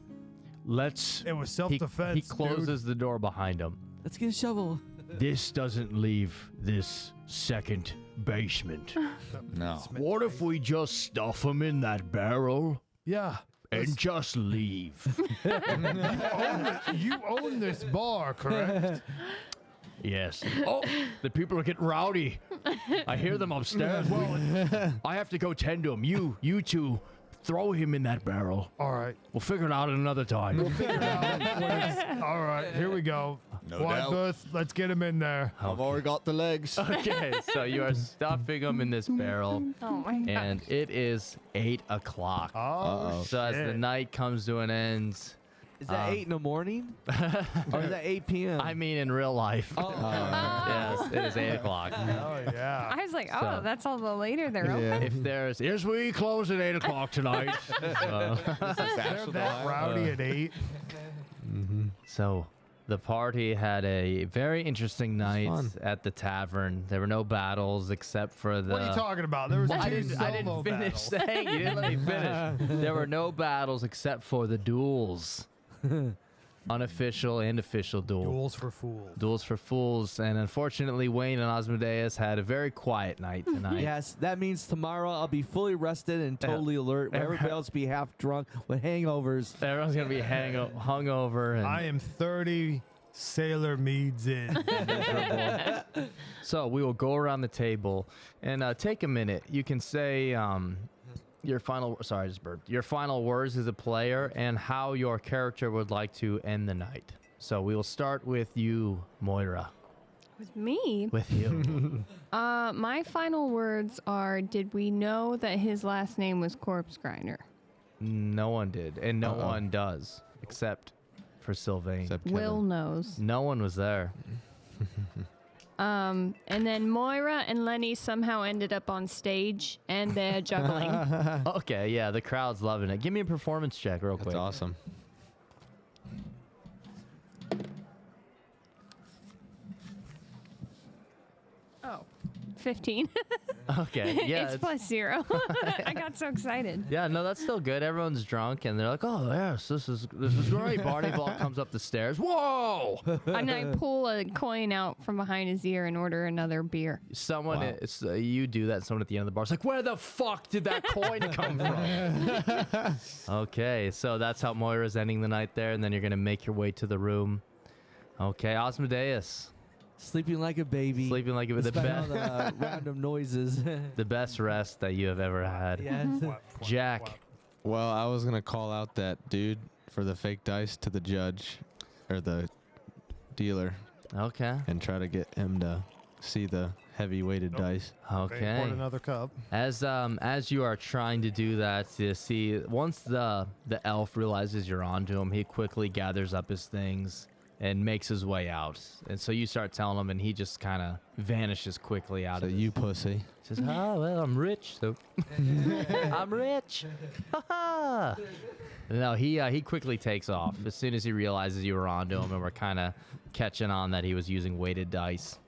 Let's. It was He, self-defense. he closes the door behind him. Let's get a shovel. This doesn't leave this second basement. No. What if we just stuff him in that barrel Dude. Yeah. and just leave? You own this bar, correct? Yes. Oh, the people are getting rowdy. I hear them upstairs. Well, I have to go tend to them. You two, throw him in that barrel. All right. We'll figure it out another time. All right. Here we go. No doubt. Booth, let's get him in there. I've already got the legs. Okay, so you are stuffing him in this barrel, Oh my god. and it is 8 o'clock. Oh, So as the shit. night comes to an end, Is that 8 in the morning? Or is that 8 p.m.? I mean in real life. Oh. Yes, it is 8 o'clock. Oh yeah. I was like, oh, So- that's all the later they're open. If there's, here's we close at 8 o'clock tonight. They're that rowdy at 8. So the party had a very interesting night fun. at the tavern. There were no battles except for the. What are you talking about? There was I two didn't solo finish battles. saying. You didn't let me finish. There were no battles except for the duels. Unofficial and official Duels for fools. Duels for fools. And unfortunately, Wayne and Osmodeus had a very quiet night tonight. Yes, that means tomorrow I'll be fully rested and totally alert. Where everybody else be half drunk with hangovers. Everyone's going to be hungover. And I am 30 Sailor Meads in. miserable. So we will go around the table and take a minute. You can say your final. Sorry, I just burped. Your final words as a player and how your character would like to end the night. So we will start with you, Moira. With me, With you. my final words are: did we know that his last name was Corpse Grinder? No one did, and no Uh-oh. one does, except for Sylvain. Except Will Kevin. knows. No one was there. And then Moira and Lenny somehow ended up on stage and they're juggling. Okay, yeah, the crowd's loving it. Give me a performance check real That's quick. awesome. Oh, 15. Okay, yeah. it's plus 0. I got so excited. Yeah, no, that's still good. Everyone's drunk, and they're like, "Oh, yes, this is great." Barnevald comes up the stairs. Whoa! And I pull a coin out from behind his ear and order another beer. Someone, Wow. you do that. Someone at the end of the bar is like, "Where the fuck did that coin come from?" Okay, so that's how Moira's ending the night there, and then you're gonna make your way to the room. Okay, Osmodeus, Sleeping like a baby. sleeping like the Despite all best, the random noises. the best rest that you have ever had. Yes. Jack. Well, I was gonna call out that dude for the fake dice to the judge, or the dealer, Okay. and try to get him to see the heavy-weighted Nope. dice. Okay. Pour another cup. As you are trying to do that, you see once the elf realizes you're onto him, he quickly gathers up his things and makes his way out. And so you start telling him, and he just kind of vanishes quickly out So of you pussy. He says, "Oh well, I'm rich, so I'm rich." No, he quickly takes off as soon as he realizes you were onto him, and we're kind of catching on that he was using weighted dice.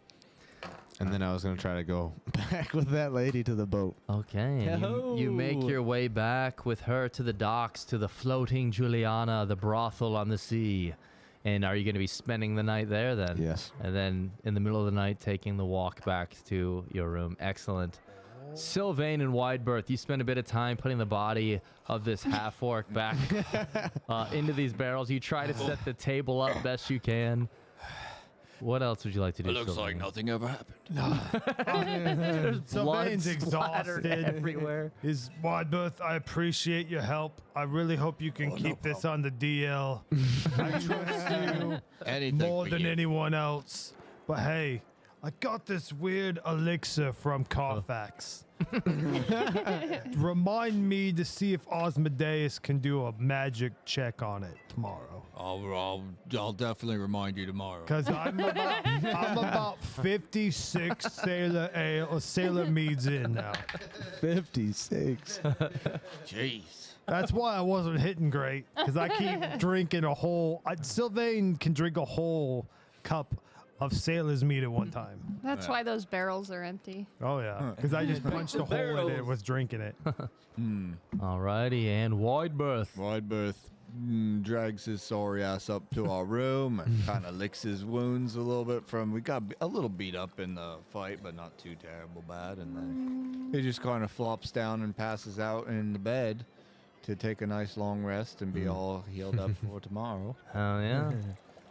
And then I was gonna try to go back with that lady to the boat. Okay, and you make Yo. your way back with her to the docks, to the floating Juliana, the brothel on the sea. And are you going to be spending the night there then? Yes. And then in the middle of the night, taking the walk back to your room. Excellent. Sylvain and Wideberth, you spend a bit of time putting the body of this half-orc back into these barrels. You try to set the table up best you can. What else would you like to do? It looks like Sylvain? nothing ever happened. There's blood Sylvain's splattered exhausted. everywhere. Is Wideberth, I appreciate your help. I really hope you can keep this on the DL. I trust you Anything more for than you. anyone else. But hey, I got this weird elixir from Carfax. Remind me to see if Osmodeus can do a magic check on it tomorrow. I'll definitely remind you tomorrow. Because I'm about 56 Sailor Ale or Sailor Meads in now. 56. Jeez. That's why I wasn't hitting great. Because I keep drinking a whole... Sylvain can drink a whole cup of Sailor's Mead at one time. That's why those barrels are empty. Oh, yeah. Because I just punched a hole in it and was drinking it. Alrighty, and Wideberth. Wideberth drags his sorry ass up to our room and kind of licks his wounds a little bit from... We got a little beat up in the fight, but not too terrible bad. And then he just kind of flops down and passes out in the bed to take a nice long rest and be all healed up for tomorrow. Oh, yeah.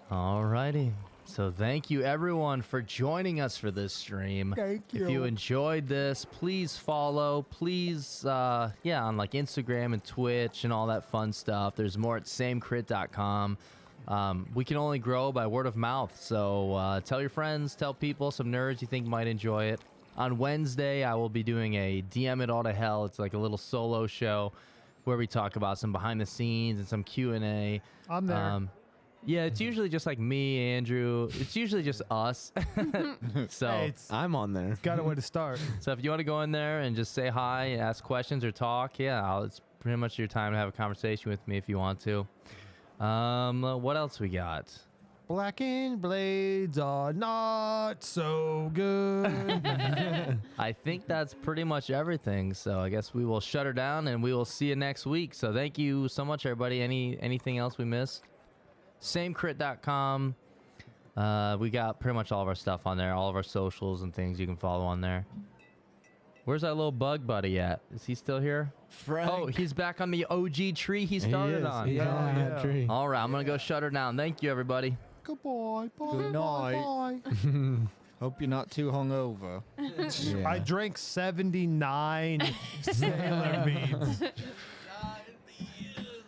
Alrighty. So thank you everyone for joining us for this stream. Thank If you enjoyed this, please follow. Please, on like Instagram and Twitch and all that fun stuff. There's more at samecrit.com. We can only grow by word of mouth. So tell your friends, tell people, some nerds you think might enjoy it. On Wednesday, I will be doing a DM It All to Hell. It's like a little solo show where we talk about some behind the scenes and some Q&A. I'm there. Yeah, it's usually just like me, Andrew. It's usually just us. So, Hey, it's I'm on there. got a way to start. so if you want to go in there and just say hi, ask questions, or talk, it's pretty much your time to have a conversation with me if you want to. What else we got? Blackened blades are not so good. I think that's pretty much everything. So I guess we will shut her down and we will see you next week. So thank you so much, everybody. Anything else we missed? Samecrit.com. We got pretty much all of our stuff on there, all of our socials and things you can follow on there. Where's our little bug buddy at? Is he still here? Frank. Oh, he's back on the OG tree he started on. He's on Yeah. that tree. All right, I'm going to go shut her down. Thank you, everybody. Goodbye. Bye. Good night. Bye. Hope you're not too hungover. I drank 79 Sailor Meads.